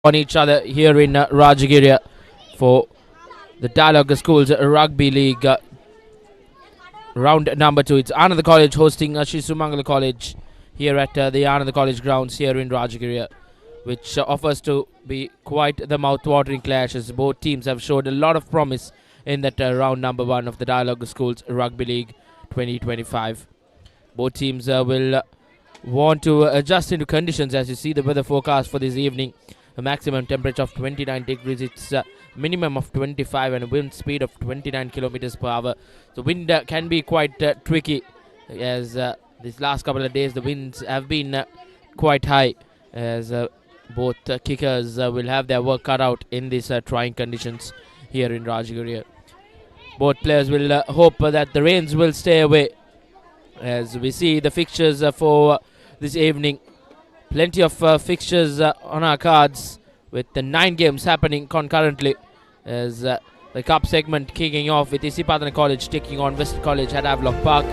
on each other here in Rajagiriya for the Dialog Schools Rugby League round number 2. It's Ananda College hosting Sumangala College here at the Ananda College grounds here in Rajagiriya, which offers to be quite the mouth-watering clash, as both teams have showed a lot of promise in that round number 1 of the Dialog Schools Rugby League 2025. Both teams will want to adjust into conditions. As you see the weather forecast for this evening, a maximum temperature of 29 degrees, it's a minimum of 25 and a wind speed of 29 kilometers per hour. The wind can be quite tricky, as these last couple of days the winds have been quite high, as both kickers will have their work cut out in these trying conditions here in Rajagiriya. Both players will hope that the rains will stay away. As we see the fixtures for this evening, plenty of fixtures on our cards, with the 9 games happening concurrently, as the cup segment kicking off with Isipatana College taking on West College at Havelock Park,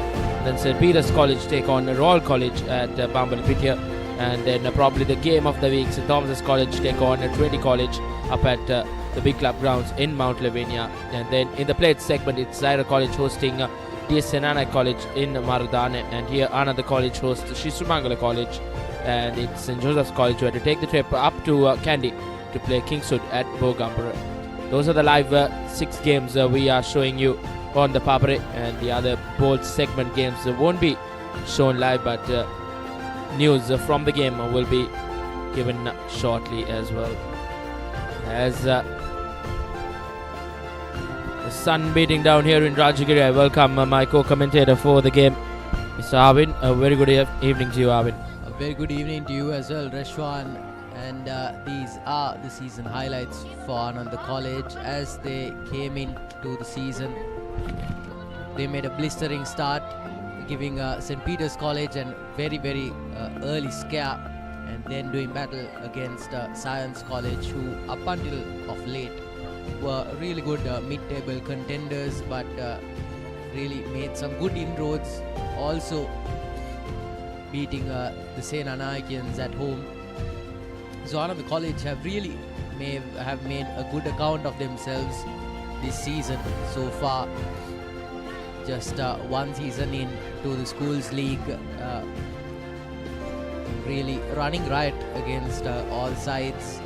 then St. Peter's College take on Royal College at Bambalapitiya, and then probably the game of the week, St. Thomas's College take on Trinity College up at the Big Club grounds in Mount Lavinia. And then in the plate segment, it's Zaira College hosting Ananda College in Maradana, and here Ananda College hosts Sumangala College, and it's St. Joseph's College who had to take the trip up to Kandy to play Kingswood at Bogambara. Those are the live 6 games we are showing you on the Papare, and the other bold segment games won't be shown live, but news from the game will be given shortly as well. As the sun beating down here in Rajagiriya, I welcome my co-commentator for the game, Mr. Arvin. A very good evening to you, Arvin. A very good evening to you as well, Reshwan. And these are the season highlights for Ananda College. As they came into the season, they made a blistering start, giving St. Peter's College a very early scare, and then doing battle against Science College, who up until of late were really good mid-table contenders, but really made some good inroads, also beating the St. Anakians at home. So Ananda College have really made a good account of themselves this season so far. Just one season into the schools league, really running riot against all sides,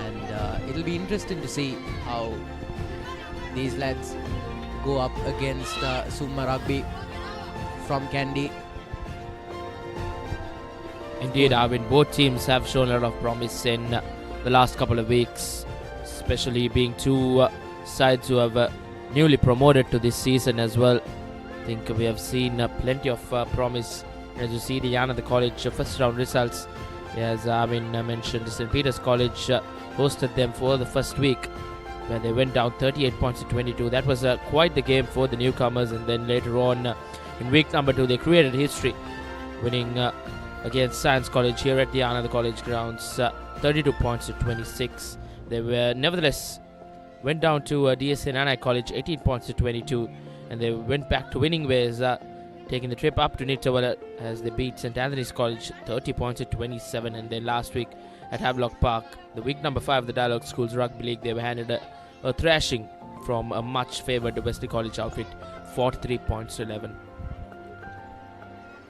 and it'll be interesting to see how these lads go up against Summa Rugby from Kandy. Indeed, Arvin, both teams have shown a lot of promise in the last couple of weeks, especially being two sides who have newly promoted to this season as well. I think we have seen plenty of promise. As you see the Ananda College first round results, as Arvin mentioned, St. Peter's College hosted them for the first week, where they went down 38 points to 22. That was quite the game for the newcomers, and then later on in week number 2 they created history, winning against Science College here at the Ananda College grounds, 32 points to 26. They were nevertheless went down to DSN College 18 points to 22, and they went back to winning ways, taking the trip up to Nittawala as they beat St. Anthony's College 30 points to 27. And then last week at Havelock Park, the week number 5 of the Dialog Schools Rugby League, they were handed a thrashing from a much favoured Wesley College outfit, 43 points to 11.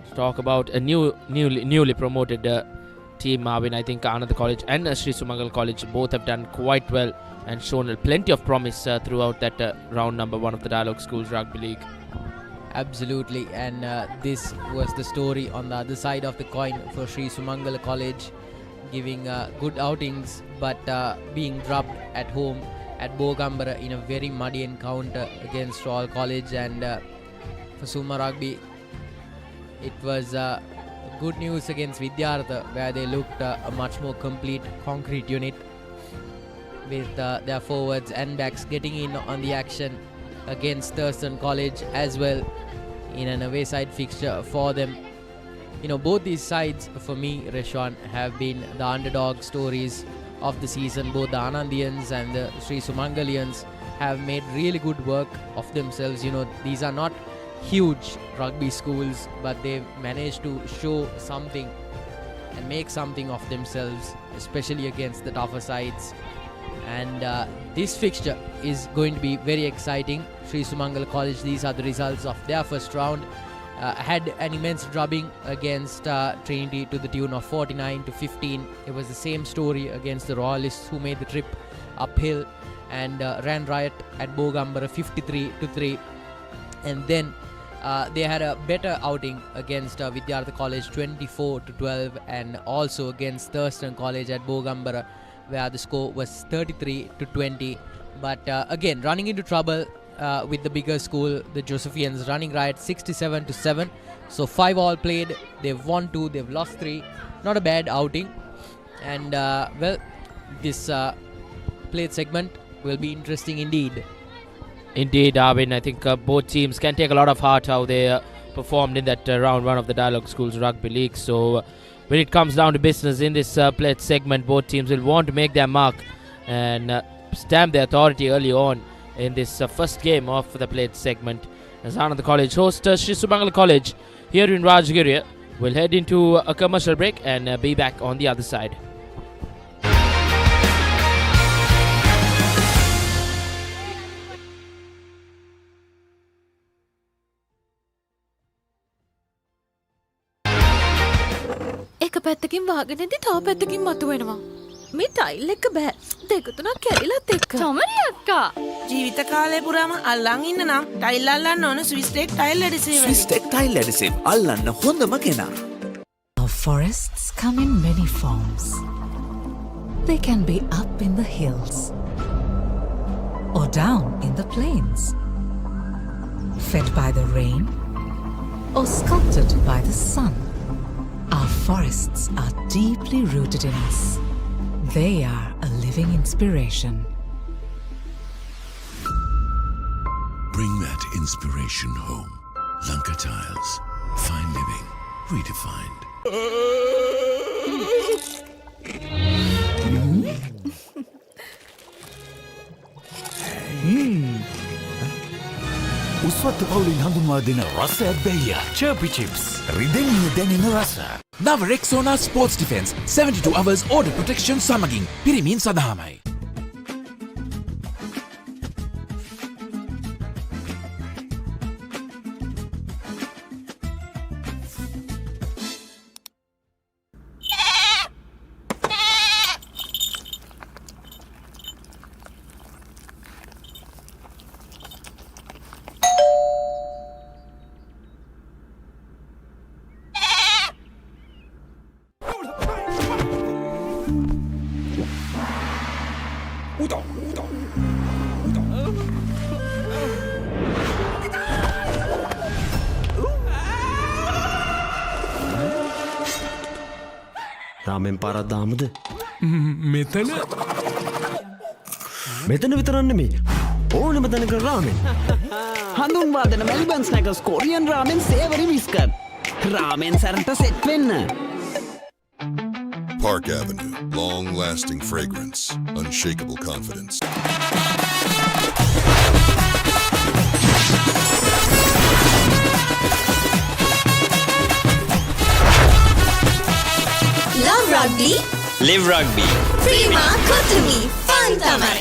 To talk about a newly promoted team, Marvin, I think Ananda College and Sri Sumangala College both have done quite well and shown plenty of promise throughout that round number 1 of the Dialog Schools Rugby League. Absolutely, and this was the story on the other side of the coin for Sri Sumangala College, giving good outings, but being dropped at home at Bogambara in a very muddy encounter against Royal College. And for Summa Rugby, it was good news against Vidyartha, where they looked a much more complete concrete unit, with their forwards and backs getting in on the action against Thurston College as well in an away side fixture for them. You know, both these sides for me, Reshwan, have been the underdog stories of the season. Both the Anandians and the Sri Sumangalians have made really good work of themselves. You know, these are not huge rugby schools, but they've managed to show something and make something of themselves, especially against the tougher sides. And this fixture is going to be very exciting. Sri Sumangala College, these are the results of their first round. Had an immense drubbing against Trinity to the tune of 49-15. It was the same story against the Royalists, who made the trip uphill and ran riot at Bogambara 53-3. And then they had a better outing against Vidyartha College 24-12, and also against Thurston College at Bogambara, where the score was 33-20. But again, running into trouble with the bigger school, the Josephians, running riot 67-7. So 5 all played. They've won 2, they've lost 3. Not a bad outing. And well, this played segment will be interesting indeed. Indeed, Arvin. I think both teams can take a lot of heart how they performed in that round 1 of the Dialog Schools Rugby League. So when it comes down to business in this played segment, both teams will want to make their mark and stamp their authority early on in this first game of the played segment. As Ananda College host Sri Sumangala College here in Rajagiriya, we'll head into a commercial break and be back on the other side. එක පැත්තකින් වාගෙනදී තව පැත්තකින් මතුවෙනවා. මේ tile එක බෑ. දෙක තුනක් කැඩිලත් එක්ක. චමරි අක්කා. ජීවිත කාලේ පුරාම අල්ලන් ඉන්න නම් ටයිල් අල්ලන්න ඕන ස්විස්ටෙක් ටයිල් ඇඩිසිව්. ස්විස්ටෙක් ටයිල් ඇඩිසිව් අල්ලන්න හොඳම කෙනා. Our forests come in many forms. They can be up in the hills or down in the plains, fed by the rain or sculpted by the sun. Our forests are deeply rooted in us. They are a living inspiration. Bring that inspiration home. Lanka Tiles. Fine living. Redefined. උස්වත්ත පවුලින් හඳුන්වා දෙන රස ඇබ්බැහිය චර්පි chips රිදෙන්නේ දැනෙන රස. නව Rexona sports defence 72 hours order protection සමගින් පිරිමින් සඳහාමයි. රාමෙන් පාරක් දාමුද? මෙතන විතරක් නෙමෙයි. ඕනෙම තැනක රාමෙන්. හඳුන්වා දෙන මෙල්බන් ස්නැකර්ස් කොරියන් රාමෙන් සේවරි විස්කට්. රාමෙන් සැරට සෙට් වෙන්න. Park Avenue. Long-lasting fragrance. Unshakable confidence. Love rugby. Live rugby. Prima Kotami. Fun tamai.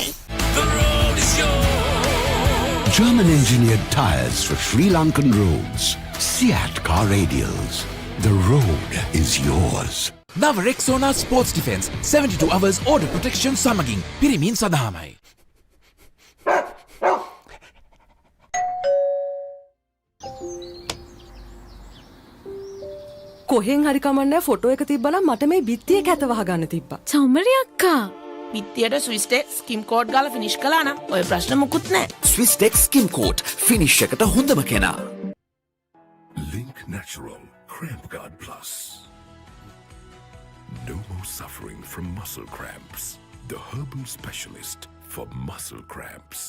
German engineered tires for Sri Lankan roads. Seat car radials. The road is yours. නව Rexona sports defence 72 hours order protection සමගින් පිරිමින් සඳහාමයි. කොහෙන් හරි කමන්නේ photo එක තිබ්බනම් මට මේ බිත්තිය කැත වහගන්න තිබ්බා. චමරි අක්කා. බිත්තියට ස්විස්ටෙක් ස්කිම් කෝඩ් ගාලා ෆිනිෂ් කළා නම් ඔය ප්‍රශ්න මුකුත් නැහැ. ස්විස්ටෙක් ස්කිම් කෝට් ෆිනිෂ් එකට හොඳම කෙනා. Link Natural Cramp Guard Plus. No more suffering from muscle cramps. The herbal specialist for muscle cramps.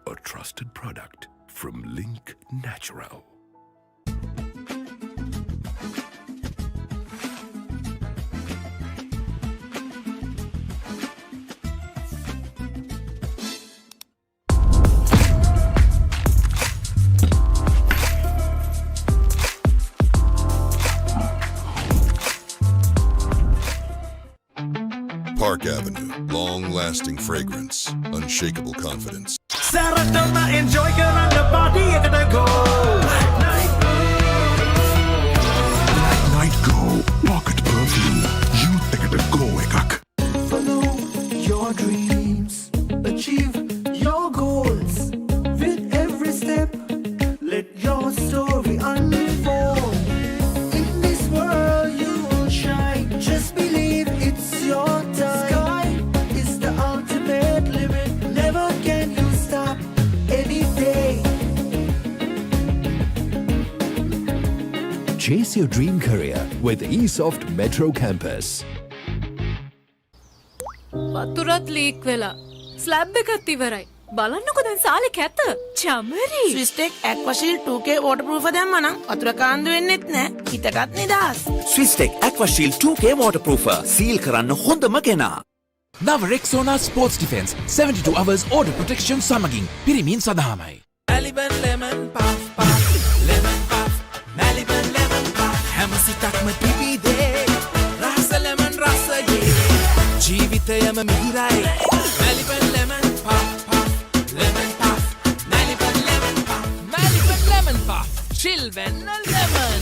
A trusted product from Link Natural. Park Avenue, long-lasting fragrance, unshakable confidence. Saratama enjoy karanga party ekata go. Night Go, pocket perfume, youth ekata go ekak. Follow your dreams, achieve your goals. With every step, let your story unfold. In this world you will shine. Just believe it's your time. Sky is the ultimate limit. Never can you stop any day. Chase your dream career with eSoft Metro Campus. වතුරත් leak වෙලා slab එකත් ඉවරයි. බලන්නකො දැන් සාලේ කැත. Chamari. ස්විස්ටෙක් ඇක්වාෂීල්ඩ් 2K waterproof දැම්මා නම් වතුර කාන්දු වෙන්නෙත් නෑ. හිතකත් නිදහස්. Swistek Aquashield 2K waterproofer. සීල් කරන්න හොඳම කෙනා. නව Rexona Sports Defense 72 hours order protection සමගින් පිරිමින් සඳහාමයි. Maliban lemon puff puff lemon puff Maliban lemon puff හැම සිතක්ම පිපිදේ රස lemon රසයේ ජීවිතයම මිහිරයි Maliban lemon puff puff lemon puff Maliban lemon puff Maliban lemon puff chill when a lemon.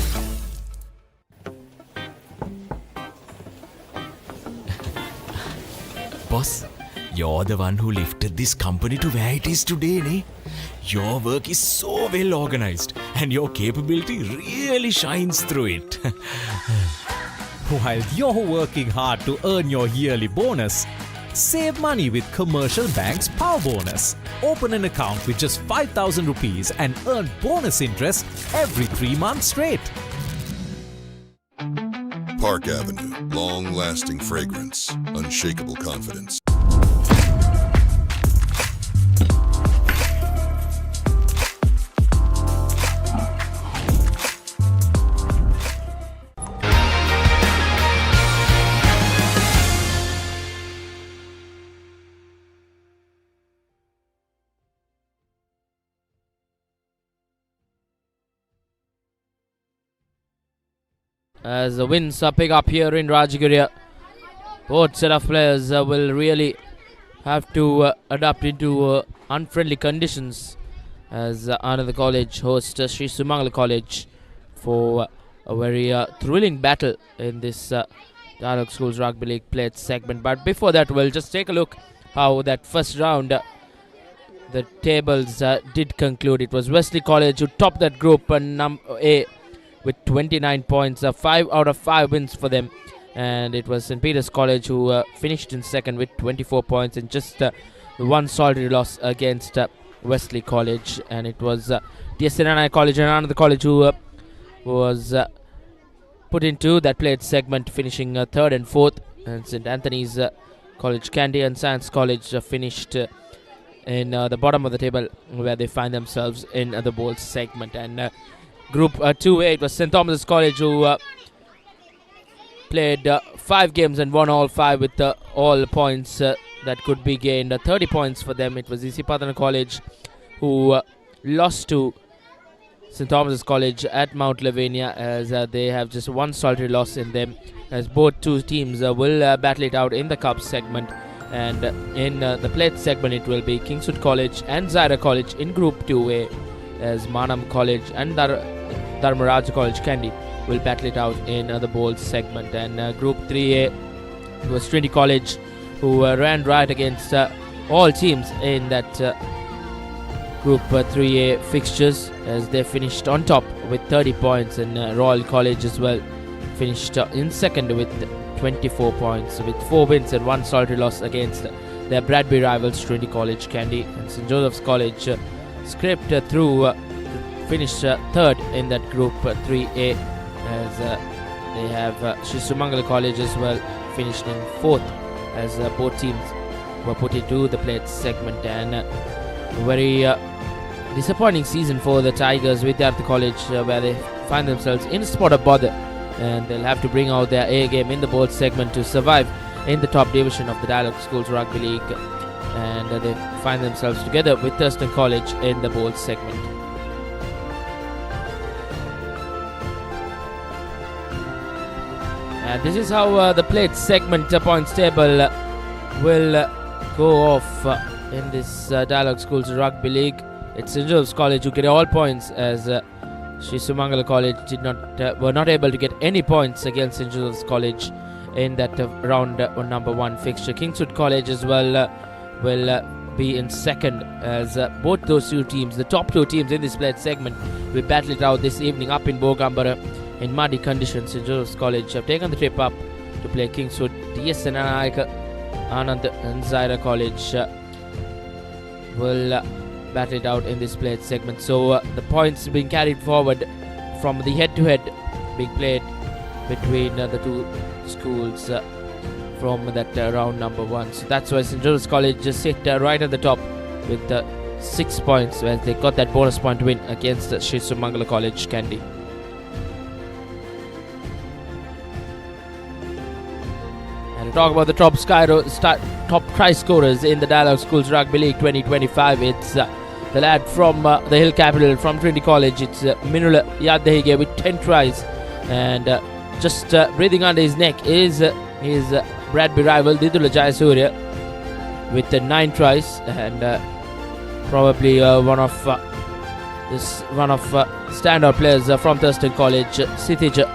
Boss, you're the one who lifted this company to where it is today, ne? Your work is so well organized and your capability really shines through it. While you're working hard to earn your yearly bonus, save money with Commercial Bank's Power Bonus. Open an account with just 5,000 rupees and earn bonus interest every 3 months straight. Park Avenue, long-lasting fragrance, unshakable confidence. As the winds pick up here in Rajagiriya, both set of players will really have to adapt into unfriendly conditions as Ananda College hosts Sri Sumangala College for a very thrilling battle in this Dialog Schools Rugby League Players segment. But before that, we'll just take a look how that first round the tables did conclude. It was Wesley College who topped that group A with 29 points, 5 out of 5 wins for them, and it was St. Peter's College who finished in second with 24 points and just one solitary loss against Wesley College, and it was DSNI College and Ananda College who was put into that played segment, finishing third and fourth, and St. Anthony's College Kandy and Science College finished in the bottom of the table where they find themselves in the bowls segment. And Group 2A, it was St. Thomas's College who played 5 games and won all 5 with all points that could be gained. 30 points for them. It was Isipatana College who lost to St. Thomas's College at Mount Lavinia as they have just one solitary loss in them, as both two teams will battle it out in the Cup segment. And in the Plate segment, it will be Kingswood College and Zaira College in Group 2A, as Manam College and Dharmaraja College Kandy will battle it out in the Bowls segment. And Group 3A, it was Trinity College who ran right against all teams in that Group 3A fixtures, as they finished on top with 30 points, and Royal College as well finished in second with 24 points with 4 wins and 1 solitary loss against their Bradby rivals Trinity College Kandy. And St. Joseph's College scraped through, finished third in that Group 3A, as they have Sri Sumangala College as well finished in fourth, as both teams were put into the Plate segment. And a very disappointing season for the Tigers with Vidyartha College, where they find themselves in a spot of bother, and they'll have to bring out their A game in the bowl segment to survive in the top division of the Dialog Schools Rugby League, and they find themselves together with Thurston College in the bowl segment. And this is how the Plate segment points table will go off in this Dialog Schools Rugby League. It's St. Joseph's College who get all points, as Sri Sumangala College were not able to get any points against St. Joseph's College in that round number 1 fixture. Kingswood College as well will be in second, as both those two teams, the top two teams in this played segment, will battle it out this evening up in Bogambara in muddy conditions. St. Joseph's College have taken the trip up to play Kingswood. DS and Ananda and Zaira College will battle it out in this played segment. So the points being carried forward from the head-to-head being played between the two schools from that round number 1. So that's why St. Joseph's College just sit right at the top with 6 points, where they got that bonus point win against Sri Sumangala College Kandy. And to talk about the top try scorers in the Dialog Schools Rugby League 2025, it's the lad from the Hill Capital, from Trinity College. It's Minula Yadahige with 10 tries, and just breathing under his neck is his Bradby rival Didula Jayasurya with 9 tries, and probably one of standout players from Thurston College, Sithij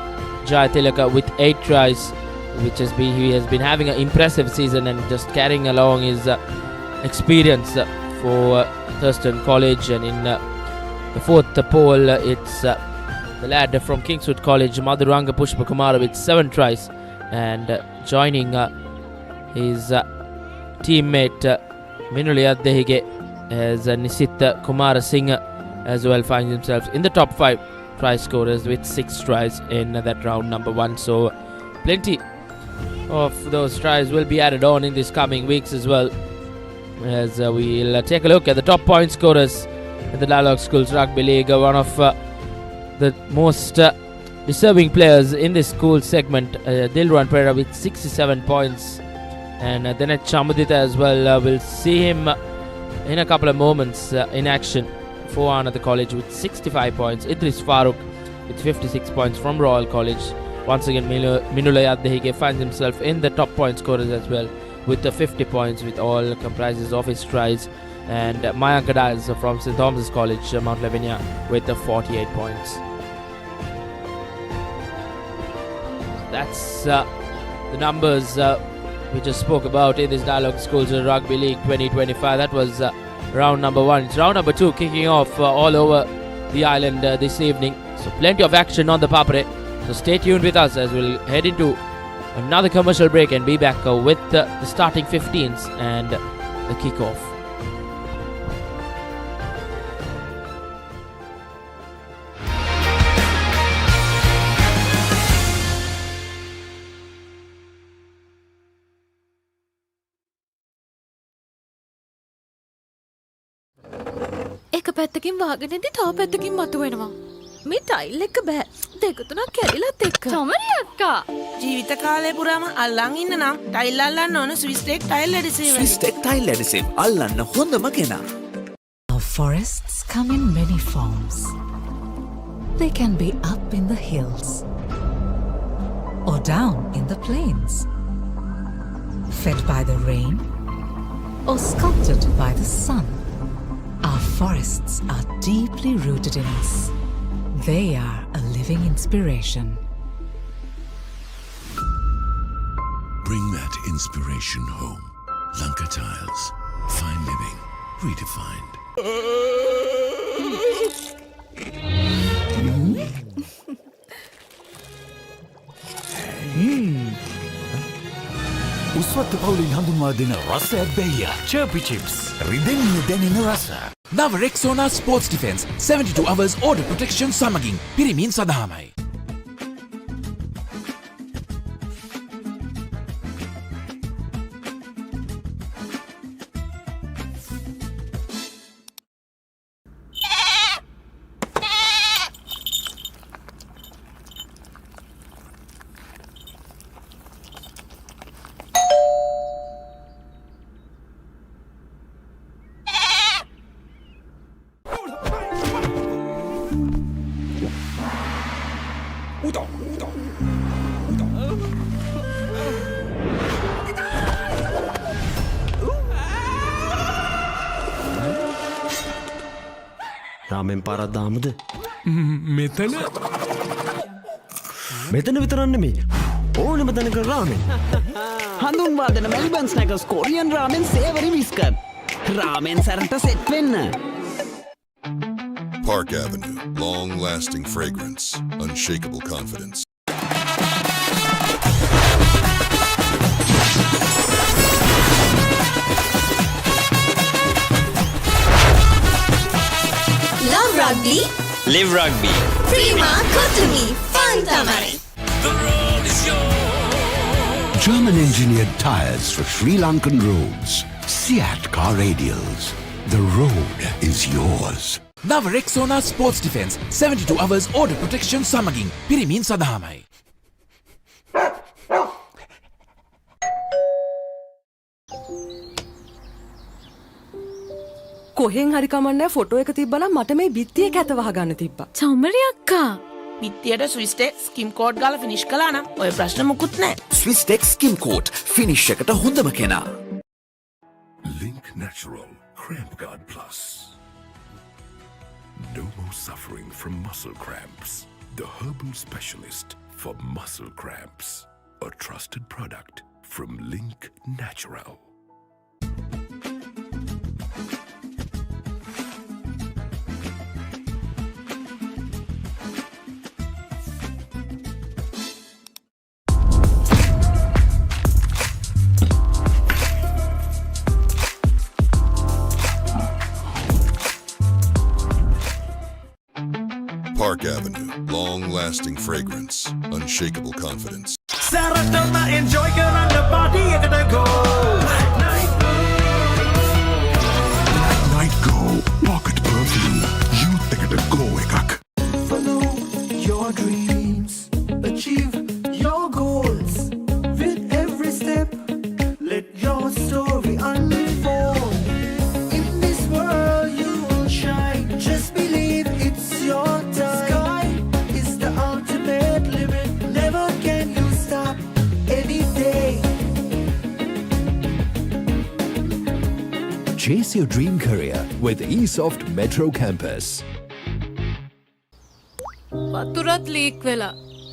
Jayatilaka with 8 tries, he has been having an impressive season and just carrying along his experience for Thurston College. And in the 4th poll, it's the lad from Kingswood College, Madhuranga Pushpakumara with 7 tries, and joining his teammate Minuli Adehige as Nisit Kumara Singh as well finds himself in the top 5 try scorers with 6 tries in that round number 1. So plenty of those tries will be added on in these coming weeks as well, as we'll take a look at the top point scorers in the Dialog Schools Rugby League. One of the most deserving players in this school segment, Dilruwan Pereira with 67 points, and Dinesh Chamadita as well. We'll see him in a couple of moments in action for Ananda College with 65 points. Idris Farooq with 56 points from Royal College. Once again, Minula Yadahige finds himself in the top point scorers as well with 50 points, with all comprises of his tries. And Mayank Dias from St. Thomas's College, Mount Lavinia, with 48 points. That's the numbers we just spoke about in this Dialog Schools Rugby League 2025. That was round number 1. It's round number 2 kicking off all over the island this evening. So plenty of action on the Papare. So stay tuned with us as we'll head into another commercial break and be back with the starting 15s and the kickoff. එක පැත්තකින් වාගෙනදී තව පැත්තකින් මතුවෙනවා. මේ tile එක බෑ. දෙක තුනක් කැඩිලත් එක්ක. තමරි අක්කා. ජීවිත කාලය පුරාම අල්ලන් ඉන්න නම් ටයිල් අල්ලන්න ඕන ස්විස්ටෙක් ටයිල් ඇඩිසිව්. ස්විස්ටෙක් ටයිල් ඇඩිසිව් අල්ලන්න හොඳම කෙනා. Our forests come in many forms. They can be up in the hills or down in the plains, fed by the rain or sculpted by the sun. Our forests are deeply rooted in us. They are a living inspiration. Bring that inspiration home. Lanka Tiles. Fine living. Redefined. උස්වත්ත පවුලින් හඳුන්වා දෙන රසයක් බැයියා. Chirpy Chips. රිදෙන්නේ දැනෙන රස. Nava Rexona Sports Defense 72 hours order protection සමගින් පිරිමින් සඳහාමයි. රාමෙන් පාරක් දාමුද? මෙතන මෙතන විතරක් නෙමෙයි. ඕනෙම තැනක රාමෙන්. හඳුන්වාදන මෙල්බන් ස්නැකර්ස් කොරියන් රාමෙන් සේවරි විස්කර්. රාමෙන් සැරට සෙට් වෙන්න. Park Avenue. Long-lasting fragrance. Unshakable confidence. Love rugby. Live rugby. Prima Kotumi. Fun tamai. German-engineered tyres for Sri Lankan roads. Seat car radials. The road is yours. නව Rexona sports defence 72 hours order protection සමගින් පිරිමින් සඳහාමයි. කොහෙන් හරි කමන්නේ photo එක තිබ්බනම් මට මේ බිත්තියේ කැත වහගන්න තිබ්බා. චම්මරි අක්කා. බිත්තියට ස්විස්ටෙක් ස්කිම් කෝඩ් ගාලා ෆිනිෂ් කළා නම් ඔය ප්‍රශ්න මුකුත් නැහැ. ස්විස්ටෙක් ස්කිම් කෝට් ෆිනිෂ් එකට හොඳම කෙනා. Link Natural Cramp Guard Plus. No more suffering from muscle cramps. The herbal specialist for muscle cramps. A trusted product from Link Natural. Park Avenue. Long-lasting fragrance. Unshakable confidence. Saratama enjoy karana party ekata go. Night Go. Pocket perfume. Youth ekata go ekak. Follow your dreams, achieve your goals. With every step, let your story unfold. In this world you will shine. Just believe it's your time. Sky is the ultimate limit. Never can you stop any day. Chase your dream career with eSoft Metro Campus. වතුරත් leak වෙලා.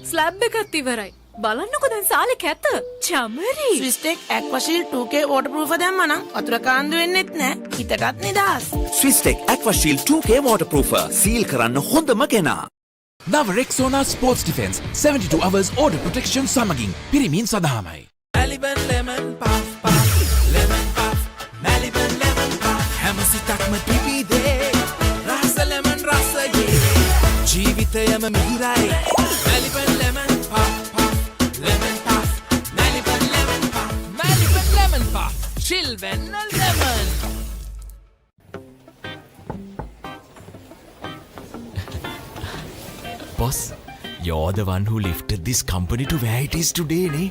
Slab එකත් ඉවරයි. බලන්නකො දැන් සාලේ කැත. Chamari. ස්විස්ටෙක් ඇක්වාෂීල්ඩ් 2K waterproof දැම්මා නම් වතුර කාන්දු වෙන්නෙත් නැහැ. හිතටත් නිදහස්. ස්විස්ටෙක් ඇක්වාෂීල්ඩ් 2K waterproofer සීල් කරන්න හොඳම කෙනා. නව Rexona sports defence 72 hours order protection සමගින් පිරිමින් සඳහාමයි. Maliban lemon puff puff lemon puff Maliban lemon puff හැම සිතක්ම පිපිදේ රස lemon රසයේ ජීවිතයම මිහිරයි Maliban lemon puff puff lemon puff Maliban lemon puff Maliban lemon puff chill වෙන්න lemon. Boss, you're the one who lifted this company to where it is today, ne?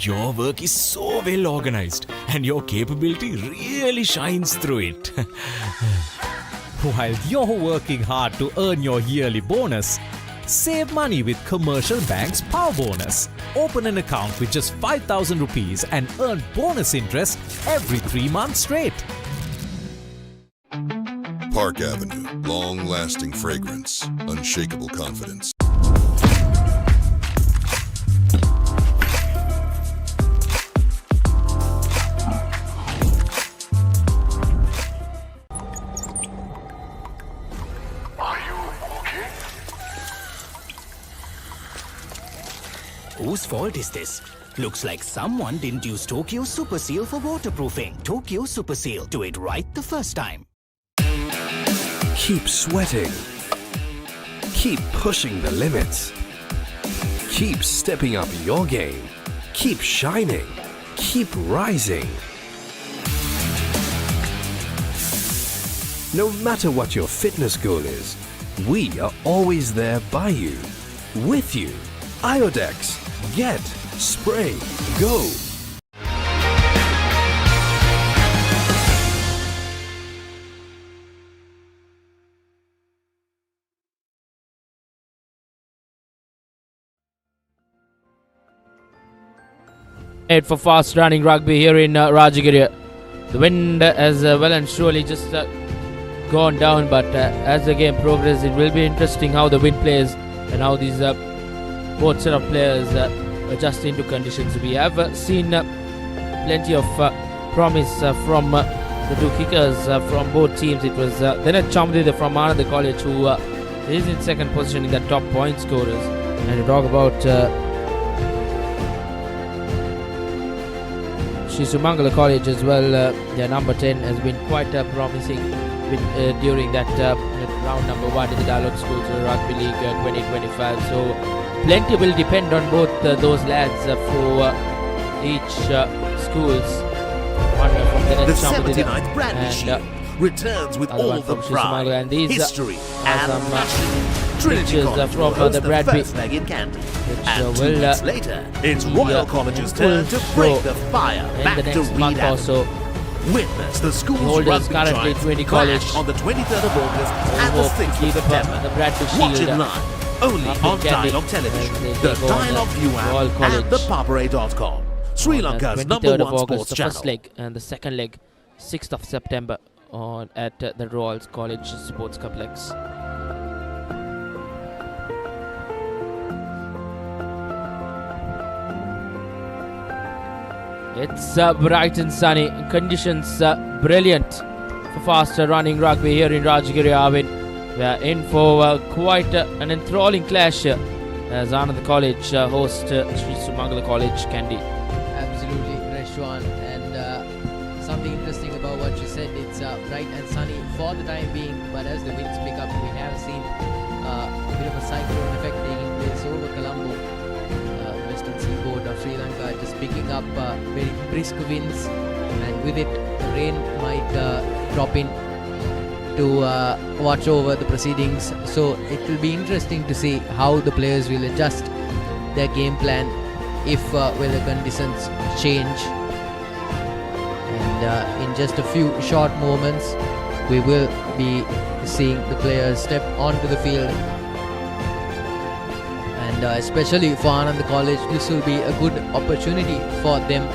Your work is so well organized and your capability really shines through it. While you're working hard to earn your yearly bonus, save money with Commercial Bank's Power Bonus. Open an account with just 5,000 rupees and earn bonus interest every 3 months straight. Park Avenue. Long-lasting fragrance. Unshakable confidence. Whose fault is this? Looks like someone didn't use Tokyo Super Seal for waterproofing. Tokyo Super Seal. Do it right the first time. Keep sweating. Keep pushing the limits. Keep stepping up your game. Keep shining. Keep rising. No matter what your fitness goal is, we are always there by you, with you. Iodex. Get. Spray. Go. For fast running rugby here in Rajagiriya. The wind has well and surely just gone down, but as the game progresses, it will be interesting how the wind plays and how these both set of players adjust into conditions. We have seen plenty of promise from the two kickers from both teams. It was Dinesh Chamdida from Ananda College who is in second position in the top point scorers. And you talk about Sumangala College as well. Their number 10 has been quite promising during that round number 1 in the Dialog Schools Rugby League 2025. So plenty will depend on both those lads for each schools. One from the 79th Bradley Shield returns with all the pride, and these history, and and passion. Trinity College from will the host Bradby, first leg in Kandy. And 2 will, weeks later, it's Royal College's turn to break the fire back the to next Reed month or Avenue. so. Witness the school's Holders rugby currently giants 20 clash college. on the 23rd of August and the Hope 6th of keep September. the Bradby Watch Shield it live, only up on in Kandy Dialog Television, as they the take on Dialog View Royal app, College and the Papare.com. Sri Lanka's number 23rd of 1 August, sports the channel. first leg, and the second leg 6th of September at the Royal College Sports Complex. It's bright and sunny, conditions brilliant for faster running rugby here in Rajagiriya. We are in for quite an enthralling clash as Ananda College host Sri Sumangala College, Kandy. Absolutely, Reshwan. And something interesting about what you said, it's bright and sunny for the time being, but as the winds pick up, we have seen a bit of a cyclone effect taking place over Colombo, western seaboard of Sri Lanka, just picking up very brisk winds, and with it, the rain might drop in to watch over the proceedings. So it will be interesting to see how the players will adjust their game plan if weather conditions change. And in just a few short moments, we will be seeing the players step onto the field. And especially for Ananda College, this will be a good opportunity for them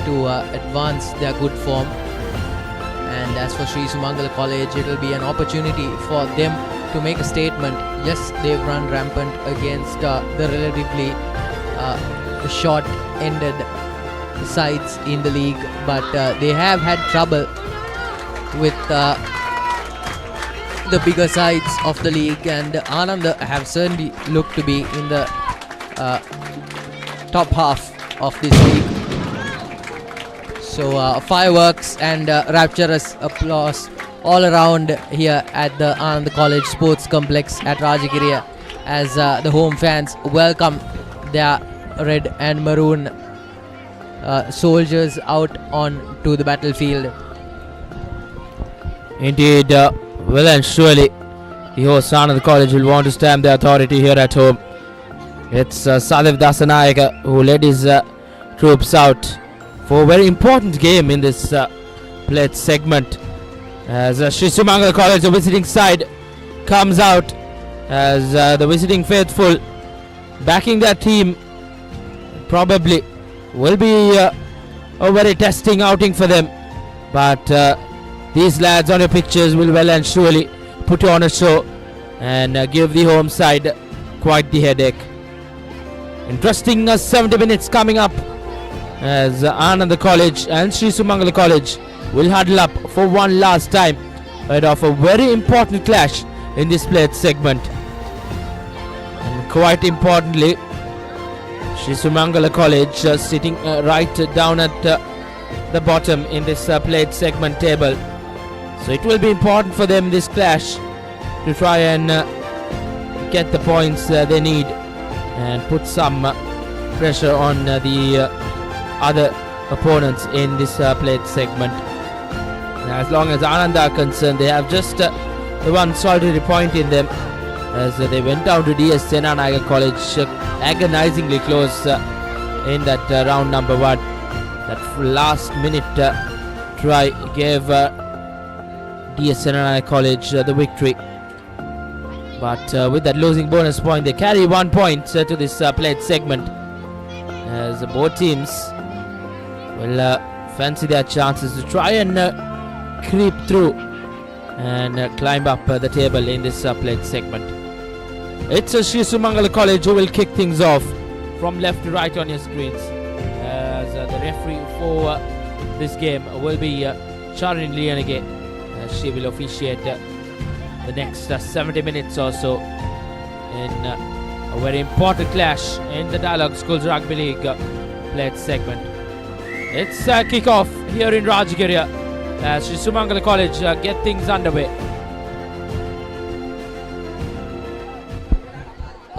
to advance their good form. And as for Sri Sumangala College, it will be an opportunity for them to make a statement. Yes, they've run rampant against the relatively short-ended sides in the league, but they have had trouble with the bigger sides of the league, and Ananda have certainly looked to be in the top half of this league. So fireworks and rapturous applause all around here at the Ananda College Sports Complex at Rajagiriya as the home fans welcome their red and maroon soldiers out onto the battlefield. Indeed, well and surely the host Ananda College will want to stamp their authority here at home. It's Sadev Dasanayaka who led his troops out for a very important game in this plate segment, as Sri Sumangala College, the visiting side, comes out as the visiting faithful backing their team. Probably will be a very testing outing for them, but these lads on your pictures will well and surely put on a show and give the home side quite the headache. Interesting 70 minutes coming up as Ananda College and Sri Sumangala College will huddle up for one last time ahead of a very important clash in this plate segment. And quite importantly, Sri Sumangala College sitting right down at the bottom in this plate segment table. So it will be important for them, this clash, to try and get the points they need and put some pressure on the other opponents in this plate segment. As long as Ananda are concerned, they have just the one solitary point in them as they went down to DS Senanayaka College agonizingly close in that round number 1. That last minute try gave DS Senanayaka College the victory. But with that losing bonus point, they carry 1 point to this plate segment as both teams will fancy their chances to try and creep through and climb up the table in this played segment. It's Sri Sumangala College who will kick things off from left to right on your screens, as the referee for this game will be Charin Lianage. She will officiate the next 70 minutes or so in a very important clash in the Dialog Schools Rugby League played segment. It's kick-off here in Rajagiriya as Sri Sumangala College get things underway.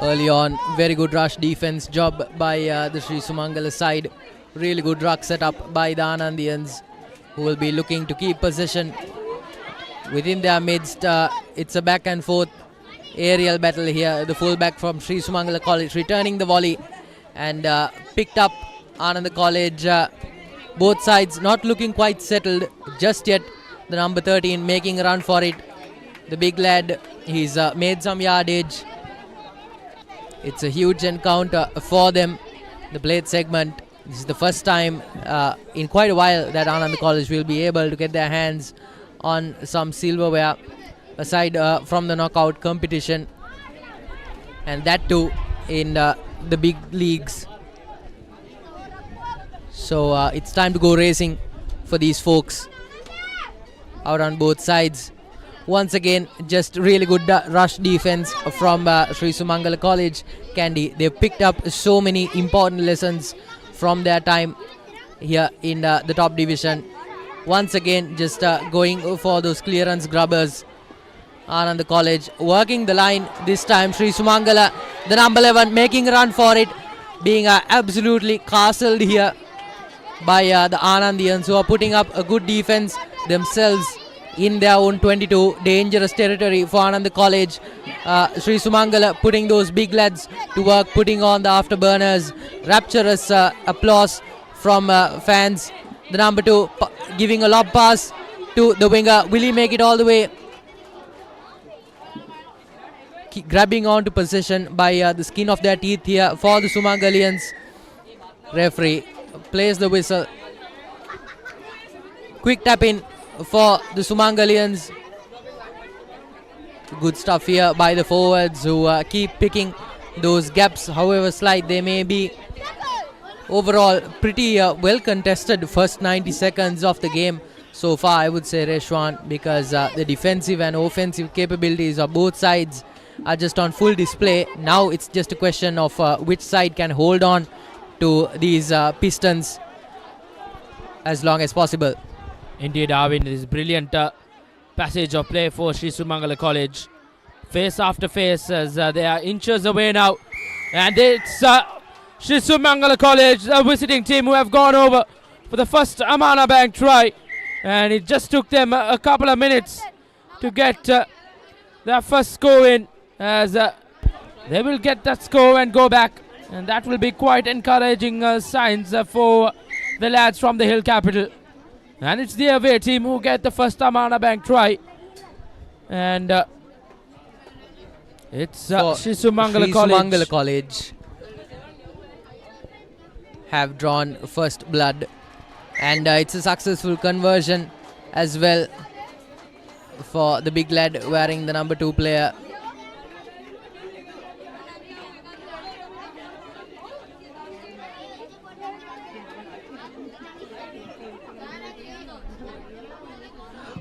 Early on, very good rush defense job by the Sri Sumangala side. Really good ruck setup by the Anandians, who will be looking to keep possession within their midst. It's a back and forth aerial battle here. The fullback from Sri Sumangala College returning the volley and picked up Ananda College. Both sides not looking quite settled just yet. The number 13 making a run for it. The big lad, he's made some yardage. It's a huge encounter for them. The played segment. This is the first time in quite a while that Ananda College will be able to get their hands on some silverware aside from the knockout competition, and that too in the big leagues. So it's time to go racing for these folks out on both sides. Once again, just really good rush defense from Sri Sumangala College. Kandy, they've picked up so many important lessons from their time here in the top division. Once again, just going for those clearance grubbers. Ananda College working the line this time. Sri Sumangala, the number 11, making a run for it, being absolutely castled here by the Anandians, who are putting up a good defense themselves in their own 22. Dangerous territory for Ananda College. Sri Sumangala putting those big lads to work, putting on the afterburners. Rapturous applause from fans. The number 2 giving a lob pass to the winger. Will he make it all the way? Grabbing on to possession by the skin of their teeth here for the Sumangalians. Referee plays the whistle. Quick tap in for the Sumangalians. Good stuff here by the forwards, who keep picking those gaps, however slight they may be. Overall, pretty well contested first 90 seconds of the game so far, I would say, Reshwan, because the defensive and offensive capabilities of both sides are just on full display. Now it's just a question of which side can hold on to these pistons as long as possible. Indeed, Arvind, this brilliant passage of play for Sri Sumangala College. Face after face as they are inches away now. And it's Sri Sumangala College, the visiting team, who have gone over for the first Amana Bank try. And it just took them a couple of minutes to get their first score in, as they will get that score and go back. And that will be quite encouraging signs for the lads from the Hill Capital. And it's the away team who get the first Amana Bank try. And it's Sri Sumangala College have drawn first blood. And it's a successful conversion as well for the big lad wearing the number 2 player.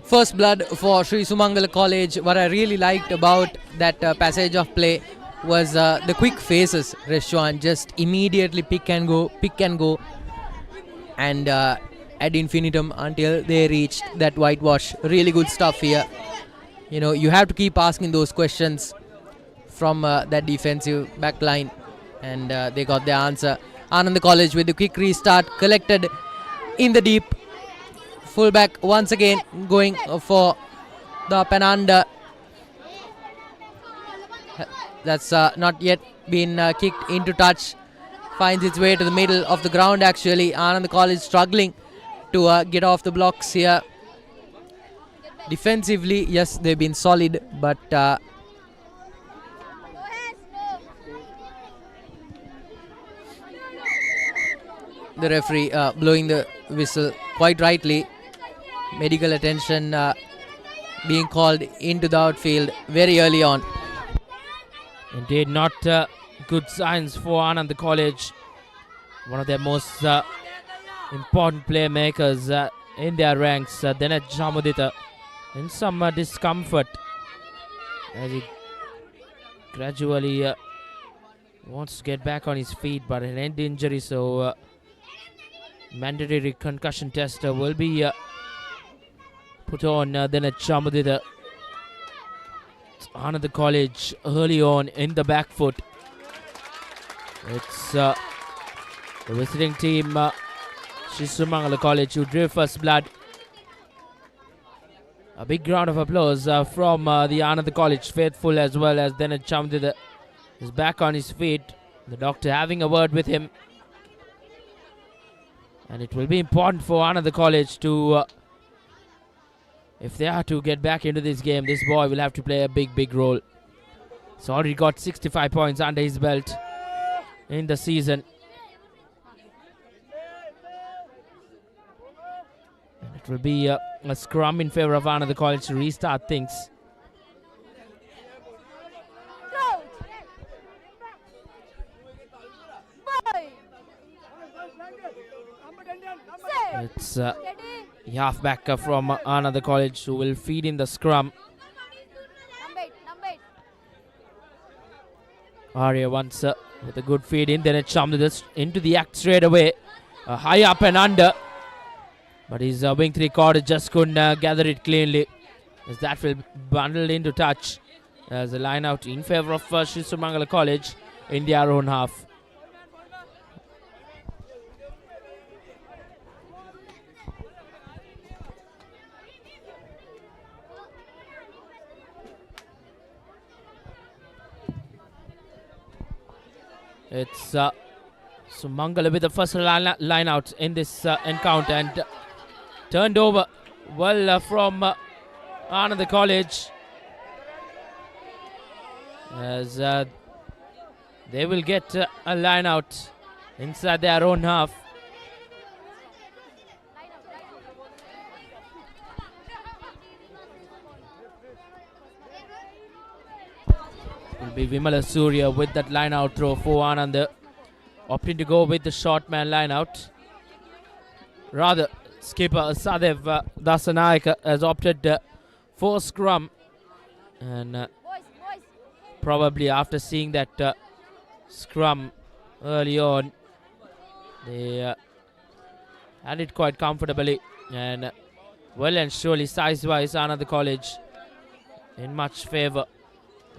First blood for Sri Sumangala College. What I really liked about that passage of play was the quick faces, Reshwan. Just immediately pick and go, and ad infinitum until they reached that whitewash. Really good stuff here. You know, you have to keep asking those questions from that defensive back line, and they got the answer. Ananda College with the quick restart, collected in the deep. Fullback once again going for the Ananda. That's not yet been kicked into touch. Finds its way to the middle of the ground actually. Ananda College struggling to get off the blocks here. Defensively, yes, they've been solid, but the referee blowing the whistle quite rightly. Medical attention being called into the outfield very early on. Indeed, not good signs for Ananda College. One of their most important playmakers in their ranks, Dinesh Jamudita, in some discomfort as he gradually wants to get back on his feet, but an end injury, so mandatory concussion test will be put on Dinesh Jamudita. Ananda College early on in the back foot. It's the visiting team, Sumangala College, who drew first blood. A big round of applause from the Ananda College faithful, as well as Dinesh Jamudita is back on his feet. The doctor having a word with him. And it will be important for Ananda College to, if they are to get back into this game, this boy will have to play a big role. He's already got 65 points under his belt in the season. And it will be a scrum in favor of Ananda College to restart things. It's the halfback from Ananda College who will feed in the scrum. Arya once with a good feed in, then it jumped into the act straight away. High up and under. But his wing three quarter just couldn't gather it cleanly. As that will bundle into touch. As a line out in favor of Sumangala College in their own half. It's Sumangala with the first line out in this encounter, and turned over well from Ananda College, as they will get a line out inside their own half. Will be Vimala Surya with that line out throw for Ananda, opting to go with the short man line out. Rather, skipper Sadev Dasanayaka has opted for scrum, and probably after seeing that scrum early on, they had it quite comfortably, and well and surely size-wise Ananda College in much favour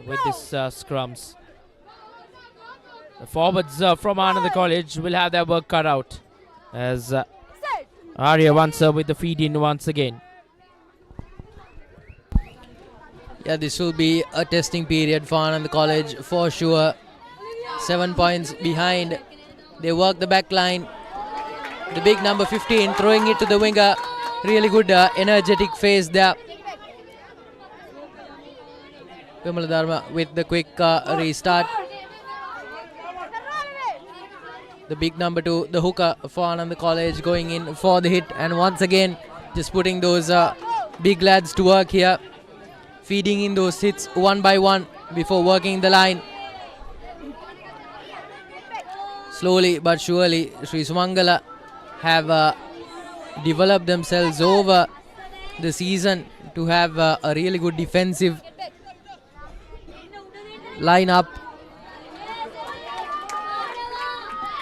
with this scrums. The forwards from Ananda College will have their work cut out, as Arya once with the feed in once again. Yeah, this will be a testing period for Ananda College for sure. 7 points behind. They work the back line. The big number 15 throwing it to the winger. Really good energetic phase there. Vimala Dharma with the quick restart. The big number 2, the hooker for Ananda College, going in for the hit, and once again just putting those big lads to work here, feeding in those hits one by one before working the line. Slowly but surely Sri Sumangala have developed themselves over the season to have a really good defensive lineup.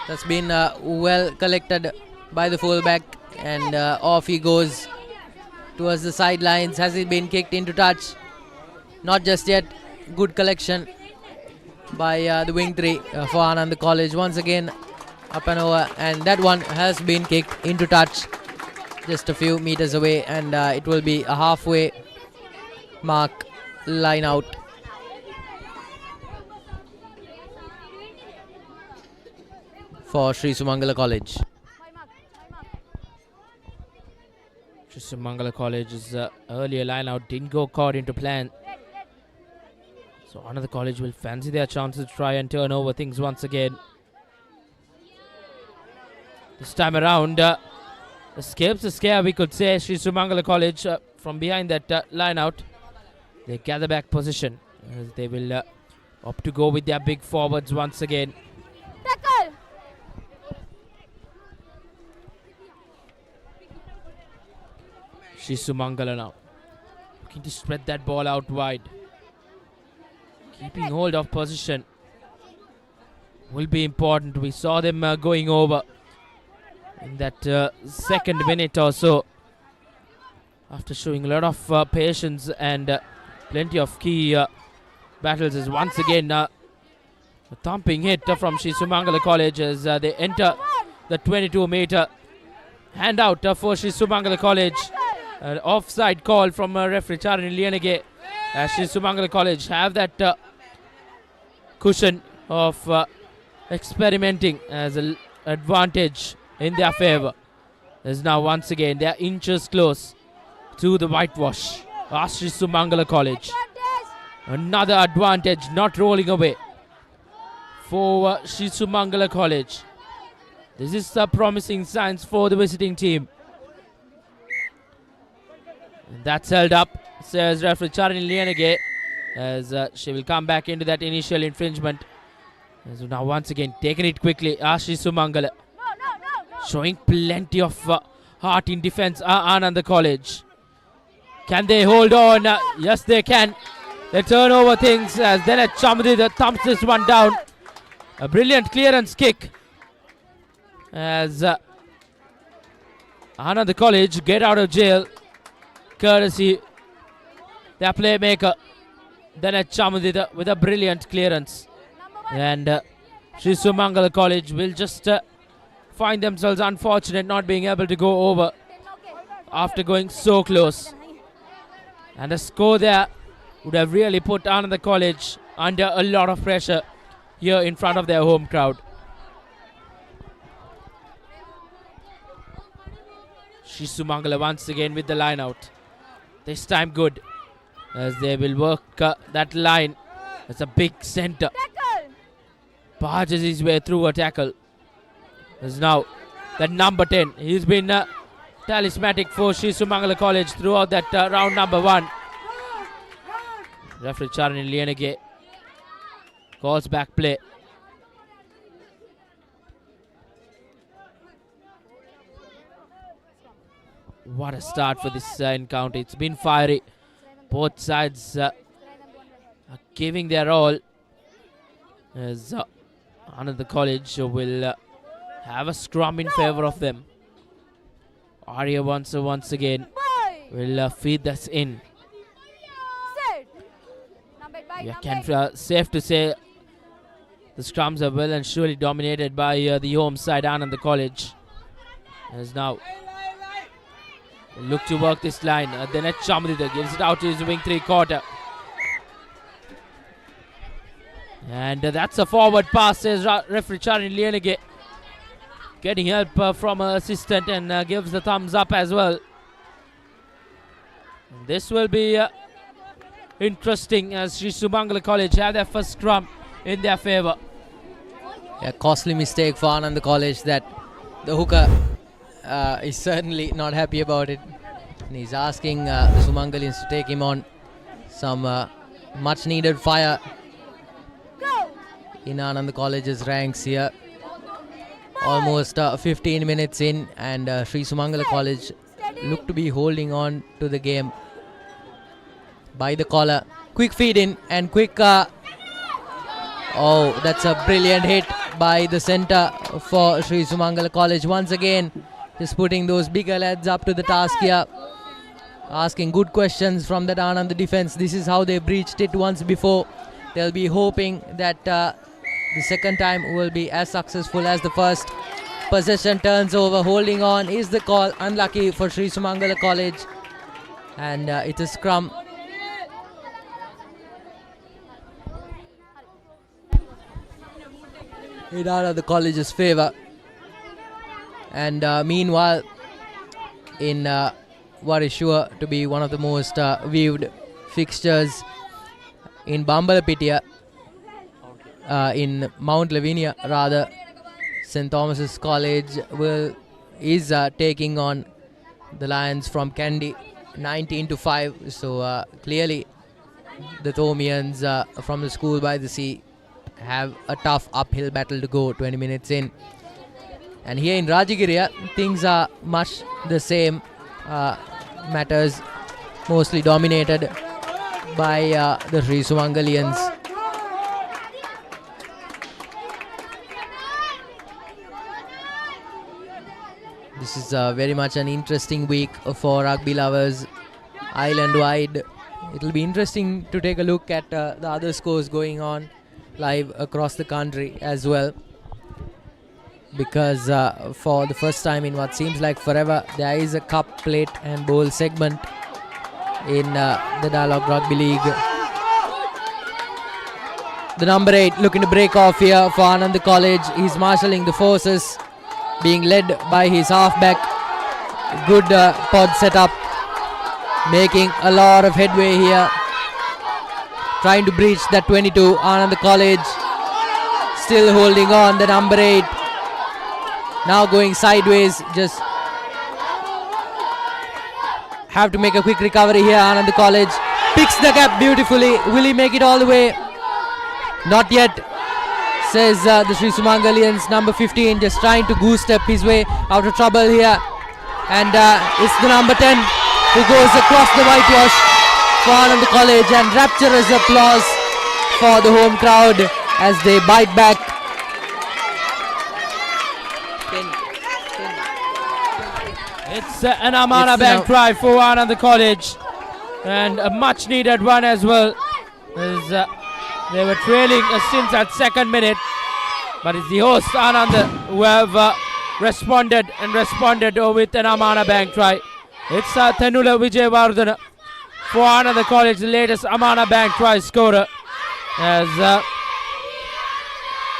That's been well collected by the fullback, and off he goes towards the sidelines. Has it been kicked into touch? Not just yet. Good collection by the wing three for Ananda College. Once again up and over, and that one has been kicked into touch just a few meters away, and it will be a halfway mark line out. For Sri Sumangala College. Sri Sumangala College's earlier line out didn't go according to plan. So Another College will fancy their chances to try and turn over things once again. This time around, escapes the scare, we could say. Sri Sumangala College from behind that line out. They gather back position as they will opt to go with their big forwards once again. Sumangala now looking to spread that ball out wide. Keeping hold of position will be important. We saw them going over in that second minute or so, after showing a lot of patience and plenty of key battles. Is once again a thumping hit from Sumangala College as they enter the 22-meter. Handout for Sumangala College. Offside call from referee Charan Lianage. Sumangala College have that cushion of experimenting as an advantage in their favour. As now once again they are inches close to the whitewash. Sumangala College. Another advantage not rolling away for Sumangala College. This is promising signs for the visiting team. And that's held up, says referee Charan Lianage, as she will come back into that initial infringement. So now once again taking it quickly, Sumangala showing plenty of heart in defence. Ananda College, can they hold on? Yes, they can. They turn over things as then at Chamadida thumps this one down. A brilliant clearance kick as Ananda College get out of jail, courtesy their playmaker then at Chamadida with a brilliant clearance. And Sumangala College will just find themselves unfortunate not being able to go over after going so close. And a score there would have really put Ananda College under a lot of pressure here in front of their home crowd. Sumangala once again with the line out. This time good, as they will work that line. It's a big centre. Barges his way through a tackle. There's now that number 10. He's been talismanic for Sumangala College throughout that round number 1. Referee Charan Lianage calls back play. What a start for this encounter. It's been fiery. Both sides are giving their all, as Ananda College will have a scrum in favour of them. Arya once again will feed this in. Safe to say the scrums are well and surely dominated by the home side, Ananda College. As now look to work this line. Then at Chamadida gives it out to his wing 3/4. And that's a forward pass, says referee Charan Lianage. Getting help from her assistant and gives the thumbs up as well. And this will be interesting as Sumangala College have their first scrum in their favour. A costly mistake for Ananda College that the hooker is certainly not happy about it. And he's asking the Sumangalins to take him on some much needed fire in Ananda College's ranks here. Almost 15 minutes in, and Sumangala College look to be holding on to the game by the collar. Quick feed in and quick oh, that's a brilliant hit by the centre for Sumangala College. Once again just putting those bigger lads up to the task here, asking good questions from that Ananda defence. This is how they breached it once before. They'll be hoping that the second time will be as successful as the first. Possession turns over, holding on is the call. Unlucky for Sumangala College, and it's a scrum. In Ananda College's favour. And meanwhile, in what is sure to be one of the most viewed fixtures in Bambalapitiya, in Mount Lavinia rather, St. Thomas's College is taking on the Lions from Kandy 19-5. So clearly the Thomians from the school by the sea have a tough uphill battle to go 20 minutes in. And here in Rajagiriya, things are much the same. Matters mostly dominated by the Sri Sumangalians. This is very much an interesting week for rugby lovers island-wide. It'll be interesting to take a look at the other scores going on live across the country as well, because for the first time in what seems like forever, there is a cup, plate and bowl segment in the Dialog Rugby League. The number 8 looking to break off here for Ananda College. He's marshalling the forces, being led by his halfback. Good pod setup, making a lot of headway here, trying to breach that 22. Ananda College still holding on. The number 8 now going sideways, just have to make a quick recovery here. Ananda College picks the gap beautifully. Will he make it all the way? Not yet, says the Sri Sumangalians. Number 15 just trying to goose step his way out of trouble here, and it's the number 10 who goes across the whitewash for Ananda College, and rapturous applause for the home crowd as they bite back. It's an Amana Bank try for Ananda College, and a much needed one as well, as they were trailing since that second minute, but it's the host Ananda who have responded with an Amana Bank try. It's Thanula Vijayavardhana for Ananda College, the latest Amana Bank try scorer, as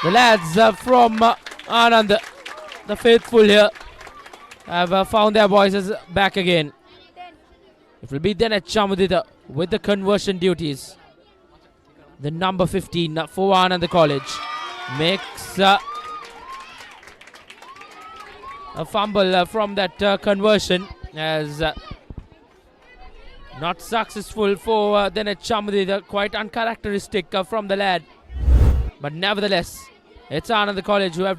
the lads from Ananda, the faithful here, have found their voices back again. It will be then at Chamudita with the conversion duties. The number 15 for Ananda College makes a fumble from that conversion, as not successful for then at Chamudita. Quite uncharacteristic from the lad, but nevertheless it's Ananda College who have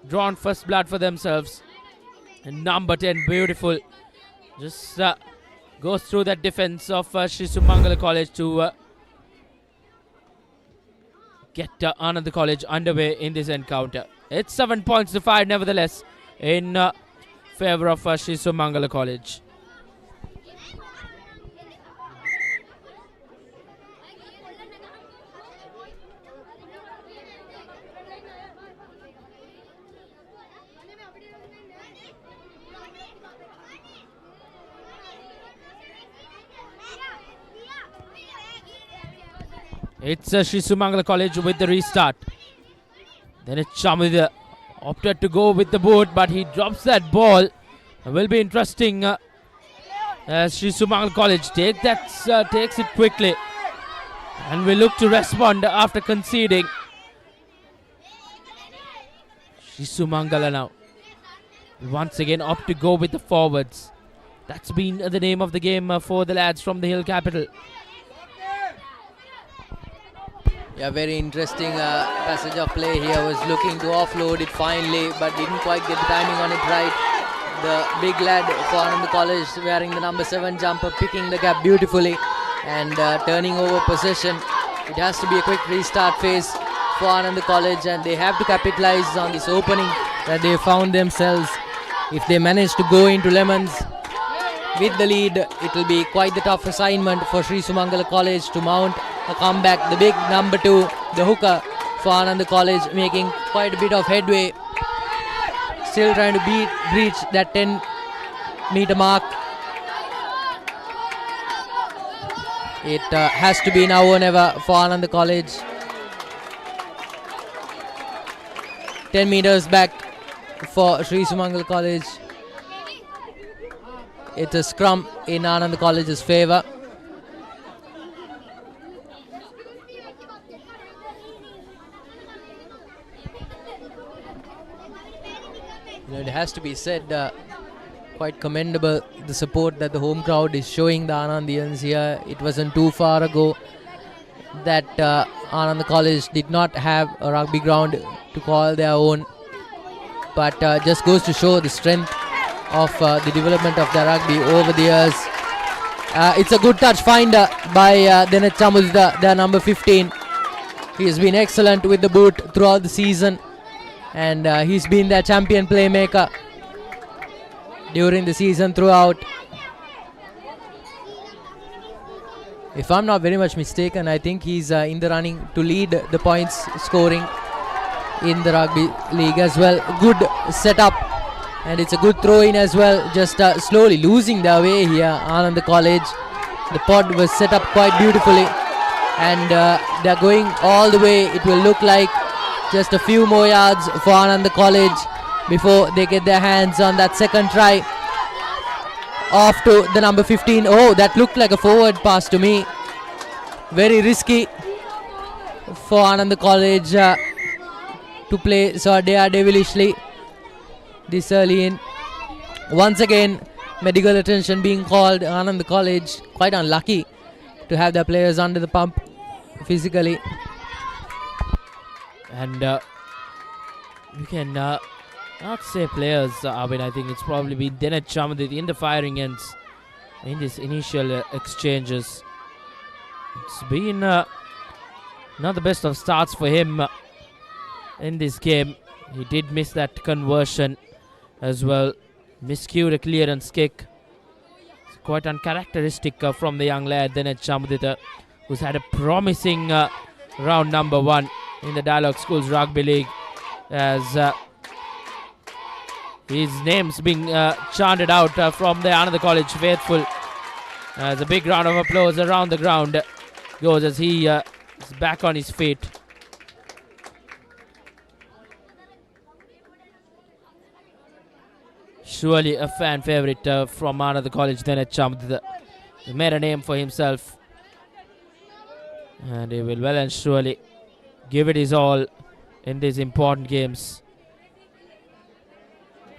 drawn first blood for themselves. And number 10, beautiful, just goes through that defense of Sri Sumangala College to get Ananda College underway in this encounter. It's 7 points to 5 nevertheless in favor of Sri Sumangala College. It's Sri Sumangala College with the restart. Then it's Chamudita opted to go with the boot, but he drops that ball. It will be interesting as Sri Sumangala College takes it quickly, and will look to respond after conceding. Sri Sumangala now once again opt to go with the forwards. That's been the name of the game for the lads from the Hill Capital. Yeah, very interesting passage of play here. Was looking to offload it finally, but didn't quite get the timing on it right. The big lad for Ananda College wearing the number 7 jumper, picking the gap beautifully and turning over possession. It has to be a quick restart phase for Ananda College, and they have to capitalize on this opening that they found themselves. If they manage to go into lemons with the lead, it will be quite the tough assignment for Sri Sumangala College to mount a comeback. The big number 2, the hooker for Ananda College, making quite a bit of headway, still trying to breach that 10-meter mark. It has to be now or never for Ananda College. 10 meters back for Sri Sumangala College. It's a scrum in Ananda College's favour. It has to be said, quite commendable the support that the home crowd is showing the Anandians here. It wasn't too far ago that Ananda College did not have a rugby ground to call their own, but just goes to show the strength of the development of the rugby over the years. It's a good touch finder by Denet Chamudita, their number 15. He has been excellent with the boot throughout the season, and he's been their champion playmaker during the season throughout. If I'm not very much mistaken, I think he's in the running to lead the points scoring in the rugby league as well. Good setup, and it's a good throw in as well. Just slowly losing their way here, Ananda College. The pod was set up quite beautifully, and they're going all the way. It will look like just a few more yards for Ananda College before they get their hands on that second try. Off to the number 15. Oh, that looked like a forward pass to me. Very risky for Ananda College to play so devilishly this early in. Once again, medical attention being called. Ananda College quite unlucky to have their players under the pump physically. And you can not say players, I think it's probably been Denet Chamudita in the firing ends in this initial exchanges. It's been not the best of starts for him in this game. He did miss that conversion as well. Miscued a clearance kick. It's quite uncharacteristic from the young lad Denet Chamudita, who's had a promising round number 1 in the Dialog Schools Rugby League, as his name's being chanted out from the Ananda College faithful. As a big round of applause around the ground goes as he is back on his feet. Surely a fan favourite from Ananda College, Denet Chamudita. He made a name for himself, and he will well and surely give it his all in these important games.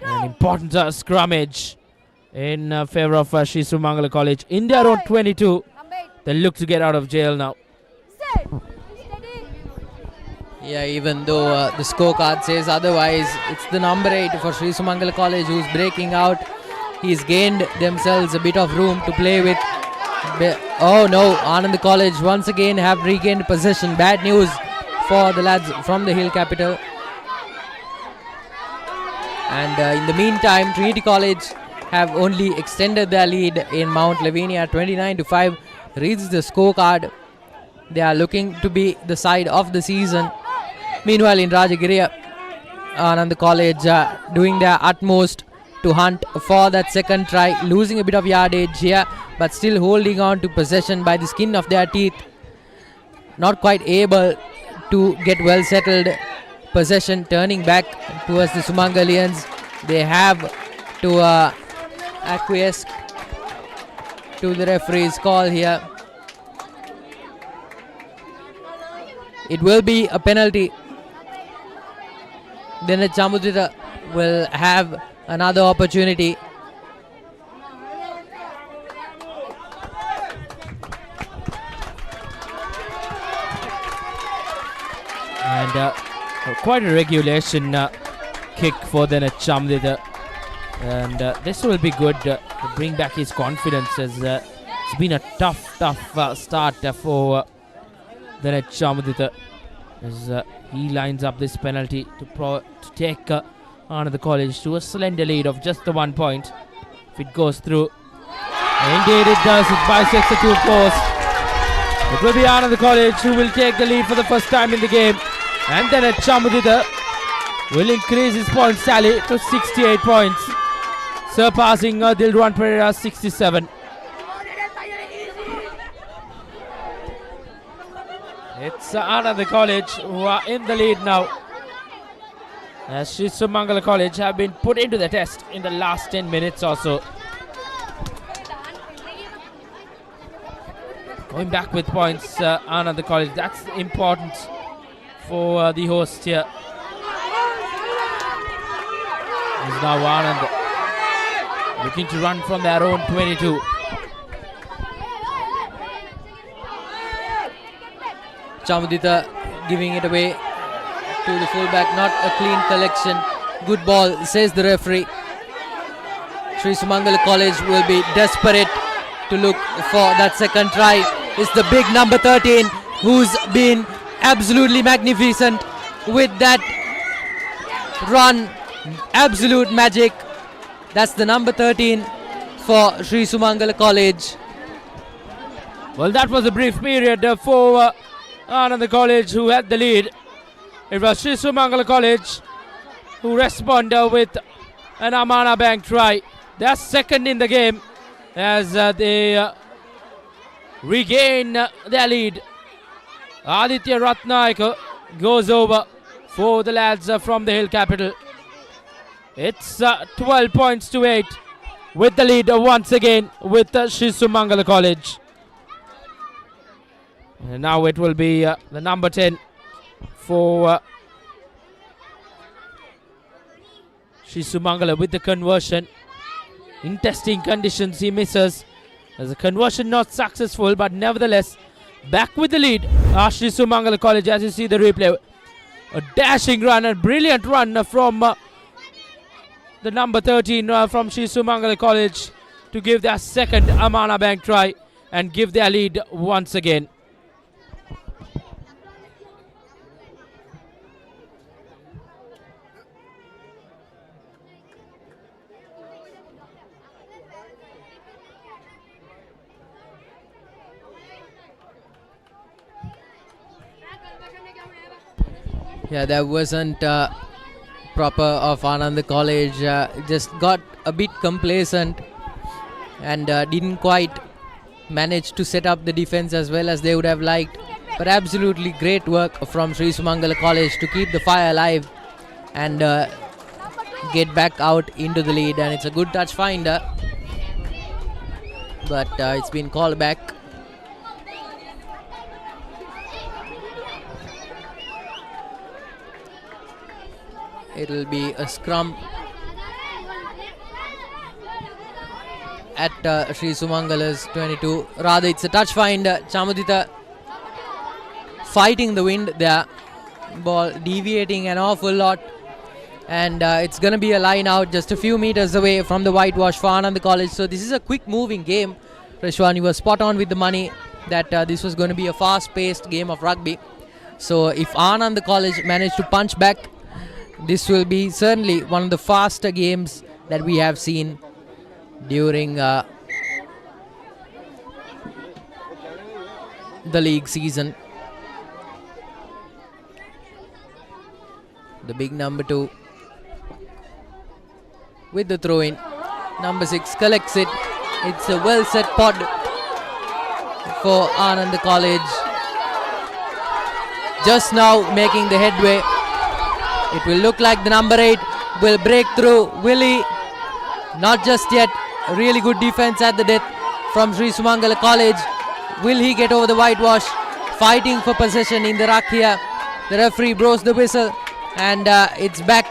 An important scrummage in favour of Sri Sumangala College. India on 22. They look to get out of jail now. Yeah, even though the scorecard says otherwise, it's the number 8 for Sri Sumangala College who's breaking out. He's gained themselves a bit of room to play with. Oh no, Ananda College once again have regained possession. Bad news for the lads from the Hill Capital. And in the meantime, Trinity College have only extended their lead in Mount Lavinia. 29-5 reads the scorecard. They are looking to be the side of the season. Meanwhile, in Rajagiriya, Ananda College doing their utmost to hunt for that second try, losing a bit of yardage here, but still holding on to possession by the skin of their teeth. Not quite able to get well settled possession, turning back towards the Sumangalians. They have to acquiesce to the referee's call here. It will be a penalty. Denet Chamudita will have another opportunity. And quite a regulation kick for Denet Chamudita. And this will be good to bring back his confidence, as it's been a tough start for Denet Chamudita, as he lines up this penalty to take Ananda College to a slender lead of just the 1 point. If it goes through, indeed it does. It bisects the two posts. It will be Ananda College who will take the lead for the first time in the game, and then Chamudita will increase his points tally to 68 points, surpassing Dilruwan Pereira's 67. It's Ananda College who are in the lead now, as Sri Sumangala College have been put into the test in the last 10 minutes or so. Going back with points, Ananda College. That's important for the host here. Is now Ananda. looking to run from their own 22. Chamudita giving it away to the fullback. Not a clean collection. Good ball, says the referee. Sri Sumangala College will be desperate to look for that second try. It's the big number 13 who's been absolutely magnificent with that run. Absolute magic. That's the number 13 for Sri Sumangala College. Well, that was a brief period for Ananda College, who had the lead. It was Sri Sumangala College who responded with an Amana Bank try. They're second in the game as they regain their lead. Aditya Ratnaik goes over for the lads from the Hill Capital. It's 12 points to 8 with the lead once again with Sri Sumangala College. And now it will be the number 10 for Sri Sumangala with the conversion. In testing conditions, he misses. As a conversion not successful, but nevertheless back with the lead. Sri Sumangala College, as you see the replay, a dashing run, a brilliant run from the number 13 from Sri Sumangala College to give their second Amana Bank try and give their lead once again. Yeah, that wasn't proper of Ananda College. Just got a bit complacent and didn't quite manage to set up the defense as well as they would have liked. But absolutely great work from Sri Sumangala College to keep the fire alive and get back out into the lead. And it's a good touch finder, but it's been called back. It'll be a scrum at Sri Sumangala's 22. Rather, it's a touch find. Chamudita fighting the wind there. Ball deviating an awful lot. And it's going to be a line out just a few meters away from the whitewash for Ananda College. So this is a quick moving game. Rashwan, you were spot on with the money that this was going to be a fast-paced game of rugby. So if Ananda College managed to punch back, this will be certainly one of the faster games that we have seen during the league season. The big number 2 with the throw in. Number 6 collects it. It's a well set pod for Ananda College. Just now making the headway. It will look like the number 8 will break through. Will he? Not just yet. Really good defense at the death from Sri Sumangala College. Will he get over the whitewash? Fighting for possession in the ruck here. The referee blows the whistle and it's back.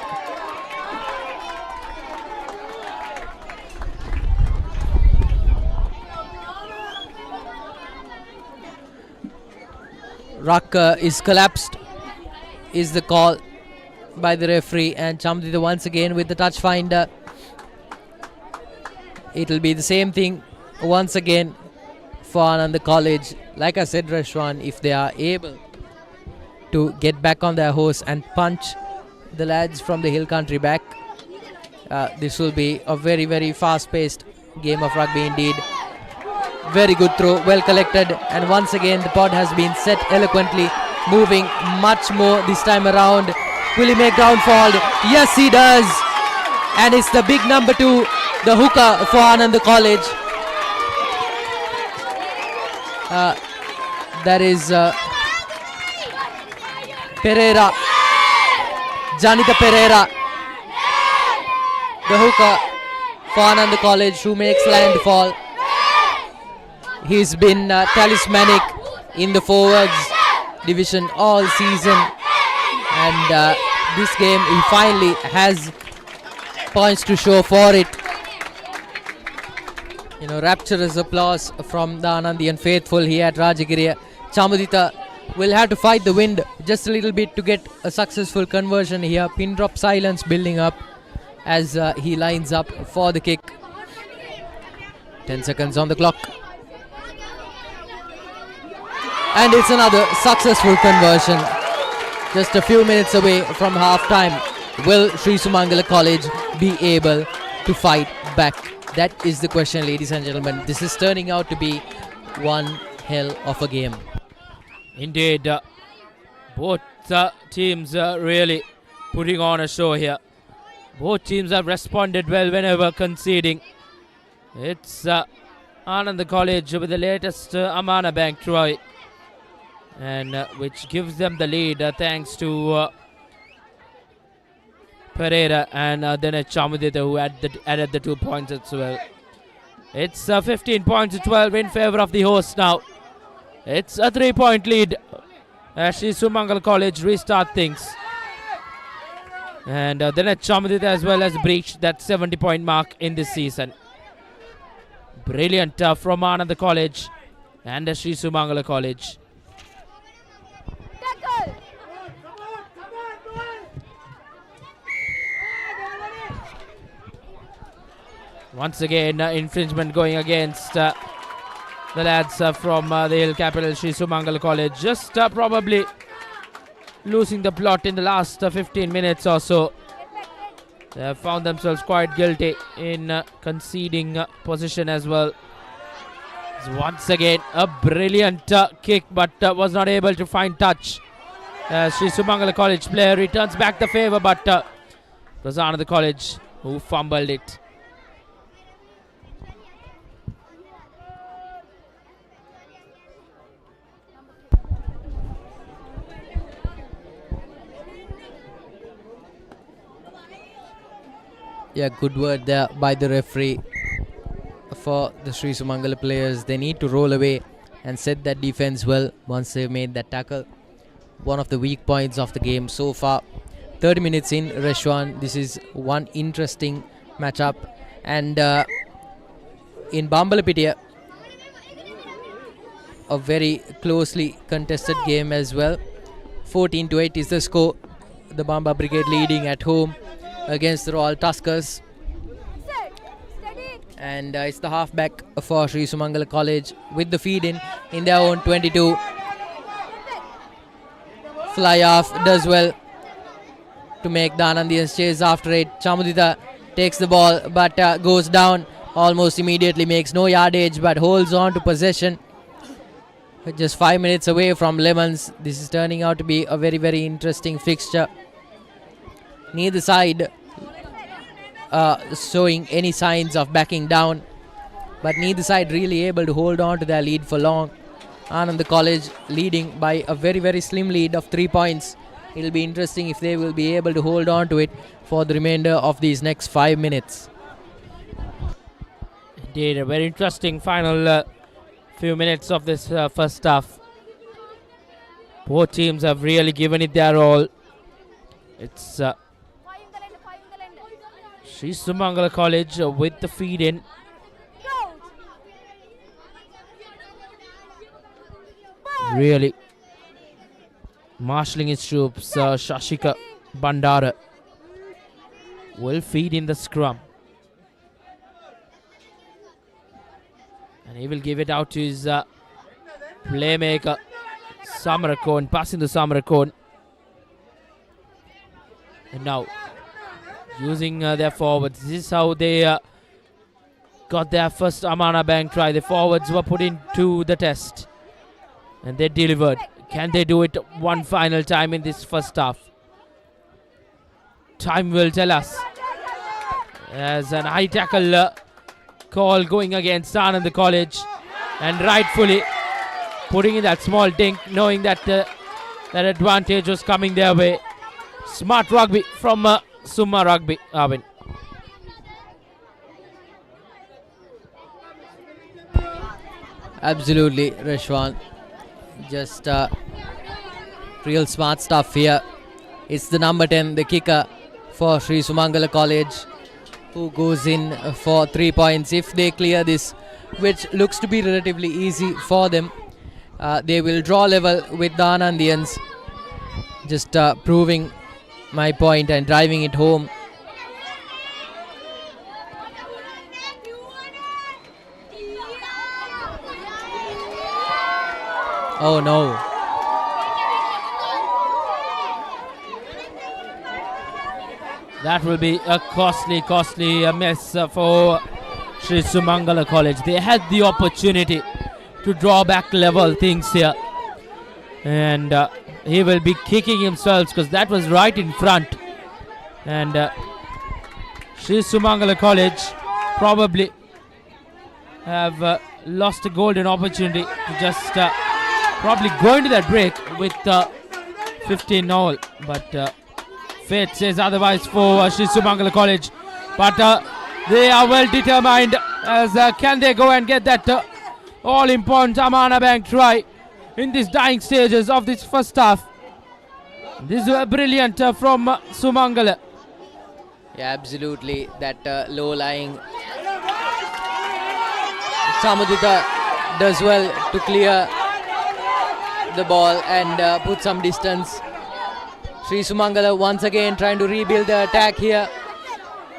Ruck is collapsed is the call by the referee, and Chamudita once again with the touch finder. It'll be the same thing once again for Ananda College. Like I said, Rashwan, if they are able to get back on their horse and punch the lads from the hill country back, this will be a very, very fast-paced game of rugby indeed. Very good throw, well collected, and once again the pod has been set eloquently, moving much more this time around. Will he make downfall? Yes, he does. And it's the big number 2, the hooker for Ananda College. That is Pereira, Janita Pereira, the hooker for Ananda College, who makes landfall. He's been talismanic in the forwards division all season. And this game he finally has points to show for it. Rapturous applause from the Anandian faithful here at Rajagiriya. Chamudita will have to fight the wind just a little bit to get a successful conversion here. Pin drop silence building up as he lines up for the kick. 10 seconds on the clock. And it's another successful conversion. Just a few minutes away from half time. Will Sri Sumangala College be able to fight back? That is the question, ladies and gentlemen. This is turning out to be one hell of a game. Indeed, both teams are really putting on a show here. Both teams have responded well whenever conceding. It's Ananda College with the latest Amana Bank try, and which gives them the lead thanks to Pereira and then Chamudita, who added the 2 points as well. It's 15 points to 12 in favor of the hosts now. It's a 3-point lead as Sri Sumangala College restart things. And then Chamudita as well has breached that 70-point mark in this season. Brilliant from Ananda College and Sri Sumangala College. Once again, infringement going against the lads from the Hill Capital, Sri Sumangala College. Just probably losing the plot in the last 15 minutes or so. They have found themselves quite guilty in conceding position as well. So once again, a brilliant kick, but was not able to find touch. Sri Sumangala College player returns back the favor, but it was Ananda College who fumbled it. Yeah, good word there by the referee for the Sri Sumangala players. They need to roll away and set that defense well once they've made that tackle. One of the weak points of the game so far. 30 minutes in, Reshwan. This is one interesting matchup. And in Bambalapitiya, a very closely contested game as well. 14-8 is the score. The Bamba Brigade leading at home against the Royal Tuskers. And it's the halfback for Sri Sumangala College with the feed in their own 22. Fly off does well to make the Anandians chase after it. Chamudita takes the ball but goes down almost immediately, makes no yardage but holds on to possession. Just 5 minutes away from Lemons. This is turning out to be a very, very interesting fixture. Neither side showing any signs of backing down, but neither side really able to hold on to their lead for long. Ananda College leading by a very, very slim lead of 3 points. It'll be interesting if they will be able to hold on to it for the remainder of these next 5 minutes. Indeed, a very interesting final few minutes of this first half. Both teams have really given it their all. It's Sri Sumangala College with the feed in. Really marshalling his troops. Shashika Bandara will feed in the scrum. And he will give it out to his playmaker Samarakon, passing to Samarakon. And now using their forwards. This is how they got their first Amana Bank try. The forwards were put into the test and they delivered. Can they do it one final time in this first half? Time will tell us. As an high tackle call going against Ananda College, and rightfully putting in that small dink, knowing that that advantage was coming their way. Smart rugby from Summa Rugby, Arvin. Absolutely, Reshwan. Just real smart stuff here. It's the number 10, the kicker for Sri Sumangala College, who goes in for 3 points. If they clear this which looks to be relatively easy for them. They will draw level with the Anandians, just proving my point and driving it home. Oh no. That will be a costly miss for Sri Sumangala College. They had the opportunity to draw back level things here. And he will be kicking himself because that was right in front. And Sri Sumangala College probably have lost a golden opportunity to just probably go into that break with 15-all. But fate says otherwise for Sri Sumangala College. But they are well determined as can they go and get that all-important Amana Bank try in these dying stages of this first half. This is brilliant from Sumangala. Yeah, absolutely. That low-lying Samudita does well to clear the ball and put some distance. Sri Sumangala once again trying to rebuild the attack here.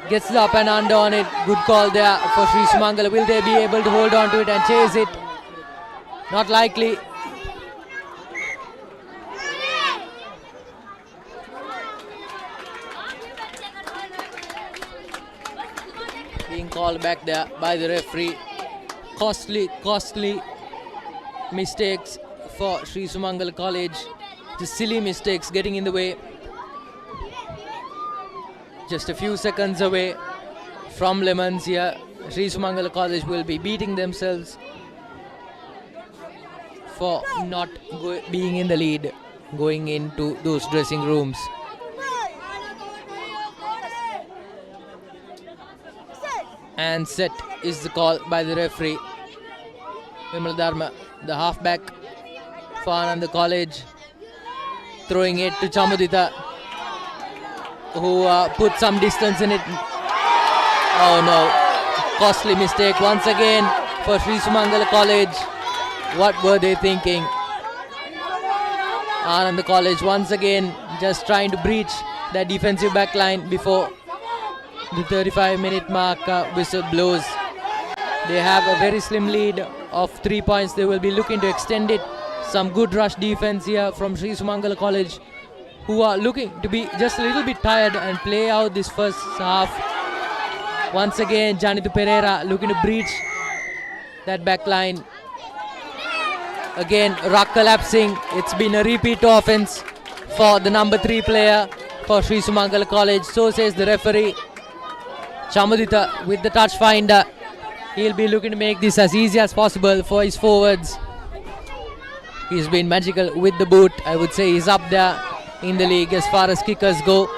Gets the up and under on it. Good call there for Sri Sumangala. Will they be able to hold on to it and chase it? Not likely. Being called back there by the referee. Costly mistakes for Sri Sumangala College. Just silly mistakes getting in the way. Just a few seconds away from lemons here. Sri Sumangala College will be beating themselves for not being in the lead going into those dressing rooms. And set is the call by the referee. Vimal Dharma, the halfback for Ananda College, throwing it to Chamudita, who put some distance in it. Oh no, costly mistake once again for Sri Sumangala College. What were they thinking? Ananda College once again just trying to breach that defensive back line before the 35-minute mark whistle blows. They have a very slim lead of 3 points. They will be looking to extend it. Some good rush defense here from Sri Sumangala College, who are looking to be just a little bit tired and play out this first half. Once again, Janitu Pereira looking to breach that back line. Again, ruck collapsing. It's been a repeat offense for the number 3 player for Sri Sumangala College. So says the referee. Chamudita with the touch finder. He'll be looking to make this as easy as possible for his forwards. He's been magical with the boot. I would say he's up there in the league as far as kickers go.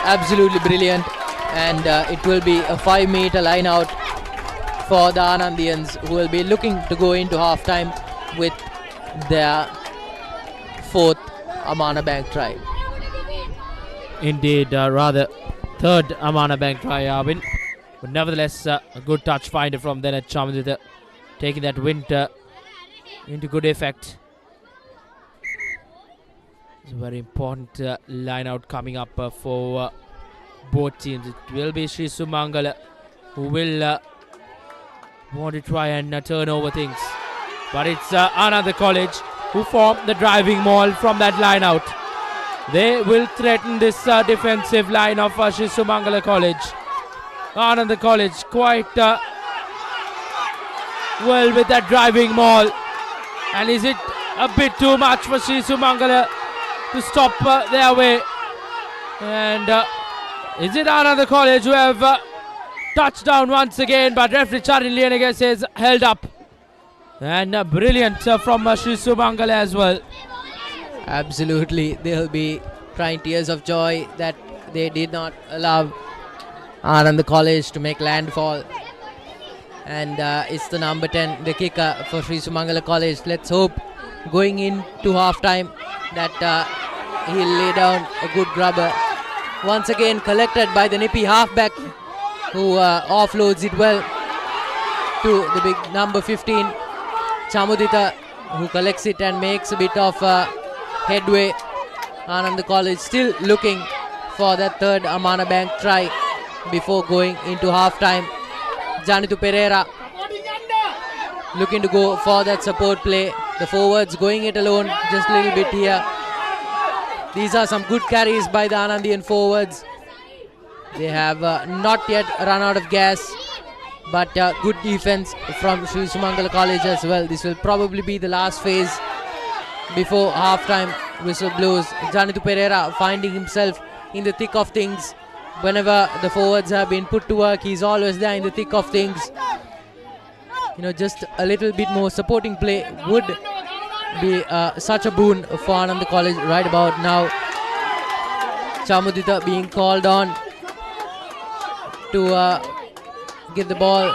Absolutely brilliant. And it will be a 5-meter line out for the Anandians, who will be looking to go into halftime with their 4th Amana Bank try. Indeed, rather third Amana Bank try, Arvin. But nevertheless, a good touch finder from then at Chamudita, taking that winter into good effect. It's a very important line out coming up for both teams. It will be Sri Sumangala who will want to try and turn over things. But it's Ananda College who form the driving maul from that line out. They will threaten this defensive line of Sri Sumangala College. Ananda College quite well with that driving maul. And is it a bit too much for Sri Sumangala to stop their way? And is it Ananda College who have touchdown once again? But referee Charin Lienege says held up. And brilliant from Sri Sumangala as well. Absolutely, they'll be crying tears of joy that they did not allow Ananda College to make landfall. And it's the number 10, the kicker for Sri Sumangala College. Let's hope going into halftime that he'll lay down a good grubber. Once again collected by the nippy halfback who offloads it well to the big number 15 Chamudita, who collects it and makes a bit of headway. Ananda College still looking for that third Amana Bank try before going into half-time. Janitu Pereira looking to go for that support play. The forwards going it alone just a little bit here. These are some good carries by the Anandian forwards. They have not yet run out of gas, but good defense from Sri Sumangala College as well. This will probably be the last phase before half-time whistle blows. Janitu Pereira finding himself in the thick of things. Whenever the forwards have been put to work, he's always there in the thick of things. Just a little bit more supporting play would be such a boon for Ananda College right about now. Chamudita being called on to get the ball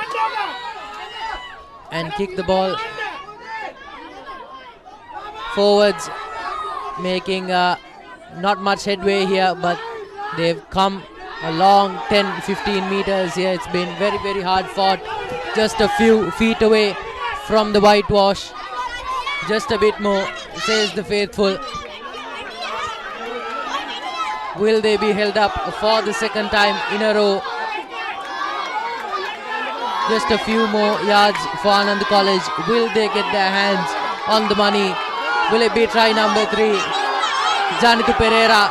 and kick the ball forwards, making not much headway here, but they've come a long 10-15 meters here. It's been very, very hard fought. Just a few feet away from the whitewash. Just a bit more, says the faithful. Will they be held up for the second time in a row? Just a few more yards for Ananda College. Will they get their hands on the money? Will it be try number 3? Janitu Pereira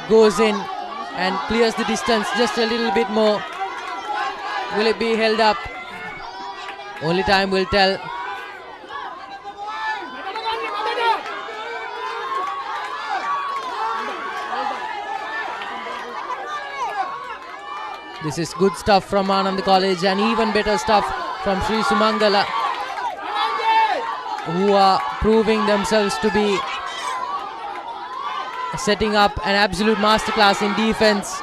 goes in and clears the distance just a little bit more. Will it be held up? Only time will tell. This is good stuff from Ananda College and even better stuff from Sri Sumangala, who are proving themselves to be setting up an absolute masterclass in defense.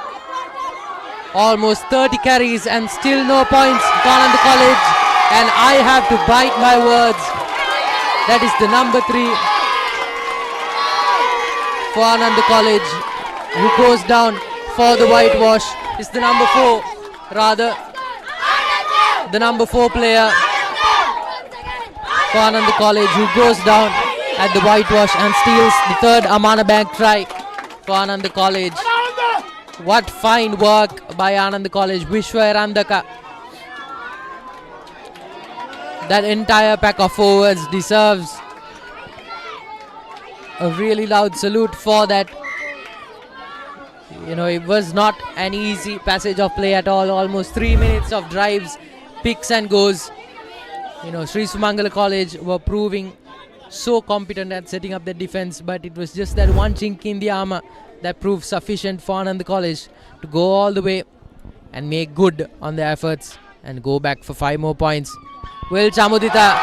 Almost 30 carries and still no points for Ananda College, and I have to bite my words. That is the number 3 for Ananda College, who goes down for the whitewash. It's the number 4, rather the number 4 player for Ananda College, who goes down at the whitewash and steals the third Amana Bank try for Ananda College. What fine work by Ananda College. Vishwa Randaka. That entire pack of forwards deserves a really loud salute for that. It was not an easy passage of play at all. Almost 3 minutes of drives, picks and goes. Sri Sumangala College were proving so competent at setting up their defense, but it was just that one chink in the armor that proved sufficient for Ananda College to go all the way and make good on their efforts and go back for 5 more points. Will Chamudita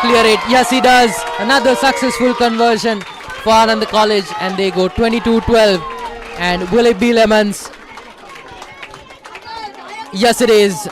clear it? Yes, he does. Another successful conversion for Ananda College, and they go 22-12. And will it be Lemons? Yes, it is.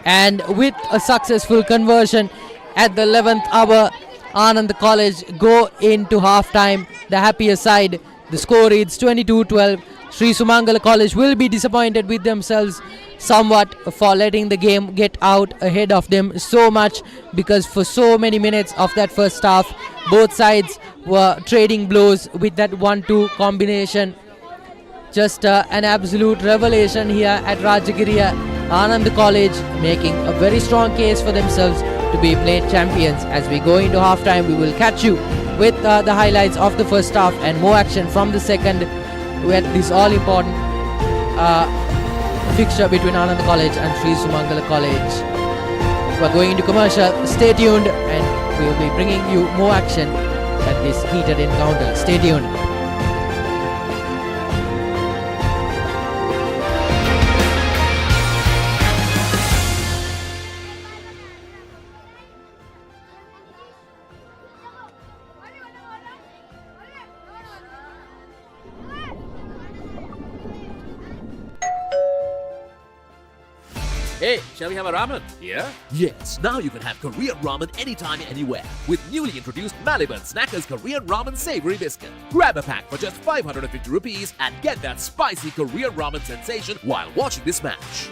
And with a successful conversion at the 11th hour, Ananda College go into half-time the happier side. The score reads 22-12. Sri Sumangala College will be disappointed with themselves somewhat for letting the game get out ahead of them so much, because for so many minutes of that first half, both sides were trading blows with that 1-2 combination. Just an absolute revelation here at Rajagiriya. Ananda College making a very strong case for themselves to be plate champions. As we go into halftime, we will catch you with the highlights of the first half and more action from the second, with this all-important fixture between Ananda College and Sri Sumangala College. We're going into commercial. Stay tuned, and we will be bringing you more action at this heated encounter. Stay tuned. Hey, shall we have a ramen? Yeah? Yes, now you can have Korean ramen anytime, anywhere. With newly introduced Maliban Snackers Korean Ramen Savory Biscuit. Grab a pack for just 550 rupees and get that spicy Korean ramen sensation while watching this match.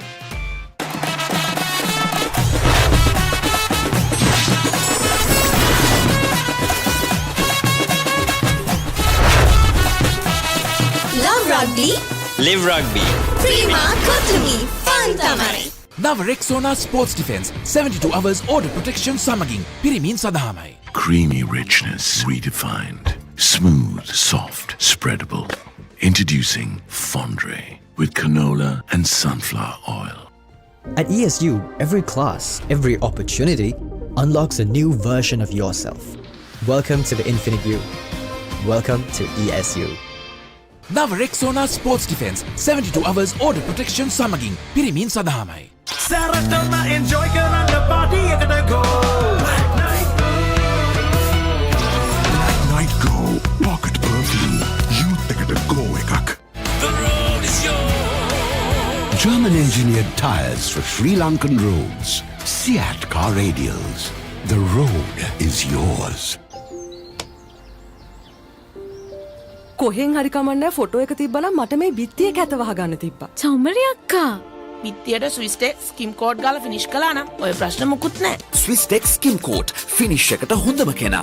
Love rugby? Live rugby. Prima Kotlumi Fantamai. Nava Rexona Sports Defense 72 hours order protection samaging pirimin sadhamai. Creamy richness redefined. Smooth, soft, spreadable. Introducing Fondre with canola and sunflower oil. At ESU, every class, every opportunity unlocks a new version of yourself. Welcome to the Infinite You. Welcome to ESU. Nava Rexona Sports Defense 72 hours order protection samaging pirimin sadhamai. Saratama enjoy karana party ekata go. Night Go Pocket Perfume. Youth ekata go ekak. The road is yours. German engineered tires for Sri Lankan roads. Seat car radials. The road is yours. කොහෙන් හරි කමන්නේ photo එක තිබ්බනම් මට මේ බිත්තිය කැත වහගන්න තිබ්බා. චෞමරි අක්කා. පිටියට ස්විස් ටෙක් ස්කිම් කෝඩ් ගාලා ෆිනිෂ් කළා නම් ඔය ප්‍රශ්න මුකුත් නැහැ. Swiss Tech Skim Coat. Finish ekata hondama kena.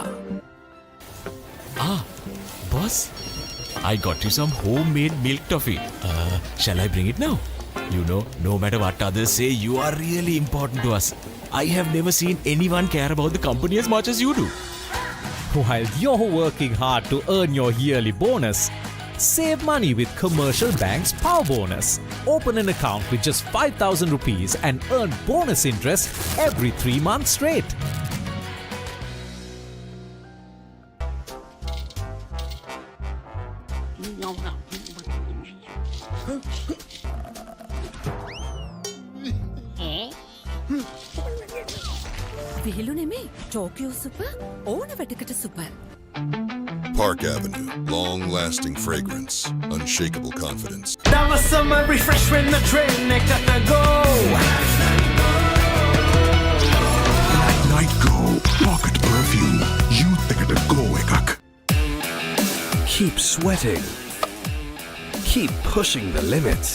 Ah, boss, I got you some homemade milk toffee. Shall I bring it now? You know, no matter what others say, you are really important to us. I have never seen anyone care about the company as much as you do. While you're working hard to earn your yearly bonus, save money with Commercial Bank's Power Bonus. Open an account with just 5,000 rupees and earn bonus interest every 3 months straight. විහිළු නෙමේ Tokyo super ඕන වැටකට super. Park Avenue, long-lasting fragrance, unshakable confidence. That was summer refreshment, the train ekata go. Night Go Pocket Perfume. Youth ekata go ekak. Keep sweating. Keep pushing the limits.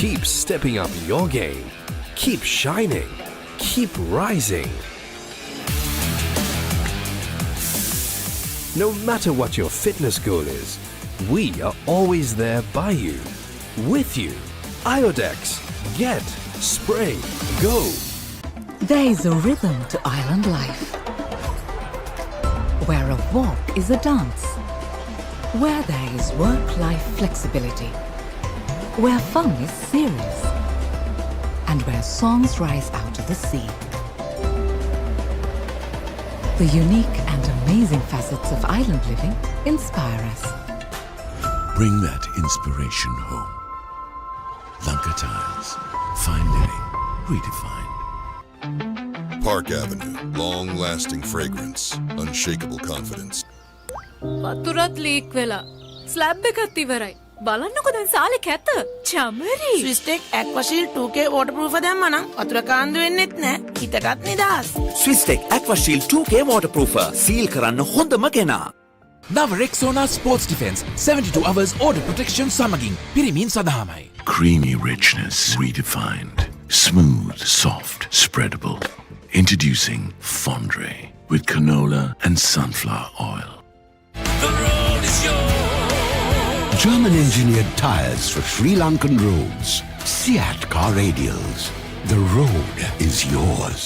Keep stepping up your game. Keep shining. Keep rising. No matter what your fitness goal is, we are always there by you, with you. Iodex, get, spray, go. There is a rhythm to island life, where a walk is a dance, where there is work-life flexibility, where fun is serious, and where songs rise out of the sea. The unique and amazing facets of island living inspire us. Bring that inspiration home. Lanka Tiles. Fine living. Redefined. Park Avenue, long-lasting fragrance, unshakable confidence. වතුරත් leak වෙලා. Slab එකත් ඉවරයි. බලන්නකො දැන් සාලේ කැත. චමරි. Swiss Tech Aqua Shield 2K waterproof දැම්මා නම් වතුර කාන්දු වෙන්නෙත් නැහැ. හිතටත් නිදහස්. Swiss Tech Aqua Shield 2K waterproofer. Seal karanna hondama kena. Nava Rexona Sports Defense 72 hours order protection samaging pirimin sadhamai. Creamy richness redefined. Smooth, soft, spreadable. Introducing Fondre with canola and sunflower oil. The road is yours. German engineered tires for Sri Lankan roads. Seat car radials. The road is yours.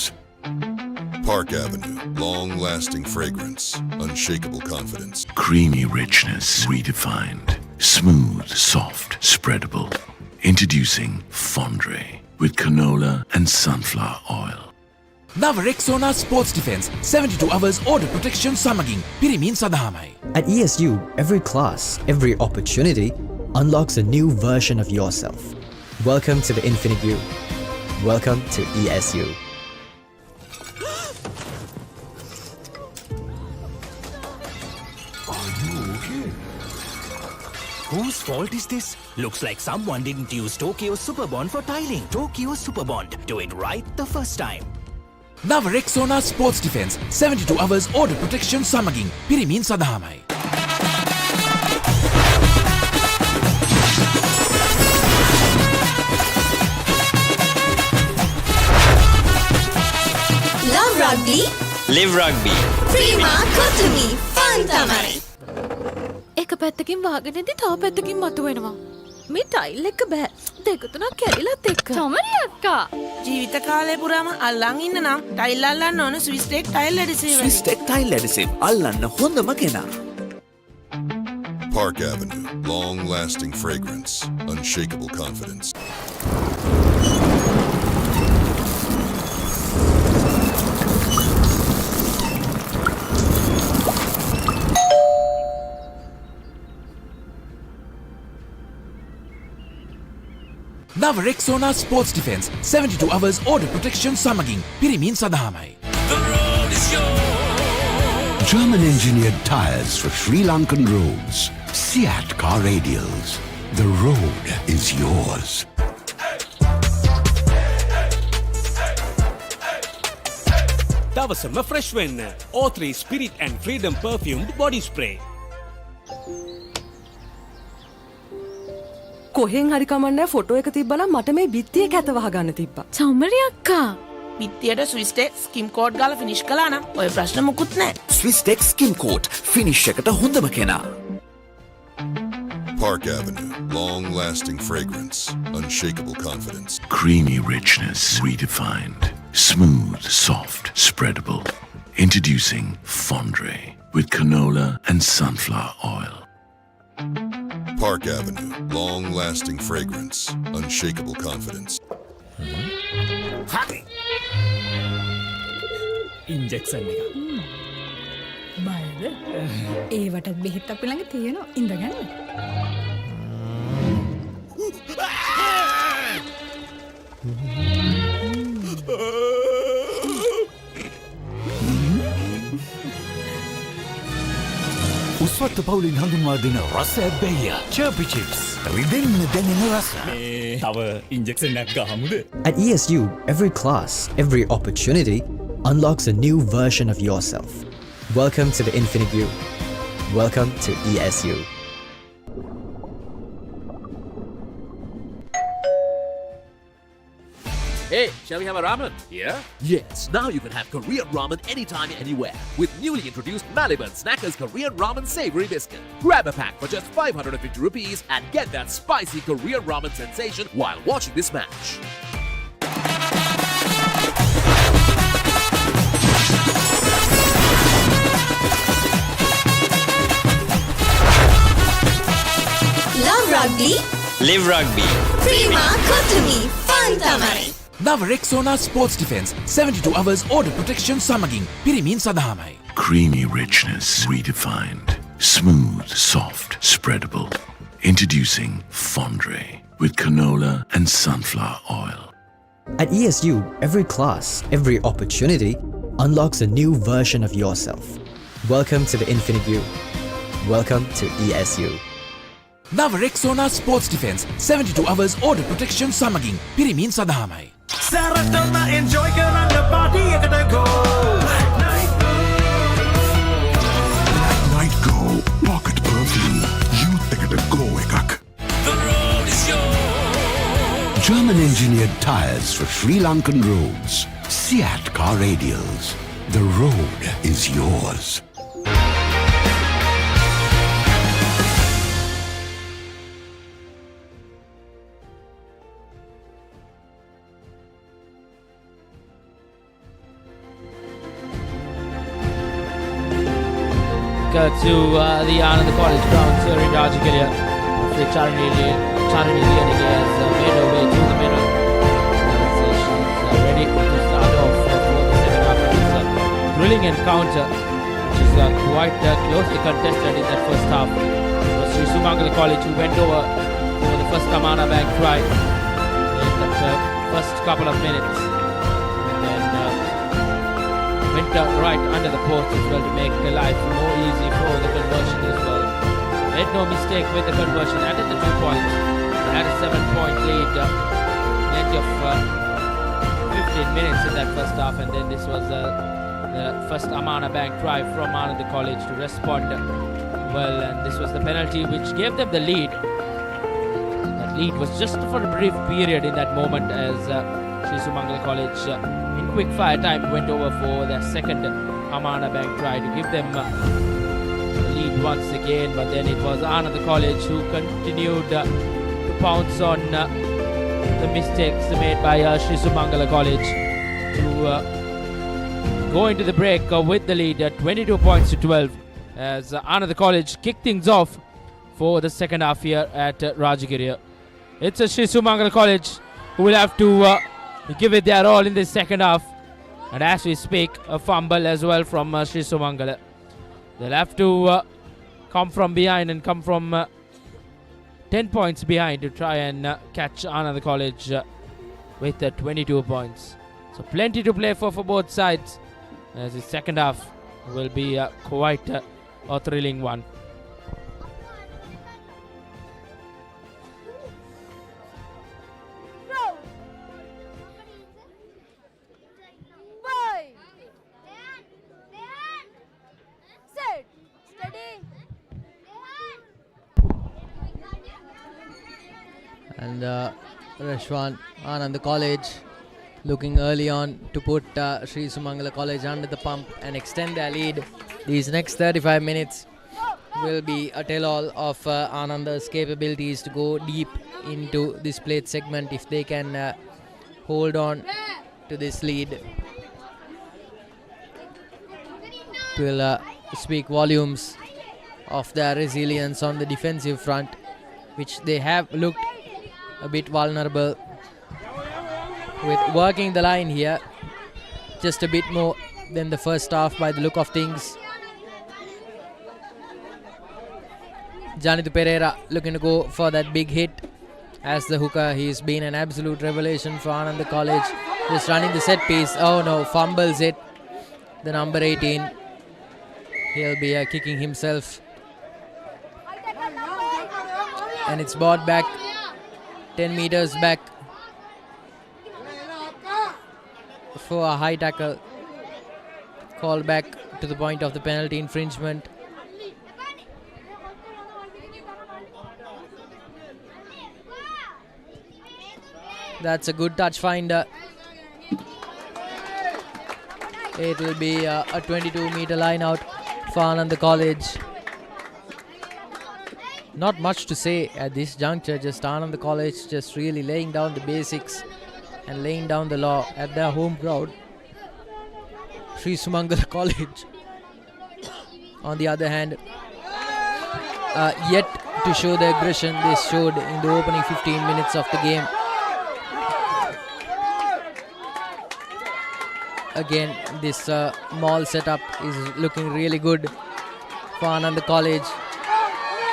Park Avenue, long-lasting fragrance, unshakable confidence. Creamy richness redefined. Smooth, soft, spreadable. Introducing Fondre with canola and sunflower oil. Nava Rexona Sports Defense 72 hours order protection samaging pirimin sadhamai. At ESU, every class, every opportunity unlocks a new version of yourself. Welcome to the Infinite You. Welcome to ESU. Are you okay? Whose fault is this? Looks like someone didn't use Tokyo Superbond for tiling. Tokyo Superbond. Do it right the first time. නව Rexona sports defence 72 hours order protection සමගින් පිරිමින් සඳහාමයි. Love Rugby. Live Rugby. Prima Kotumi. Fun Tamari. එක පැත්තකින් වාගෙනදී තව පැත්තකින් මතුවෙනවා. මේ tile එක බෑ. දෙක තුනක් කැඩිලත් එක්ක. තමරි අක්කා. ජීවිත කාලය පුරාම අල්ලන් ඉන්න නම් ටයිල් අල්ලන්න ඕන Swiss Tech tile adhesive. Swiss Tech Tile Adhesive. අල්ලන්න හොඳම කෙනා. Park Avenue. Long-lasting fragrance. Unshakable confidence. නව Rexona sports defence 72 hours order protection සමගින් පිරිමින් සඳහාමයි. German engineered tires for Sri Lankan roads. Seat car radials. The road is yours. දවසම fresh වෙන්න. O3 Spirit and Freedom perfumed body spray. කොහෙන් හරි කමන්නේ photo එක තිබ්බනම් මට මේ බිත්තිය කැත වහගන්න තිබ්බා. චමරි අක්කා. පිටියට ස්විස් ටෙක් ස්කිම් කෝඩ් ගාලා ෆිනිෂ් කළා නම් ඔය ප්‍රශ්න මුකුත් නැහැ. Swiss Tech Skin Coat. Finish එකට හොඳම කෙනා. Park Avenue. Long-lasting fragrance. Unshakable confidence. Creamy richness redefined. Smooth, soft, spreadable. Introducing Fondre with canola and sunflower oil. Park Avenue. Long-lasting fragrance. Unshakable confidence. Injection එක. බයද? ඒවටත් බෙහෙත් අපි ළඟ තියෙනවා. ඉඳගන්න. උස්වත්ත පවුලින් හඳුන්වා දෙන රස ඇබ්බැහිය. Chirpy Chips. රිදෙන්න දැනෙන රස. තව ඉන්ජෙක්ෂන් එකක් ගහමුද? At ESU, every class, every opportunity unlocks a new version of yourself. Welcome to the Infinite You. Welcome to ESU. Hey, shall we have a ramen? Yeah? Yes, now you can have Korean ramen anytime, anywhere. With newly introduced Maliban Snackers Korean Ramen Savory Biscuit. Grab a pack for just 550 rupees and get that spicy Korean ramen sensation while watching this match. Love Rugby. Live Rugby. Prima Kotumi. Fun Tamari. නව Rexona sports defence 72 hours order protection සමගින් පිරිමින් සඳහාමයි. Creamy richness redefined. Smooth, soft, spreadable. Introducing Fondre with canola and sunflower oil. At ESU, every class, every opportunity unlocks a new version of yourself. Welcome to the Infinite You. Welcome to ESU. නව Rexona sports defence 72 hours order protection සමගින් පිරිමින් සඳහාමයි. සැරටම enjoy කරන්න party එකට ගෝ. Night Go Pocket Perfume. Youth එකට go එකක්. The road is yours. German engineered tires for Sri Lankan roads. Seat car radials. The road is yours. To the Ananda College grounds here in Rajagiriya. The Charani Lianik has made her way through the middle. She's ready to start off for the second half of this thrilling encounter, which is quite closely contested in that first half. It was Sumangala College who went over for the first Kamana bag try in that first couple of minutes. And then went right under the post as well to make life more easy for the conversion as well. Made no mistake with the conversion. Added the 2 points. They had a 7-point lead. Plenty of 15 minutes in that first half, and then this was the first Amana Bank try from Ananda College to respond well, and this was the penalty which gave them the lead. That lead was just for a brief period in that moment as Sri Sumangala College in quick fire time went over for their second Amana Bank try to give them the lead once again, but then it was Ananda College who continued to pounce on the mistakes made by Sri Sumangala College to go into the break with the lead at 22 points to 12 as Ananda College kicked things off for the second half here at Rajagiriya. It's a Sri Sumangala College who will have to give it their all in this second half, and as we speak a fumble as well from Sri Sumangala. They'll have to come from behind and come from 10 points behind to try and catch Ananda College with 22 points. So plenty to play for both sides, as the second half will be quite a thrilling one. And Rashwan Ananda College looking early on to put Sri Sumangala College under the pump and extend their lead. These next 35 minutes will be a tell-all of Ananda's capabilities to go deep into this plate segment if they can hold on to this lead. It will speak volumes of their resilience on the defensive front, which they have looked a bit vulnerable with working the line here just a bit more than the first half by the look of things. Janitu Pereira looking to go for that big hit as the hooker. He's been an absolute revelation for Ananda College, just running the set piece. Oh no, fumbles it, the number 18. He'll be kicking himself, and it's brought back 10 meters back for a high tackle, called back to the point of the penalty infringement. That's a good touch finder. It will be a 22-meter line out for Ananda College. Not much to say at this juncture, just Ananda College just really laying down the basics and laying down the law at their home ground. Sri Sumangala College, on the other hand, yet to show the aggression they showed in the opening 15 minutes of the game. Again, this mall setup is looking really good for Ananda College.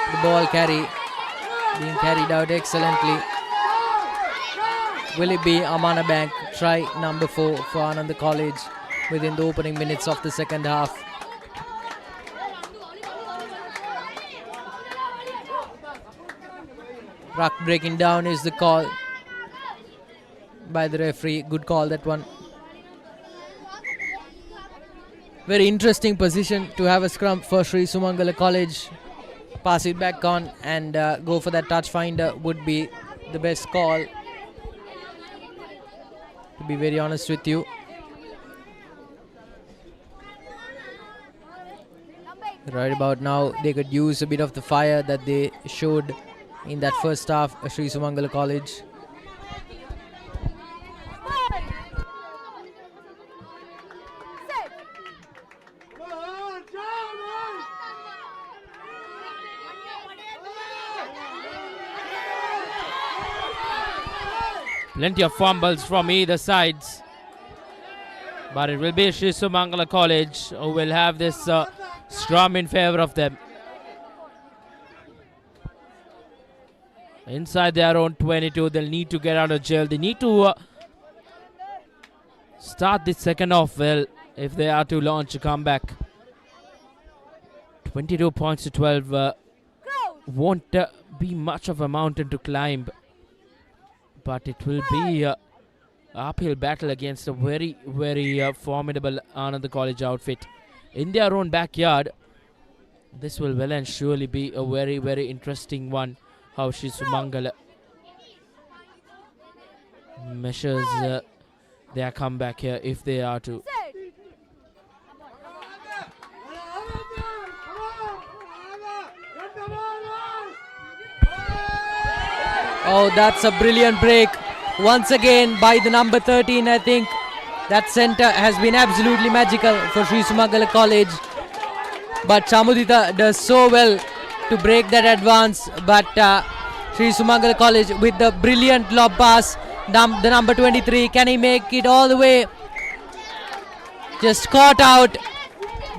The ball being carried out excellently. Will it be Amana Bank try number 4 for Ananda College within the opening minutes of the second half? Ruck breaking down is the call by the referee. Good call, that one. Very interesting position to have a scrum for Sri Sumangala College. Pass it back on and go for that touch finder would be the best call, to be very honest with you. Right about now, they could use a bit of the fire that they showed in that first half, Sri Sumangala College. Plenty of fumbles from either sides, but it will be Sri Sumangala College who will have this scrum in favor of them. Inside their own 22, they'll need to get out of jail. They need to start the second half well if they are to launch a comeback. 22 points to 12. won't be much of a mountain to climb, but it will be an uphill battle against a very, very formidable Ananda College outfit in their own backyard. This will well and surely be a very, very interesting one. How Sumangala measures their comeback here, if they are to. Oh, that's a brilliant break. Once again by the number 13, I think. That center has been absolutely magical for Sri Sumangala College. But Chamudita does so well to break that advance. But Sri Sumangala College with the brilliant lob pass. The number 23, can he make it all the way? Just caught out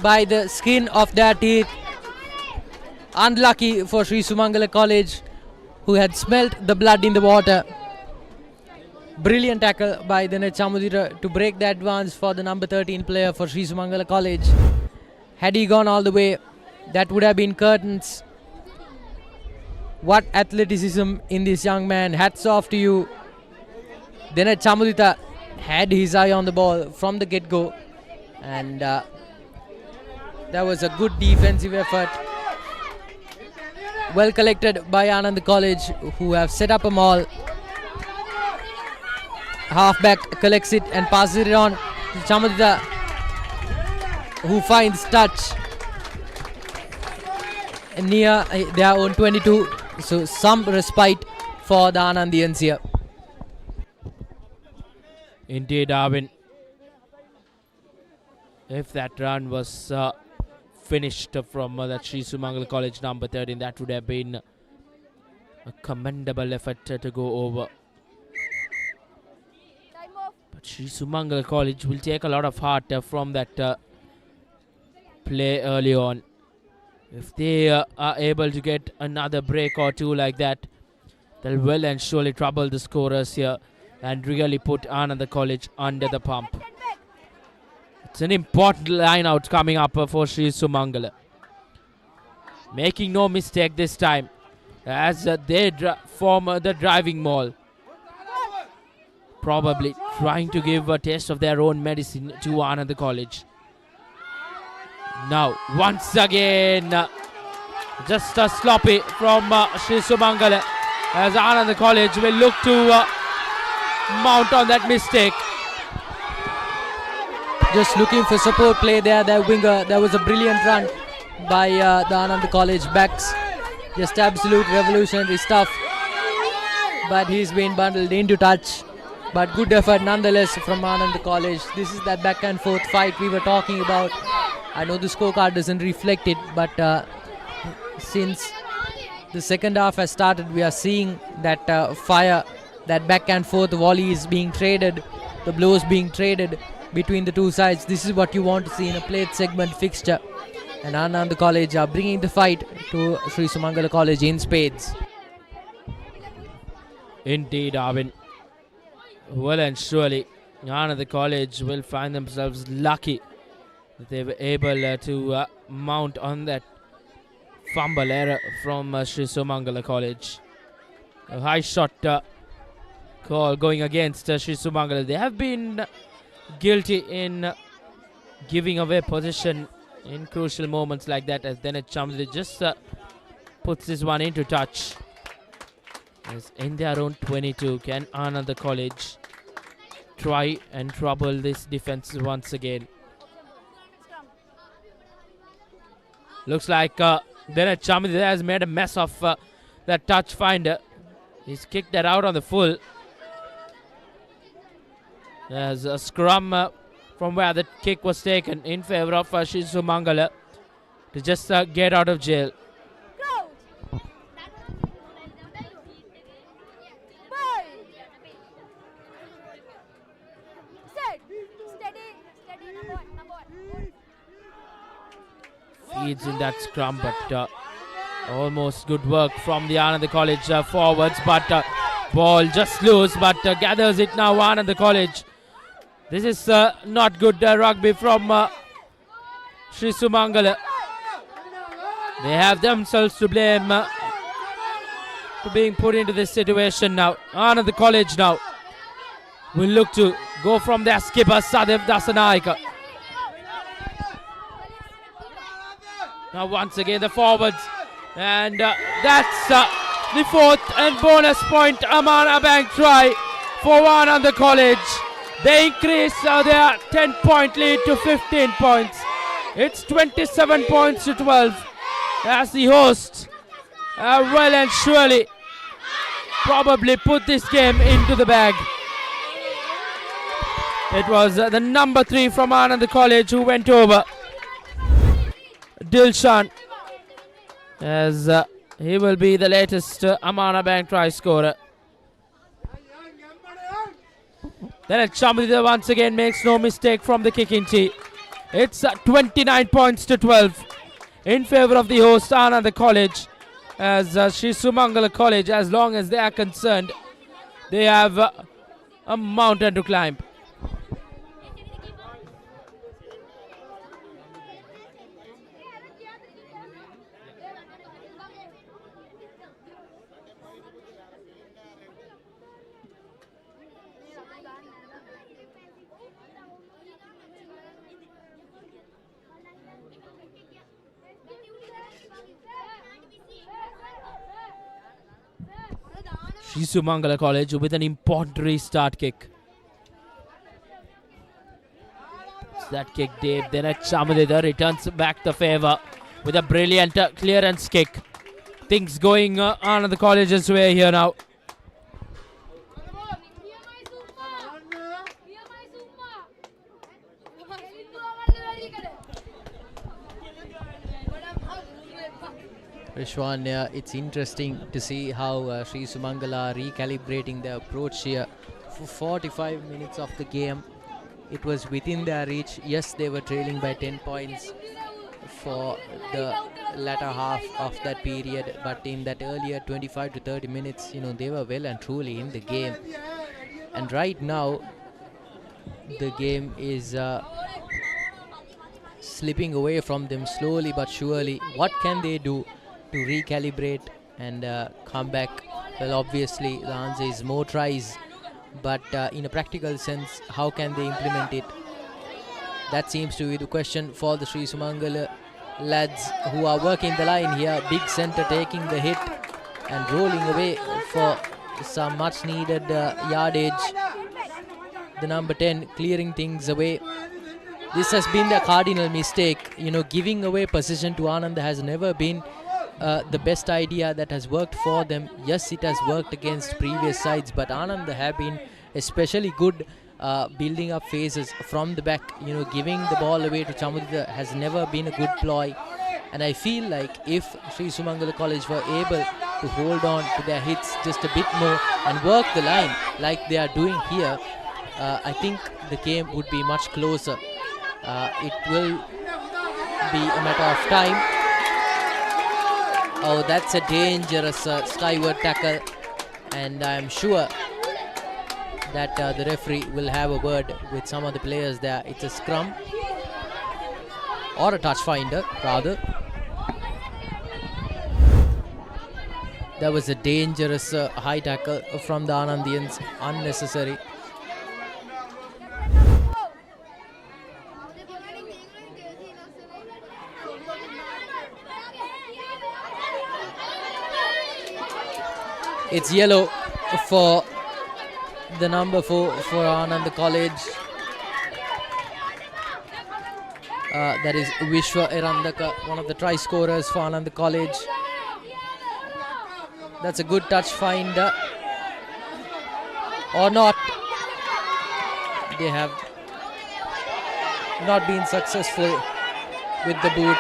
by the skin of their teeth. Unlucky for Sri Sumangala College, who had smelt the blood in the water. Brilliant tackle by Dinesh Chamudita to break the advance for the number 13 player for Sri Sumangala College. Had he gone all the way, that would have been curtains. What athleticism in this young man. Hats off to you. Dinesh Chamudita had his eye on the ball from the get-go. And that was a good defensive effort. Well collected by Ananda College, who have set up a maul. Halfback collects it and passes it on to Chamudita, who finds touch near their own 22. So some respite for the Anandians here. Indeed, Arvin. If that run was finished from that Sri Sumangala College number 13, that would have been a commendable effort to go over. But Sri Sumangala College will take a lot of heart from that play early on. If they are able to get another break or two like that, they'll well and surely trouble the scorers here and really put Ananda College under the pump. It's an important line out coming up for Sri Sumangala. Making no mistake this time as they form the driving maul. Probably trying to give a taste of their own medicine to Ananda College. Now, once again, just a sloppy from Sri Sumangala as Ananda College will look to mount on that mistake. Just looking for support play there, their winger. There was a brilliant run by the Ananda College backs. Just absolute revolutionary stuff. But he's been bundled into touch. But good effort nonetheless from Ananda College. This is that back and forth fight we were talking about. I know the scorecard doesn't reflect it, but since the second half has started, we are seeing that fire, that back and forth volley is being traded, the blows being traded between the two sides. This is what you want to see in a plate segment fixture. And Ananda College are bringing the fight to Sri Sumangala College in spades. Indeed, Arvin. Well and surely, Ananda College will find themselves lucky that they were able to mount on that fumble error from Sri Sumangala College. A high shot call going against Sri Sumangala. They have been guilty in giving away position in crucial moments like that, as then Chamudita just puts this one into touch. As in their own 22, can Ananda College try and trouble this defense once again? Looks like then Chamudita has made a mess of that touch finder. He's kicked that out on the full. There's a scrum from where the kick was taken in favor of Sri Sumangala to just get out of jail. Feeds in that scrum, but almost good work from the Ananda College forwards, but ball just loose, but gathers it now Ananda College. This is not good rugby from Sri Sumangala. They have themselves to blame being put into this situation now. Ananda College now will look to go from their skipper Sadev Dasanaika. Now once again the forwards, and that's the fourth and bonus point Amana Bank try for Ananda College. They increase their 10-point lead to 15 points. It's 27 points to 12 as the hosts well and surely probably put this game into the bag. It was the number 3 from Ananda College who went over, Dilshan, as he will be the latest Amana Bank try scorer. Then Chamadida once again makes no mistake from the kicking tee. It's 29 points to 12 in favor of the host Ananda College, as Sri Sumangala College, as long as they are concerned, they have a mountain to climb. Sri Sumangala College with an important restart kick. That kick deep, then Chamadida returns back the favour with a brilliant clearance kick. Things going on the college's way here now. Rishwan, it's interesting to see how Sri Sumangala are recalibrating their approach here. For 45 minutes of the game, it was within their reach. Yes, they were trailing by 10 points for the latter half of that period, but in that earlier 25 to 30 minutes, they were well and truly in the game. And right now, the game is slipping away from them slowly but surely. What can they do to recalibrate and come back? Well, obviously the answer is more tries, but in a practical sense, how can they implement it? That seems to be the question for the Sri Sumangala lads who are working the line here. Big centre taking the hit and rolling away for some much needed yardage. The number 10 clearing things away. This has been the cardinal mistake. Giving away possession to Ananda has never been the best idea that has worked for them. Yes, it has worked against previous sides, but Ananda have been especially good building up phases from the back. Giving the ball away to Chamadida has never been a good ploy, and I feel like if Sri Sumangala College were able to hold on to their hits just a bit more and work the line like they are doing here, I think the game would be much closer. It will be a matter of time. Oh, that's a dangerous skyward tackle, and I'm sure that the referee will have a word with some of the players there. It's a scrum or a touch finder rather. That was a dangerous high tackle from the Anandians, unnecessary. It's yellow for the number 4 for Ananda College. That is Vishwa Erandaka, one of the try scorers for Ananda College. That's a good touch finder. Or not. They have not been successful with the boot.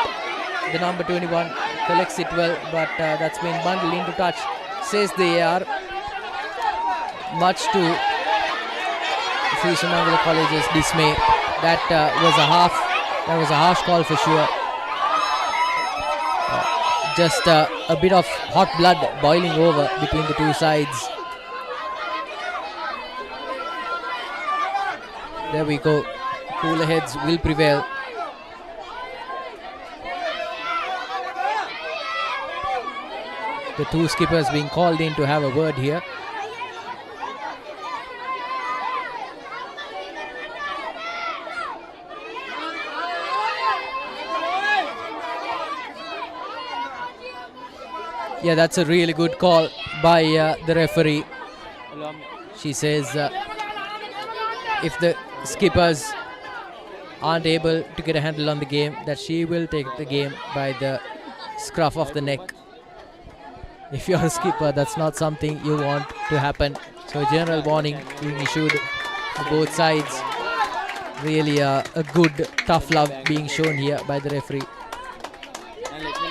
The number 21 collects it well, but that's been bundled into touch, says the AR. Much to Sri Sumangala College's dismay. That was a harsh call for sure. Just a bit of hot blood boiling over between the two sides. There we go. Cooler heads will prevail. The two skippers being called in to have a word here. Yeah, that's a really good call by the referee. She says if the skippers aren't able to get a handle on the game, that she will take the game by the scruff of the neck. If you're a skipper, that's not something you want to happen. So general warning being issued to both sides. Really a good tough love being shown here by the referee.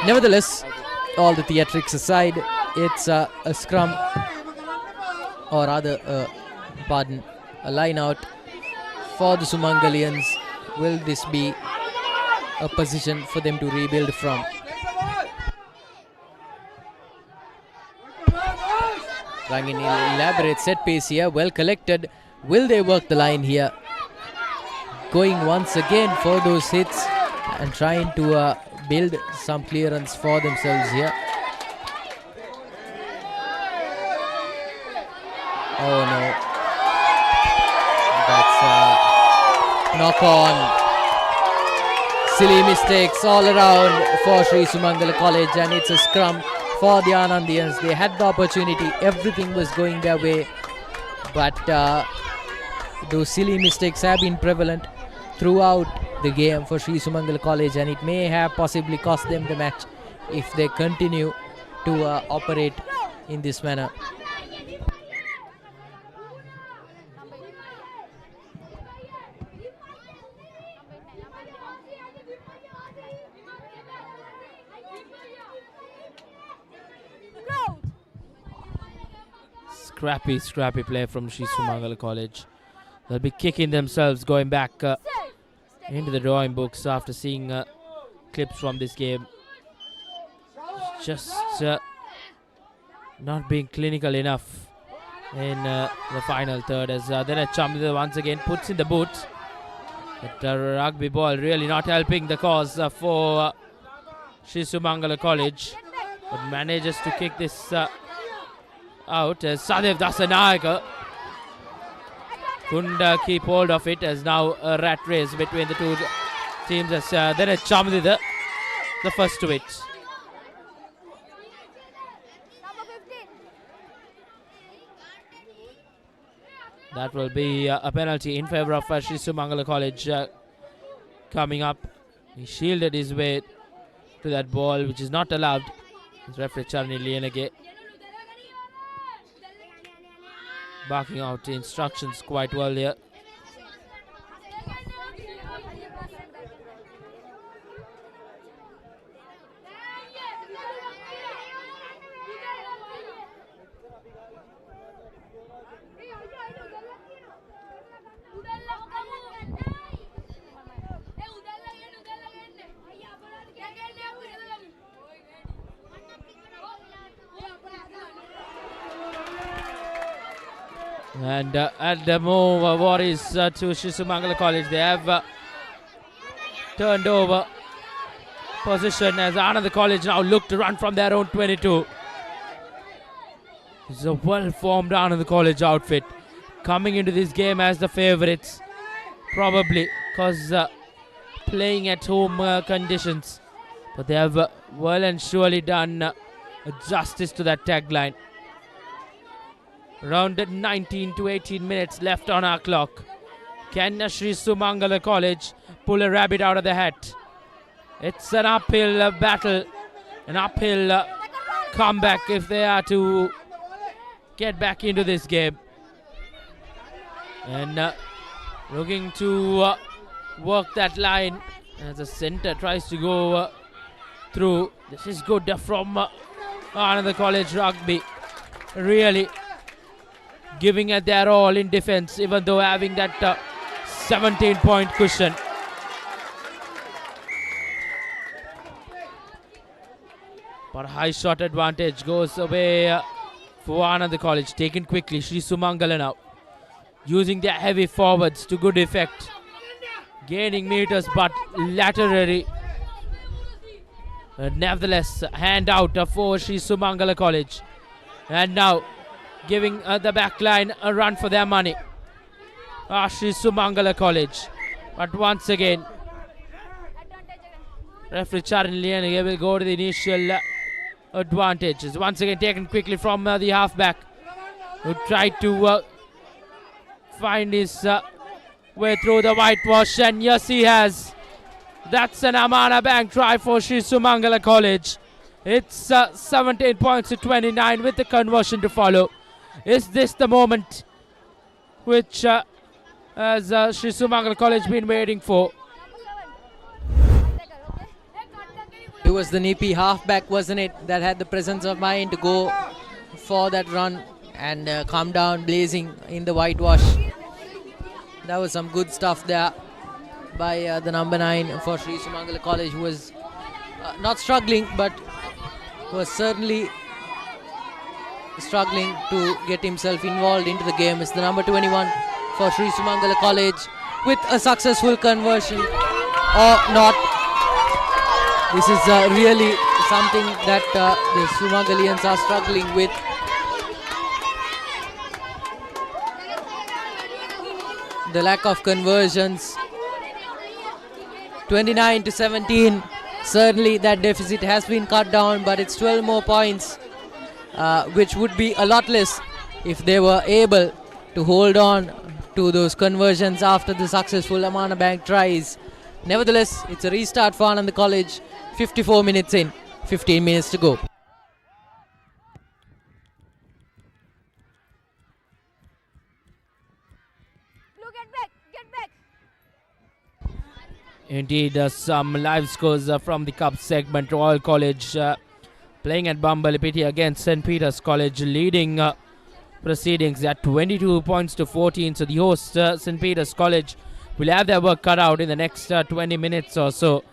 Nevertheless, all the theatrics aside, it's a scrum, or rather, a line out for the Sumangalians. Will this be a position for them to rebuild from? Trying an elaborate set piece here, well collected. Will they work the line here? Going once again for those hits and trying to build some clearance for themselves here. Oh no. That's a knock on. Silly mistakes all around for Sri Sumangala College, and it's a scrum for the Anandians. They had the opportunity, everything was going their way, but those silly mistakes have been prevalent throughout the game for Sri Sumangala College, and it may have possibly cost them the match if they continue to operate in this manner. Scrappy play from Sri Sumangala College. They'll be kicking themselves going back into the drawing books after seeing clips from this game. Just not being clinical enough in the final third, as then a Chamdida once again puts in the boot. But rugby ball really not helping the cause for Sri Sumangala College, but manages to kick this out as Sadev Dasanayaka couldn't keep hold of it, as now a rat race between the two teams, as then a Chamdida the first to it. That will be a penalty in favour of Sri Sumangala College coming up. He shielded his way to that ball, which is not allowed. His referee Charni Lienage barking out the instructions quite well here. And at the move, what is to Sri Sumangala College? They have turned over position, as Ananda College now look to run from their own 22. It's a well-formed Ananda College outfit coming into this game as the favourites, probably because playing at home conditions. But they have well and surely done justice to that tagline. Around 19 to 18 minutes left on our clock. Can Sri Sumangala College pull a rabbit out of the hat? It's an uphill battle, an uphill comeback if they are to get back into this game. And looking to work that line as the centre tries to go through. This is good from Ananda College Rugby. Really giving it their all in defense, even though having that 17-point cushion. But high shot advantage goes away for Ananda College. Taken quickly, Sri Sumangala now using their heavy forwards to good effect. Gaining meters, but laterally Nevertheless, hand out for Sri Sumangala College. And now giving the back line a run for their money. Sri Sumangala College. But once again, referee Charan Lianage will go to the initial advantage. It's once again taken quickly from the halfback, who tried to find his way through the whitewash, and yes, he has. That's an Amana Bank try for Sri Sumangala College. It's 17 points to 29 with the conversion to follow. Is this the moment which has Sri Sumangala College been waiting for? It was the nippy halfback, wasn't it, that had the presence of mind to go for that run and come down blazing in the whitewash. That was some good stuff there by the number 9 for Sri Sumangala College, who was not struggling, but was certainly struggling to get himself involved into the game. It's the number 21 for Sri Sumangala College with a successful conversion or not. This is really something that the Sumangalians are struggling with. The lack of conversions. 29 to 17. Certainly that deficit has been cut down, but it's 12 more points, which would be a lot less if they were able to hold on to those conversions after the successful Amana Bank tries. Nevertheless, it's a restart for Ananda College. 54 minutes in, 15 minutes to go. Indeed, some live scores from the Cup segment. Royal College playing at Bambalapiti against St. Peter's College, leading proceedings at 22 points to 14. So the host, St. Peter's College, will have their work cut out in the next 20 minutes or so.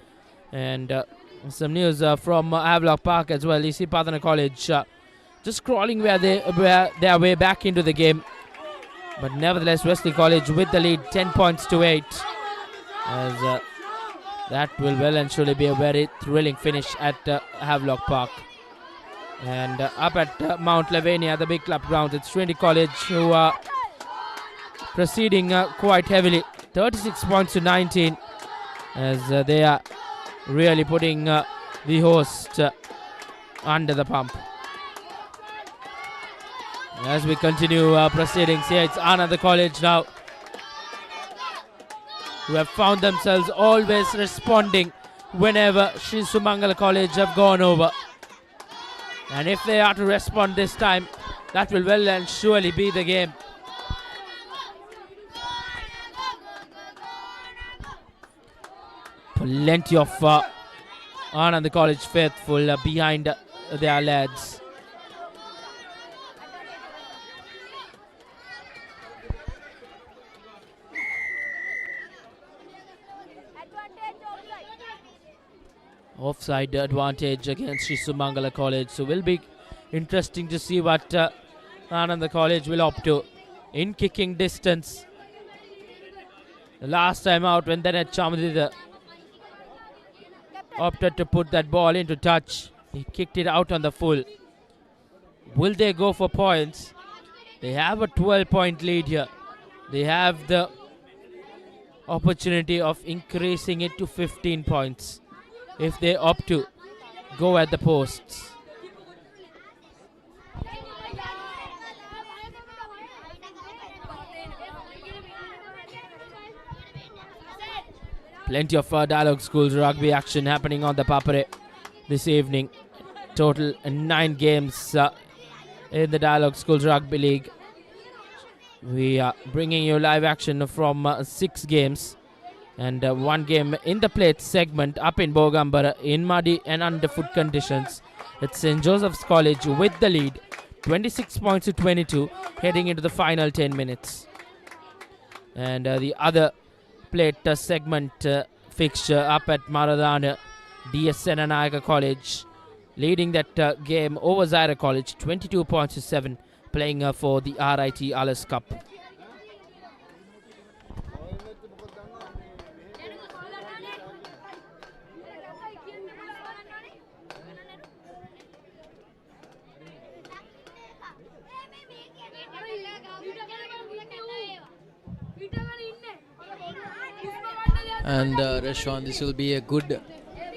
And some news from Havelock Park as well. EC Padana College just crawling their way back into the game. But nevertheless, Wesley College with the lead, 10 points to 8. As that will well and surely be a very thrilling finish at Havelock Park. And up at Mount Lavinia, the big club ground, it's Trinity College who are proceeding quite heavily. 36 points to 19 as they are really putting the host under the pump. As we continue proceedings here, it's Ananda College now, who have found themselves always responding whenever Sri Sumangala College have gone over. And if they are to respond this time, that will well and surely be the game. Plenty of Ananda College faithful behind their lads. Offside advantage against Sri Sumangala College. So will be interesting to see what Ananda College will opt to in kicking distance. The last time out when Denet Chamadida opted to put that ball into touch, he kicked it out on the full. Will they go for points? They have a 12-point lead here. They have the opportunity of increasing it to 15 points if they opt to go at the posts. Plenty of Dialog Schools rugby action happening on the Papare this evening. Total 9 games in the Dialog Schools Rugby League. We are bringing you live action from 6 games. And 1 game in the plate segment up in Bogambara in muddy and underfoot conditions. It's St. Joseph's College with the lead, 26 points to 22, heading into the final 10 minutes. And the other plate segment fixture up at Maradana, DS Senanayaka College, leading that game over Zaire College, 22 points to 7, playing for the RIT Alice Cup. And Rashwan, this will be a good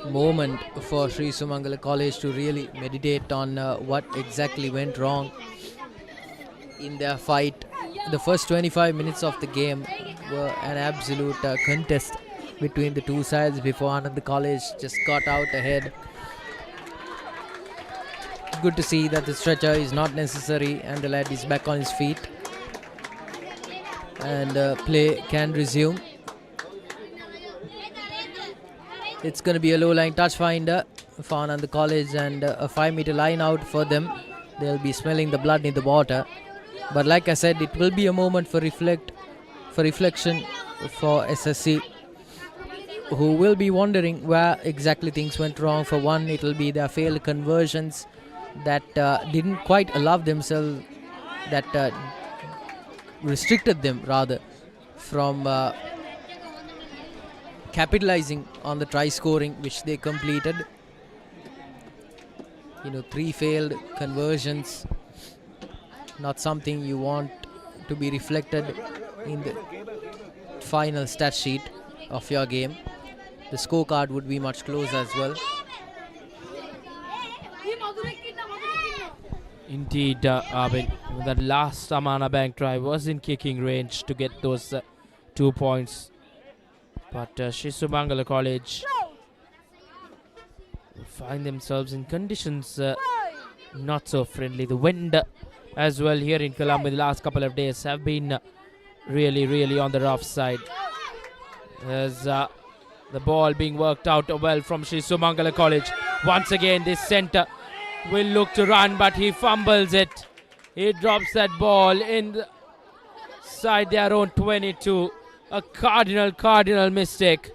moment for Sri Sumangala College to really meditate on what exactly went wrong in their fight. The first 25 minutes of the game were an absolute contest between the two sides before Ananda College just got out ahead. Good to see that the stretcher is not necessary and the lad is back on his feet. And play can resume. It's going to be a low line touch finder for Ananda College and a 5-meter line out for them. They'll be smelling the blood in the water. But like I said, it will be a moment for reflection for SSC, who will be wondering where exactly things went wrong. For one, it will be their failed conversions that didn't quite allow themselves, that restricted them rather from capitalizing on the try scoring which they completed. 3 failed conversions, not something you want to be reflected in the final stat sheet of your game. The scorecard would be much closer as well. Indeed, Arvind, that last Amana Bank try was in kicking range to get those 2 points. But Sri Sumangala College find themselves in conditions not so friendly. The wind as well here in Colombo the last couple of days have been really on the rough side. There's the ball being worked out well from Sri Sumangala College. Once again, this centre will look to run, but he fumbles it. He drops that ball inside their own 22. A cardinal mistake.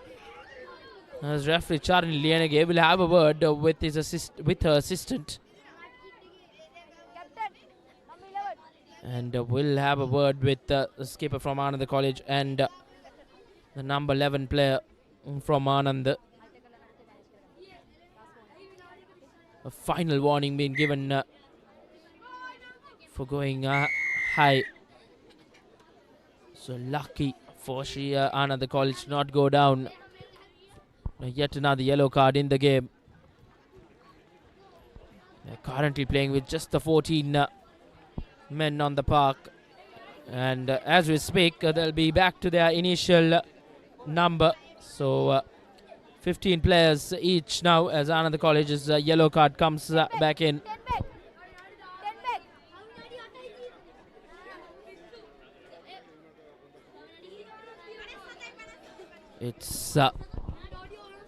As referee Charlie Lienege will have a word with her assistant. And we'll have a word with the skipper from Ananda College and the number 11 player from Ananda. A final warning being given for going high. So lucky for Ananda College to not go down. Yet another yellow card in the game. They're currently playing with just the 14 men on the park. And as we speak, they'll be back to their initial number. So 15 players each now as Ananda College's yellow card comes back in. It's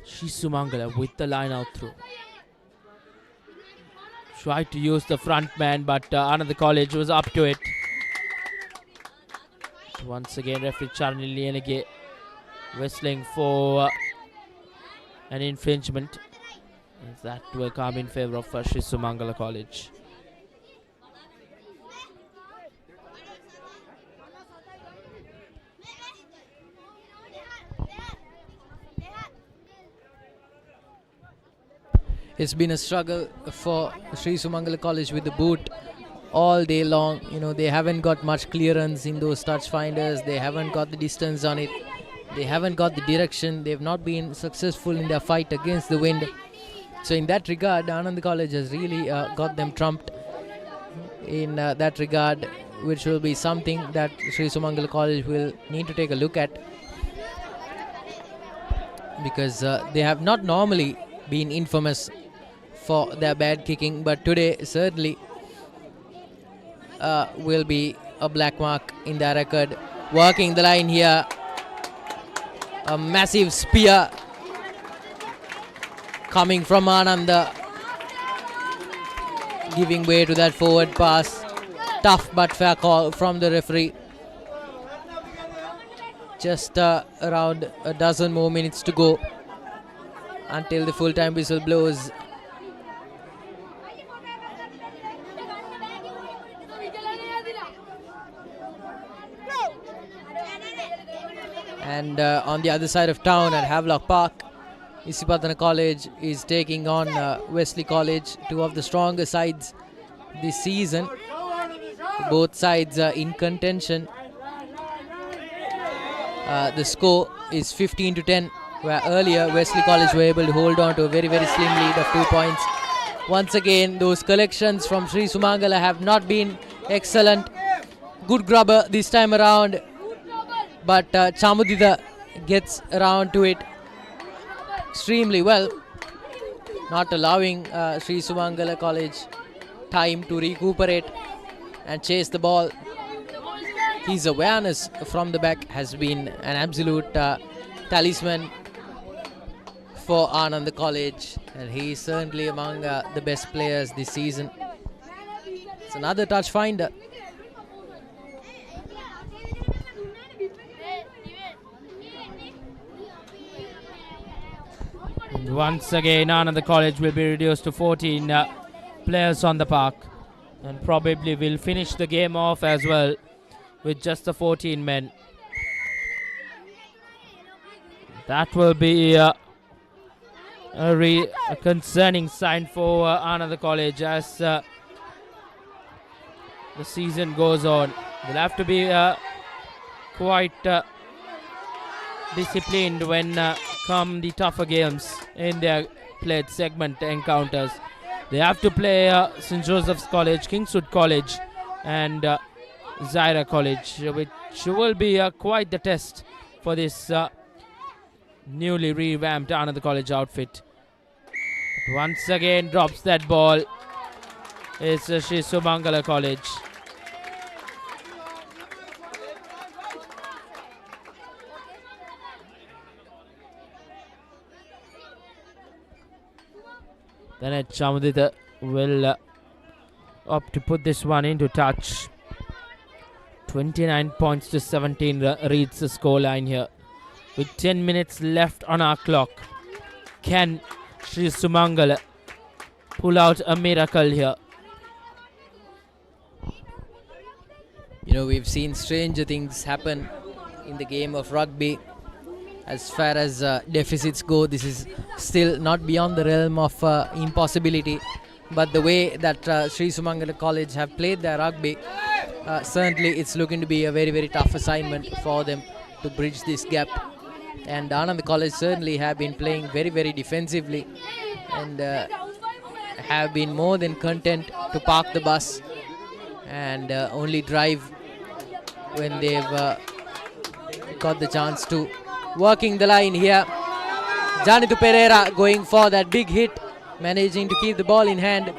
Sri Sumangala with the line out through. Tried to use the front man, but Ananda College was up to it. Once again, referee Charlie Lienege whistling for an infringement. That will come in favor of Sri Sumangala College. It's been a struggle for Sri Sumangala College with the boot all day long. They haven't got much clearance in those touch finders. They haven't got the distance on it. They haven't got the direction. They've not been successful in their fight against the wind. So in that regard, Ananda College has really got them trumped in that regard, which will be something that Sri Sumangala College will need to take a look at, because they have not normally been infamous for their bad kicking, but today certainly will be a black mark in their record. Working the line here, a massive spear coming from Ananda, giving way to that forward pass. Tough but fair call from the referee. Just around a dozen more minutes to go until the full-time whistle blows. And on the other side of town at Havelock Park, Isipatana College is taking on Wesley College, two of the stronger sides this season. Both sides are in contention The score is 15-10, where earlier Wesley College were able to hold on to a very, very slim lead of 2 points. Once again, those collections from Sri Sumangala have not been excellent. Good grubber this time around, but Chamudita gets around to it extremely well, not allowing Sri Sumangala College time to recuperate and chase the ball. His awareness from the back has been an absolute talisman for Ananda College, and he is certainly among the best players this season. It's another touch finder. And once again, Ananda College will be reduced to 14 players on the park, and probably will finish the game off as well with just the 14 men. That will be a concerning sign for Ananda College as the season goes on. They'll have to be quite disciplined when come the tougher games in their played segment encounters. They have to play St. Joseph's College, Kingswood College and Zaira College, which will be quite the test for this newly revamped Ananda College outfit. But once again drops that ball. It's Sri Sumangala College. Then Chamudita will opt to put this one into touch. 29 points to 17 reads the scoreline here. With 10 minutes left on our clock, can Sri Sumangala pull out a miracle here? You know, we've seen stranger things happen in the game of rugby. As far as deficits go, this is still not beyond the realm of impossibility. But the way that Sri Sumangala College have played their rugby, certainly it's looking to be a very, very tough assignment for them to bridge this gap. And Ananda College certainly have been playing very, very defensively and have been more than content to park the bus and only drive when they've got the chance to. Working the line here, Janitu Pereira going for that big hit, managing to keep the ball in hand.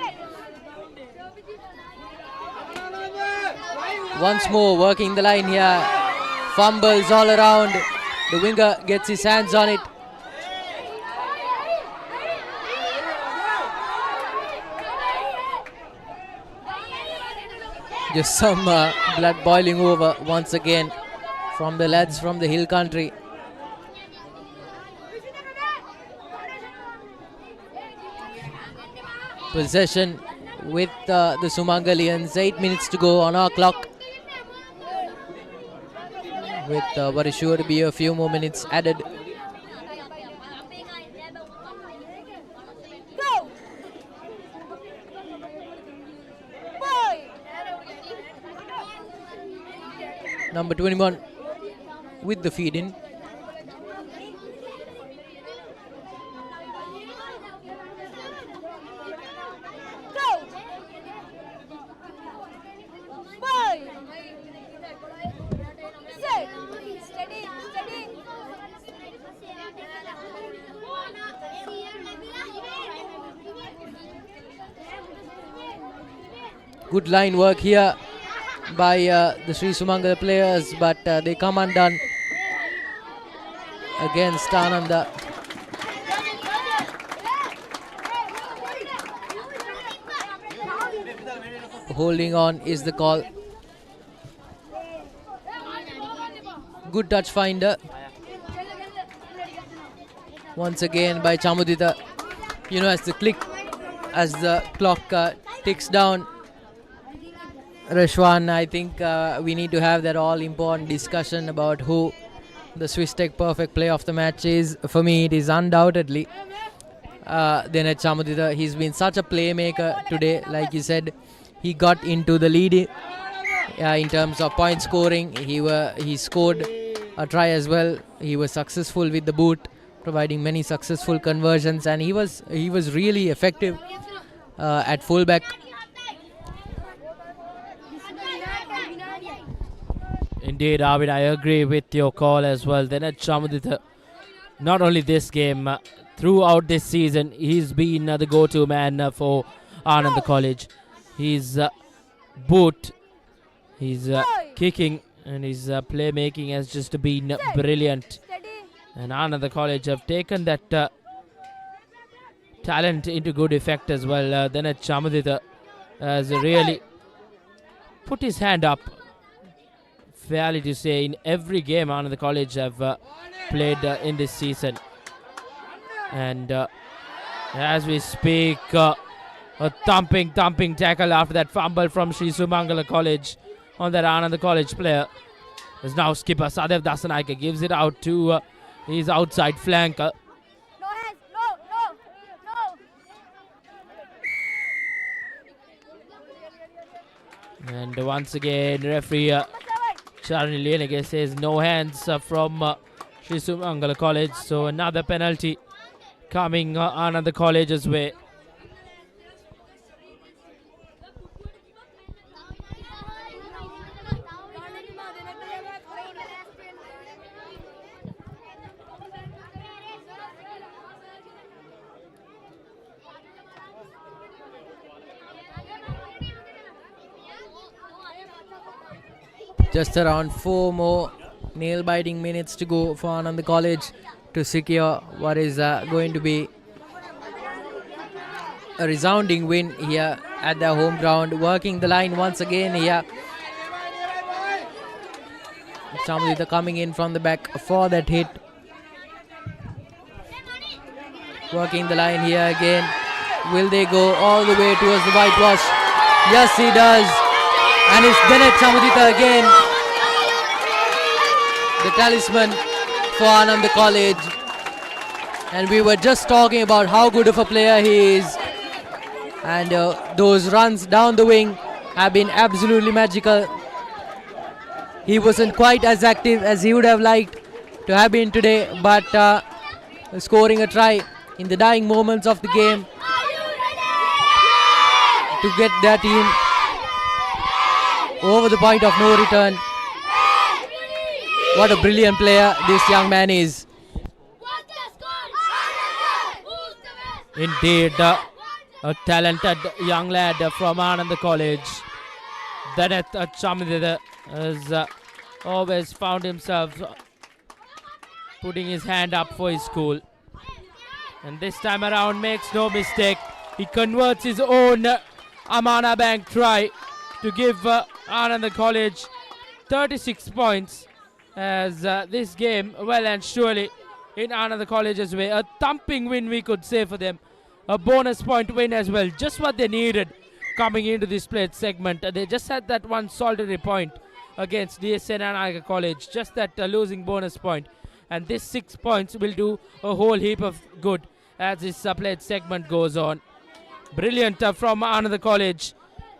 Once more working the line here, fumbles all around. The winger gets his hands on it. Just some blood boiling over once again from the lads from the hill country. Possession with the Sumangalians. 8 minutes to go on our clock, with what is sure to be a few more minutes added. Number 21 with the feed in. Good line work here by the Sri Sumangala players, but they come undone against Ananda. Holding on is the call. Good touch finder once again by Chamudita. You know, as the clock ticks down, Rashwan, I think we need to have that all-important discussion about who the Swiss Tech perfect play of the match is. For me, it is undoubtedly Denet Chamudita. He's been such a playmaker today. Like you said, he got into the lead in terms of point scoring. He scored a try as well. He was successful with the boot, providing many successful conversions, and he was really effective at fullback. Indeed, Arvid, I agree with your call as well. Then at Chamaditha, not only this game, throughout this season, he's been the go-to man for Ananda College. His boot, his kicking, and his playmaking has just been brilliant. And Ananda College have taken that talent into good effect as well. Then at Chamaditha has really put his hand up. Fairly to say, in every game Ananda College have played in this season. And as we speak, a thumping tackle after that fumble from Sri Sumangala College on that Ananda College player. As now skipper Sadev Dasanaika gives it out to his outside flanker. And once again, referee Charlie Lienege says no hands from Sri Sumangala College. So another penalty coming Ananda College's way. Just around 4 more nail-biting minutes to go for Ananda College to secure what is going to be a resounding win here at their home ground. Working the line once again here. Chamaditha coming in from the back for that hit. Working the line here again. Will they go all the way towards the whitewash? Yes, he does. And it's Bennett Chamaditha again, the talisman for Ananda College. And we were just talking about how good of a player he is. And those runs down the wing have been absolutely magical. He wasn't quite as active as he would have liked to have been today, but scoring a try in the dying moments of the game to get their team over the point of no return. What a brilliant player this young man is. Indeed, a talented young lad from Ananda College. That Chamaditha has always found himself putting his hand up for his school. And this time around makes no mistake. He converts his own Amana Bank try to give Ananda College 36 points as this game well and surely in Ananda College's way. A thumping win, we could say, for them. A bonus point win as well. Just what they needed coming into this played segment. They just had that one solitary point against DSN Ananda College. Just that losing bonus point. And this 6 points will do a whole heap of good as this played segment goes on. Brilliant from Ananda College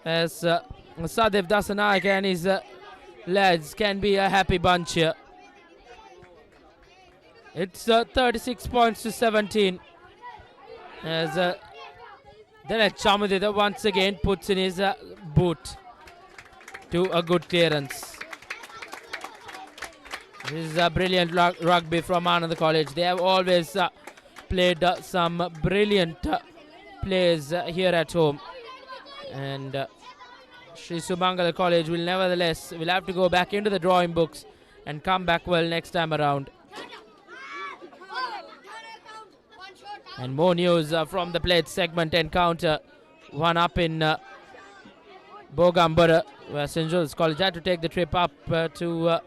as Sadev Dasanaik and his lads can be a happy bunch here. It's 36 points to 17 as then Chamaditha once again puts in his boot to a good clearance. This is a brilliant rugby from Ananda College. They have always played some brilliant plays here at home, and Sri Sumangala College will nevertheless have to go back into the drawing books and come back well next time around. And more news from the played segment encounter. One up in Bogambara, where St. Joseph's College had to take the trip up to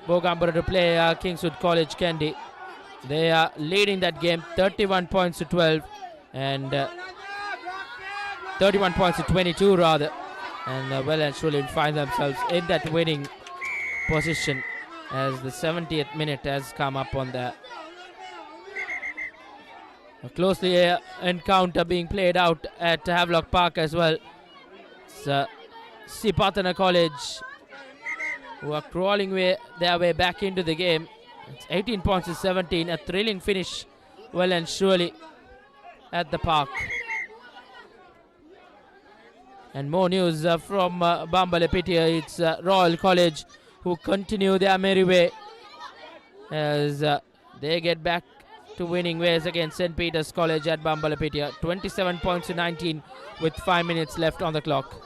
Bogambara to play Kingswood College Kandy. They are leading that game 31 points to 12 and 31 points to 22 rather. And well and truly find themselves in that winning position as the 70th minute has come up on that. A closely encounter being played out at Havelock Park as well. It's Sipatana College who are crawling their way back into the game. It's 18 points to 17, a thrilling finish, well and surely, at the park. And more news from Bambalapitiya. It's Royal College who continue their merry way as they get back to winning ways against St. Peter's College at Bambalapitiya. 27 points to 19 with 5 minutes left on the clock.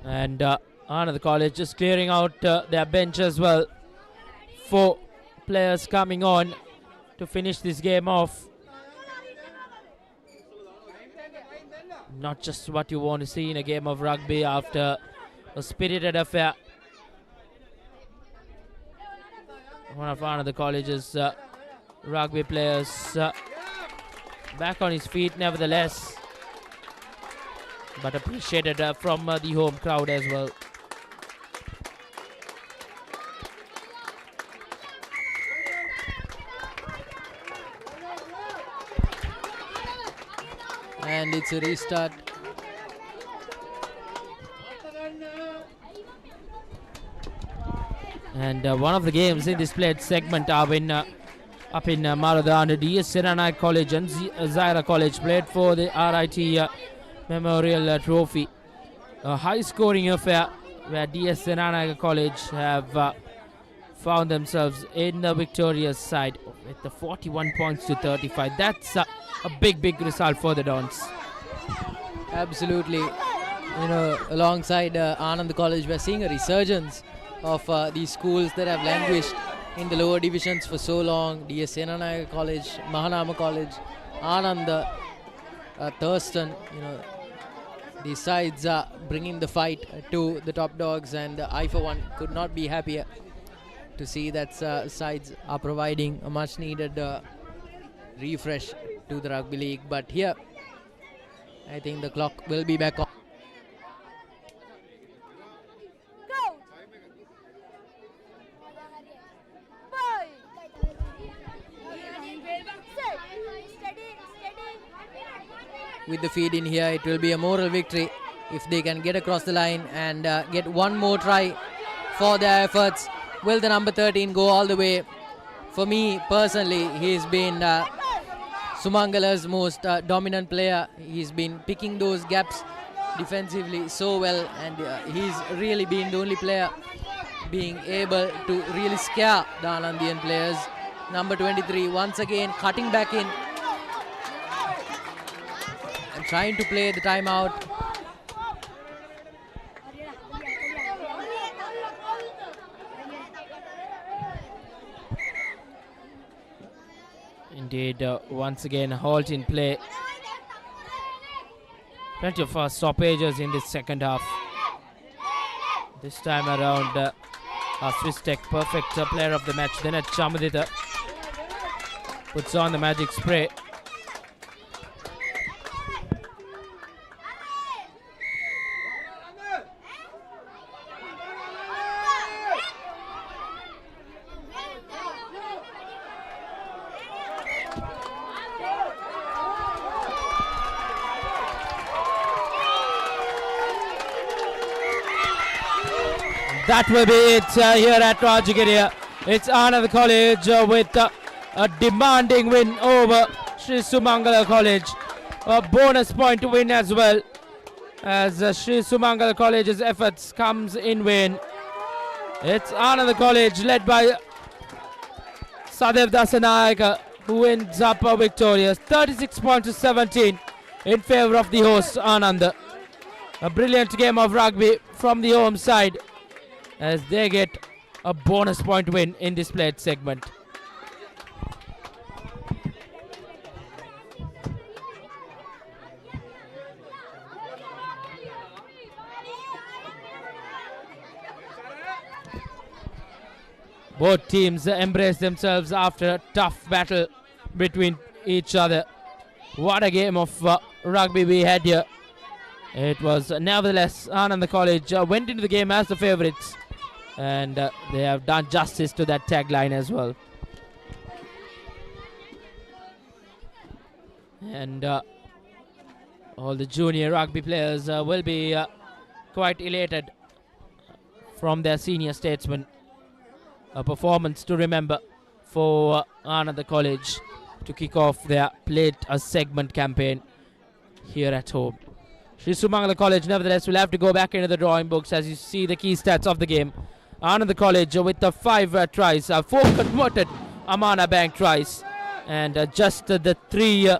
And Ananda College just clearing out their bench as well. 4 players coming on to finish this game off. Not just what you want to see in a game of rugby after a spirited affair. One of Ananda College's rugby players back on his feet nevertheless, but appreciated from the home crowd as well. And it's a restart. And one of the games in this played segment are up in Maradana. DS Seranai College and Zaira College played for the RIT Memorial Trophy. A high scoring affair where DS Seranai College have found themselves in the victorious side with the 41 points to 35. That's a big result for the Dons. Absolutely. You know, alongside Ananda College, we're seeing a resurgence of these schools that have languished in the lower divisions for so long. DS Senanayaka College, Mahanama College, Ananda, Thurston, you know, these sides are bringing the fight to the top dogs, and I for one could not be happier to see that sides are providing a much needed refresh to the rugby league. But here I think the clock will be back on. With the feed in here, it will be a moral victory if they can get across the line and get one more try for their efforts. Will the number 13 go all the way? For me personally, he's been Sumangala's most dominant player. He's been picking those gaps defensively so well, and he's really been the only player being able to really scare the Anandian players. Number 23 once again cutting back in and trying to play the timeout. Indeed, once again a halt in play. Plenty of stoppages in this second half. This time around, Swiss Tech perfect player of the match. Then at Chamadita puts on the magic spray. That will be it here at Rajagiriya. It's Ananda College with a demanding win over Sri Sumangala College. A bonus point to win as well, as Sri Sumangala College's efforts comes in vain. It's Ananda College led by Sadev Dasanayaka who ends up victorious. 36 points to 17 in favour of the hosts Ananda. A brilliant game of rugby from the home side, as they get a bonus point win in this played segment. Both teams embrace themselves after a tough battle between each other. What a game of rugby we had here. It was nevertheless Ananda College went into the game as the favourites And they have done justice to that tagline as well. And all the junior rugby players will be quite elated from their senior statesmen. A performance to remember for Ananda College to kick off their plate a segment campaign here at home. Sri Sumangala College nevertheless will have to go back into the drawing books as you see the key stats of the game. Ananda College with the 5 tries, 4 converted Amana Bank tries, and just the 3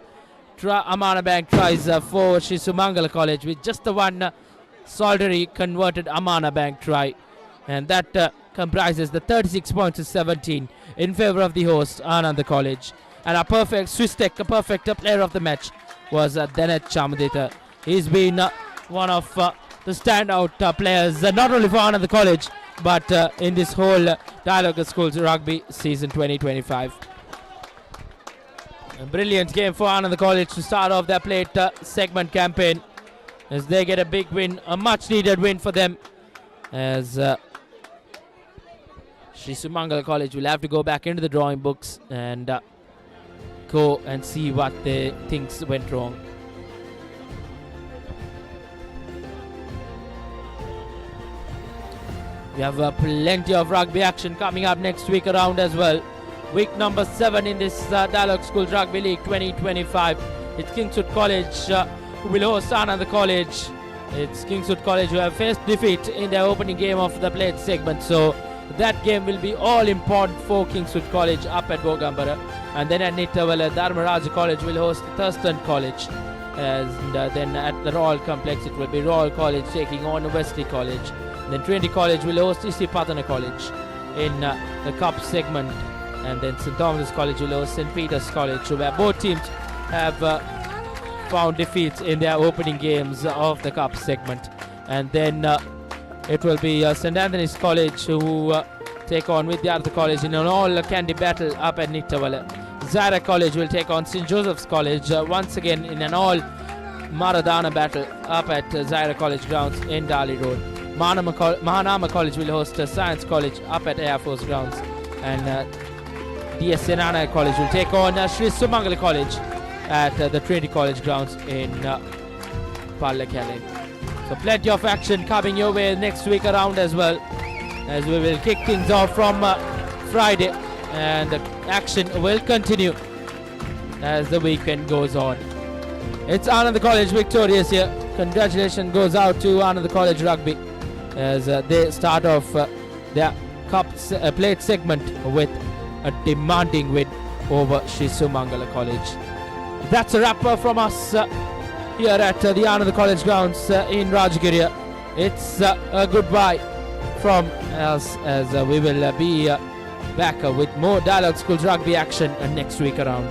Amana Bank tries for Sri Sumangala College, with just the 1 solitary converted Amana Bank try, and that comprises the 36 points to 17 in favor of the host Ananda College. And a perfect Swiss Tech, a perfect player of the match was Denet Chamadita. He's been one of the standout players, not only for Ananda College, but in this whole Dialog Schools Rugby season 2025. A brilliant game for Ananda College to start off their plate segment campaign, as they get a big win, a much needed win for them, as Sri Sumangala College will have to go back into the drawing books and go and see what they think went wrong. We have plenty of rugby action coming up next week around as well. Week number 7 in this Dialog Schools Rugby League 2025. It's Kingswood College who will host Ananda College. It's Kingswood College who have faced defeat in their opening game of the plate segment. So that game will be all important for Kingswood College up at Bogambara. And then at Nittawala, Dharmaraja College will host Thurston College. And then at the Royal Complex it will be Royal College taking on Wesley College. Then Trinity College will host Isipatana College in the Cup segment. And then St. Thomas College will host St. Peter's College, where both teams have found defeats in their opening games of the Cup segment. And then it will be St. Anthony's College who take on Vidyartha College in an all Kandy battle up at Nittawala. Zaira College will take on St. Joseph's College once again in an all Maradana battle up at Zaira College grounds in Dali Road. Mahanama College will host Science College up at Air Force grounds. And DS Senana College will take on Sri Sumangala College at the Trinity College grounds in Pallekele. So plenty of action coming your way next week around as well, as we will kick things off from Friday, and the action will continue as the weekend goes on. It's Ananda College victorious here. Congratulations goes out to Ananda College Rugby as they start off their cup plate segment with a demanding win over Sri Sumangala College. That's a wrap from us here at the Ananda College grounds in Rajagiriya. It's a goodbye from us, as we will be back with more Dialog Schools Rugby action next week around.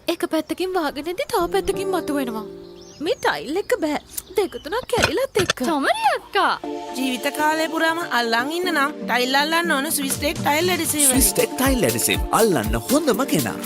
එක පැත්තකින් වාගෙනදී තව පැත්තකින් මතුවෙනවා. මේ tile එක බෑ. දෙක තුනක් කැඩිලත් එක්ක. තමරි අක්කා. ජීවිත කාලය පුරාම අල්ලන් ඉන්න නම් ටයිල් අල්ලන්න ඕන Swiss Tech tile adhesive. Swiss Tech tile adhesive අල්ලන්න හොඳම කෙනා.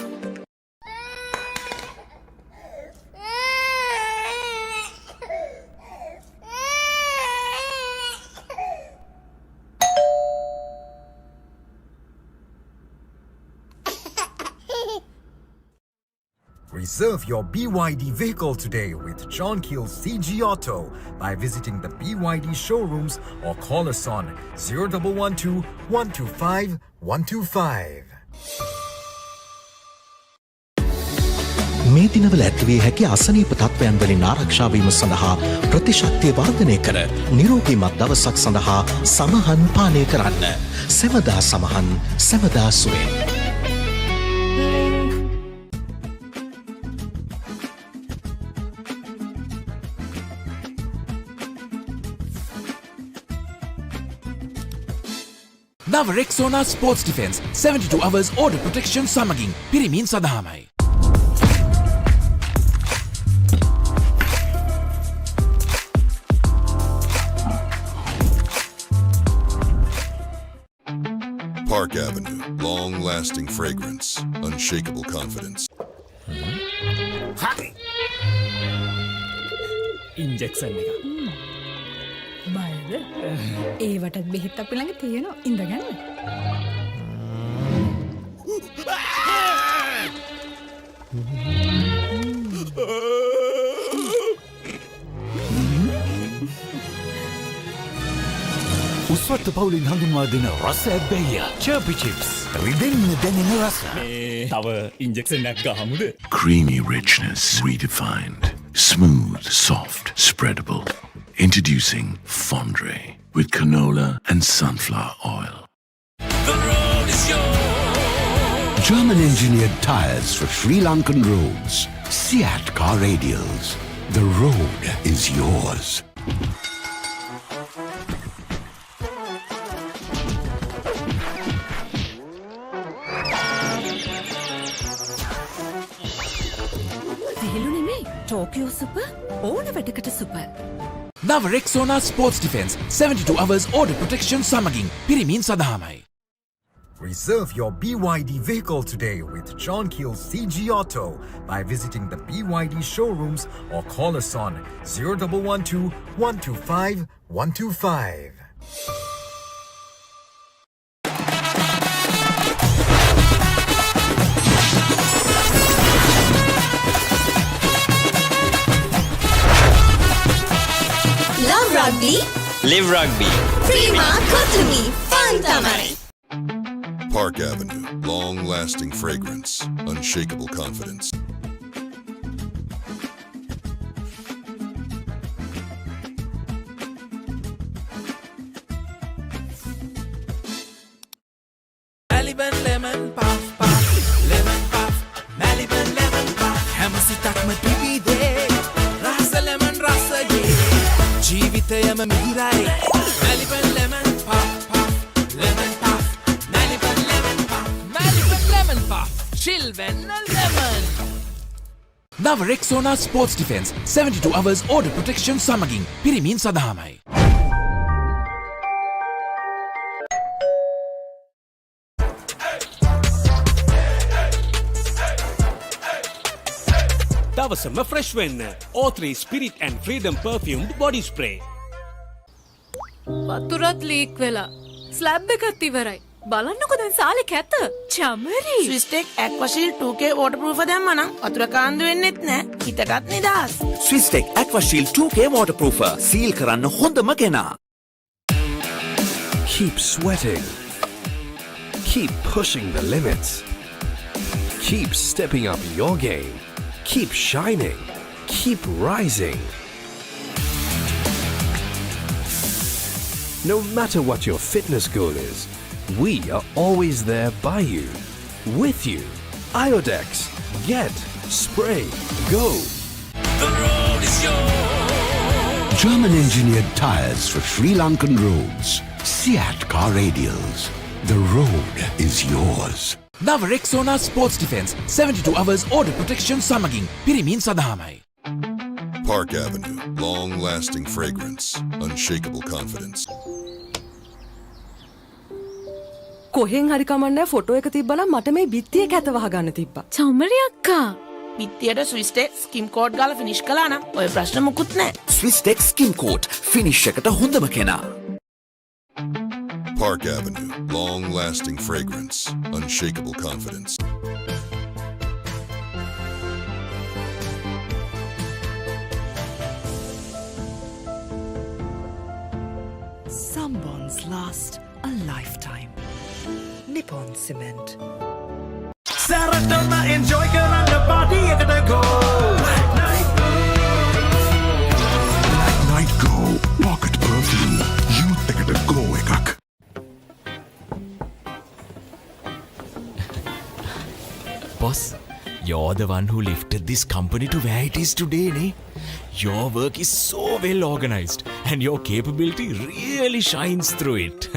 Reserve your BYD vehicle today with John Keel CG Auto by visiting the BYD showrooms or call us on 0112 125 125. මේ දිනවල ඇතිවිය හැකි අසනීප තත්ත්වයන් වලින් ආරක්ෂා වීම සඳහා ප්‍රතිශක්තිය වර්ධනය කර නිරෝගීමත් දවසක් සඳහා සමහන් පානය කරන්න. සෙමදා සමහන් සෙමදා සුවේ. නව Rexona sports defence 72 hours order protection සමගින් පිරිමින් සඳහාමයි. Park Avenue, long-lasting fragrance, unshakable confidence. Injection එක. බයද? ඒවටත් බෙහෙත් අපි ළඟ තියෙනවා. ඉඳගන්න. උස්වත්ත පවුලින් හඳුන්වා දෙන රස ඇබ්බැහිය චර්පි චිප්ස් රිදෙන්න දැනෙන රස තව ඉන්ජෙක්ෂන් එකක් ගහමුද? Creamy richness redefined. Smooth, soft, spreadable. Introducing Fondre with canola and sunflower oil. The road is yours. German engineered tires for Sri Lankan roads. Seat car radials. The road is yours. Tokyo Super ඕන වැඩකට super. නව Rexona sports defence 72 hours order protection සමගින් පිරිමින් සඳහාමයි. Reserve your BYD vehicle today with John Keel's CG Auto by visiting the BYD showrooms or call us on 0112 125 125. Love Rugby. Live Rugby. Prima Kotumi. Fun Tamari. Park Avenue, long-lasting fragrance, unshakable confidence. Maliban lemon puff puff, lemon puff, Maliban lemon puff. හැමසිතක්ම පිබිදේ, රස lemon රසයේ, ජීවිතයම මිහිරයි. Maliban lemon puff puff, lemon puff, Maliban lemon puff, Maliban lemon puff, chill when lemon. නව Rexona sports defence 72 hours order protection සමගින් පිරිමින් සඳහාමයි. දවසම fresh වෙන්න O3 Spirit and Freedom perfumed body spray. වතුරත් leak වෙලා. Slab එකත් ඉවරයි. බලන්නකො දැන් සාලේ කැත. චමරි. ස්විස්ටෙක් ඇක්වාෂීල්ඩ් 2K waterproof දැම්මනම් වතුර කාන්දු වෙන්නෙත් නෑ. හිතටත් නිදහස්. Swistek Aquashield 2K waterproofer. සීල් කරන්න හොඳම කෙනා. Keep sweating. Keep pushing the limits. Keep stepping up your game. Keep shining. Keep rising. No matter what your fitness goal is, we are always there by you, with you. Iodex. Get. Spray. Go. The road is yours. German engineered tires for Sri Lankan roads. Seat car radials. The road is yours. නව Rexona sports defence 72 hours order protection සමගින් පිරිමින් සඳහාමයි. Park Avenue, long-lasting fragrance, unshakable confidence. කොහෙන් හරි කමන්නේ photo එක තිබ්බනම් මට මේ බිත්තිය කැත වහගන්න තිබ්බා. චමරි අක්කා. බිත්තියට ස්විස්ටෙක් ස්කිම් කෝඩ් ගාලා ෆිනිෂ් කළා නම් ඔය ප්‍රශ්න මුකුත් නෑ. Swistek Skin Coat, finish එකට හොඳම කෙනා. Park Avenue, long-lasting fragrance, unshakable confidence. Some bonds last a lifetime. Nippon Cement. Saratama enjoy කරන්න party එකට go Boss, you're the one who lifted this company to where it is today, ne? Your work is so well organized and your capability really shines through it.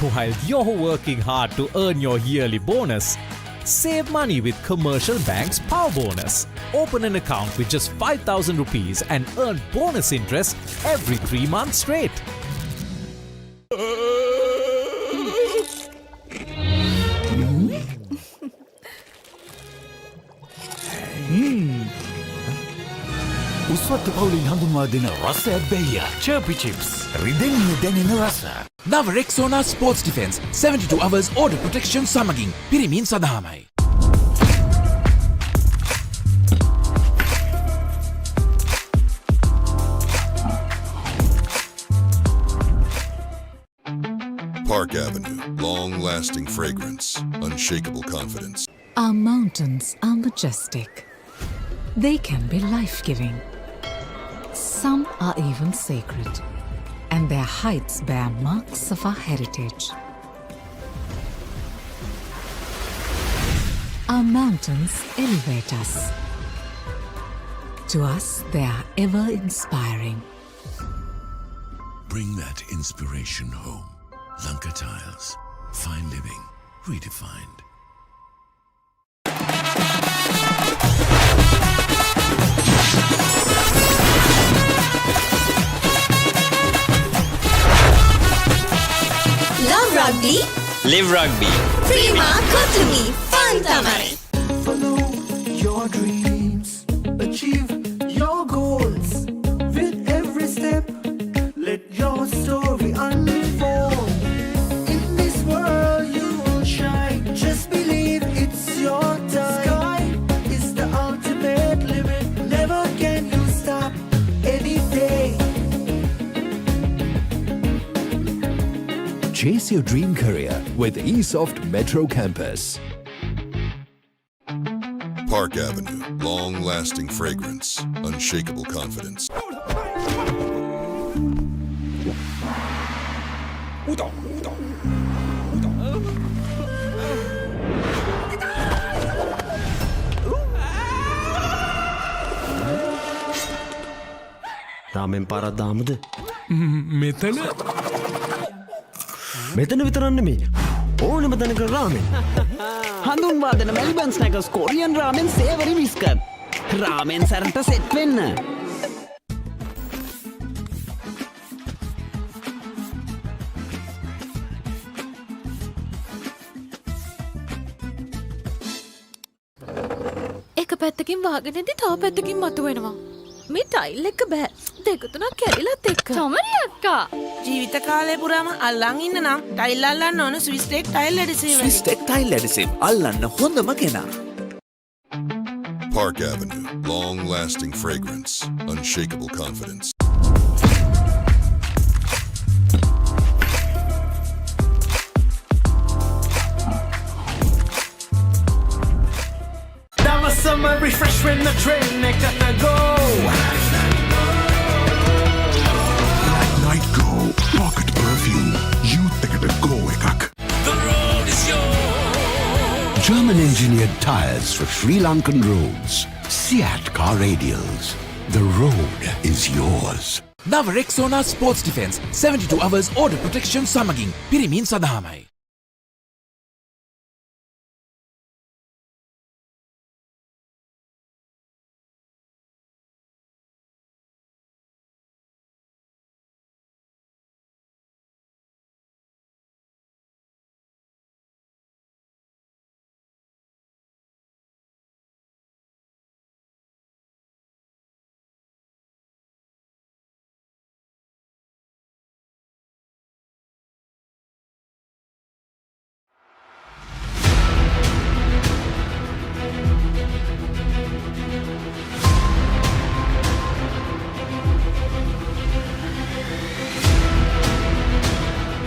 While you're working hard to earn your yearly bonus, save money with Commercial Bank's Power Bonus. Open an account with just 5,000 rupees and earn bonus interest every 3 months straight. උස්වත්ත පවුලින් හඳුන්වා දෙන රසයක් බැයිය. Chirpy Chips. රිදෙන්නේ දැනෙන රස. නව Rexona sports defence 72 hours order protection සමගින් පිරිමින් සඳහාමයි. Park Avenue, long-lasting fragrance, unshakable confidence. Our mountains are majestic. They can be life-giving. Some are even sacred, and their heights bear marks of our heritage. Our mountains elevate us. To us, they are ever inspiring. Bring that inspiration home. Lanka Tiles. Fine living. Redefined. Love Rugby. Live Rugby. Prima Kotumi. Fun Tamari. Follow your dreams, achieve your goals. With every step, let your story unfold. In this world you will shine. Just believe it's your time. Sky is the ultimate limit. Never can you stop any day. Chase your dream career with eSoft Metro Campus. Park Avenue, long-lasting fragrance, unshakable confidence. රාමෙන් පාරක් දාමුද? මෙතන මෙතන විතරක් නෙමෙයි. ඕනෙම තැනක රාමෙන්. හඳුන්වා දෙන Melbourne ස්නැකර්ස් Korean රාමෙන් සේවරි biscuit. රාමෙන් සරට set වෙන්න. එක පැත්තකින් වාගෙනදී තව පැත්තකින් මතුවෙනවා. මේ ටයිල් එක බෑ. දෙක තුනක් කැඩිලත් එක්ක. තමරි අක්කා. ජීවිත කාලය පුරාම අල්ලන් ඉන්න නම් ටයිල් අල්ලන්න ඕන Swiss Tech tile adhesive. Swiss Tech tile adhesive අල්ලන්න හොඳම කෙනා. Park Avenue, long-lasting fragrance, unshakable confidence. That was summer refresh when the train got to go. Night Go Pocket Perfume. Youth එකට go එකක්. The road is yours. German engineered tires for Sri Lankan roads. Seat car radials. The road is yours. නව Rexona sports defence 72 hours order protection සමගින් පිරිමින් සඳහාමයි.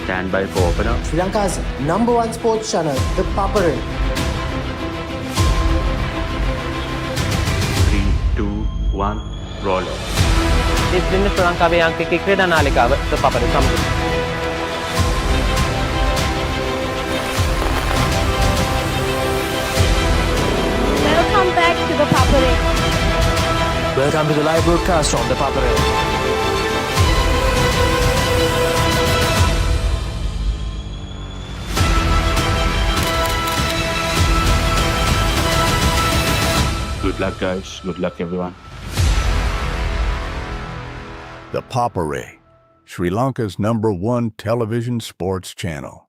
Stand by for opener. Sri Lanka's #1 sports channel, the Papare. 3, 2, 1, roll on. ඉස්ලින්න ශ්‍රී ලංකාවේ යාන්ත්‍රික ක්‍රීඩා නාලිකාව ද පපරේ සමග. Welcome to the live broadcast from the Papare. Good luck, guys. Good luck, everyone. The Papare, Sri Lanka's #1 television sports channel.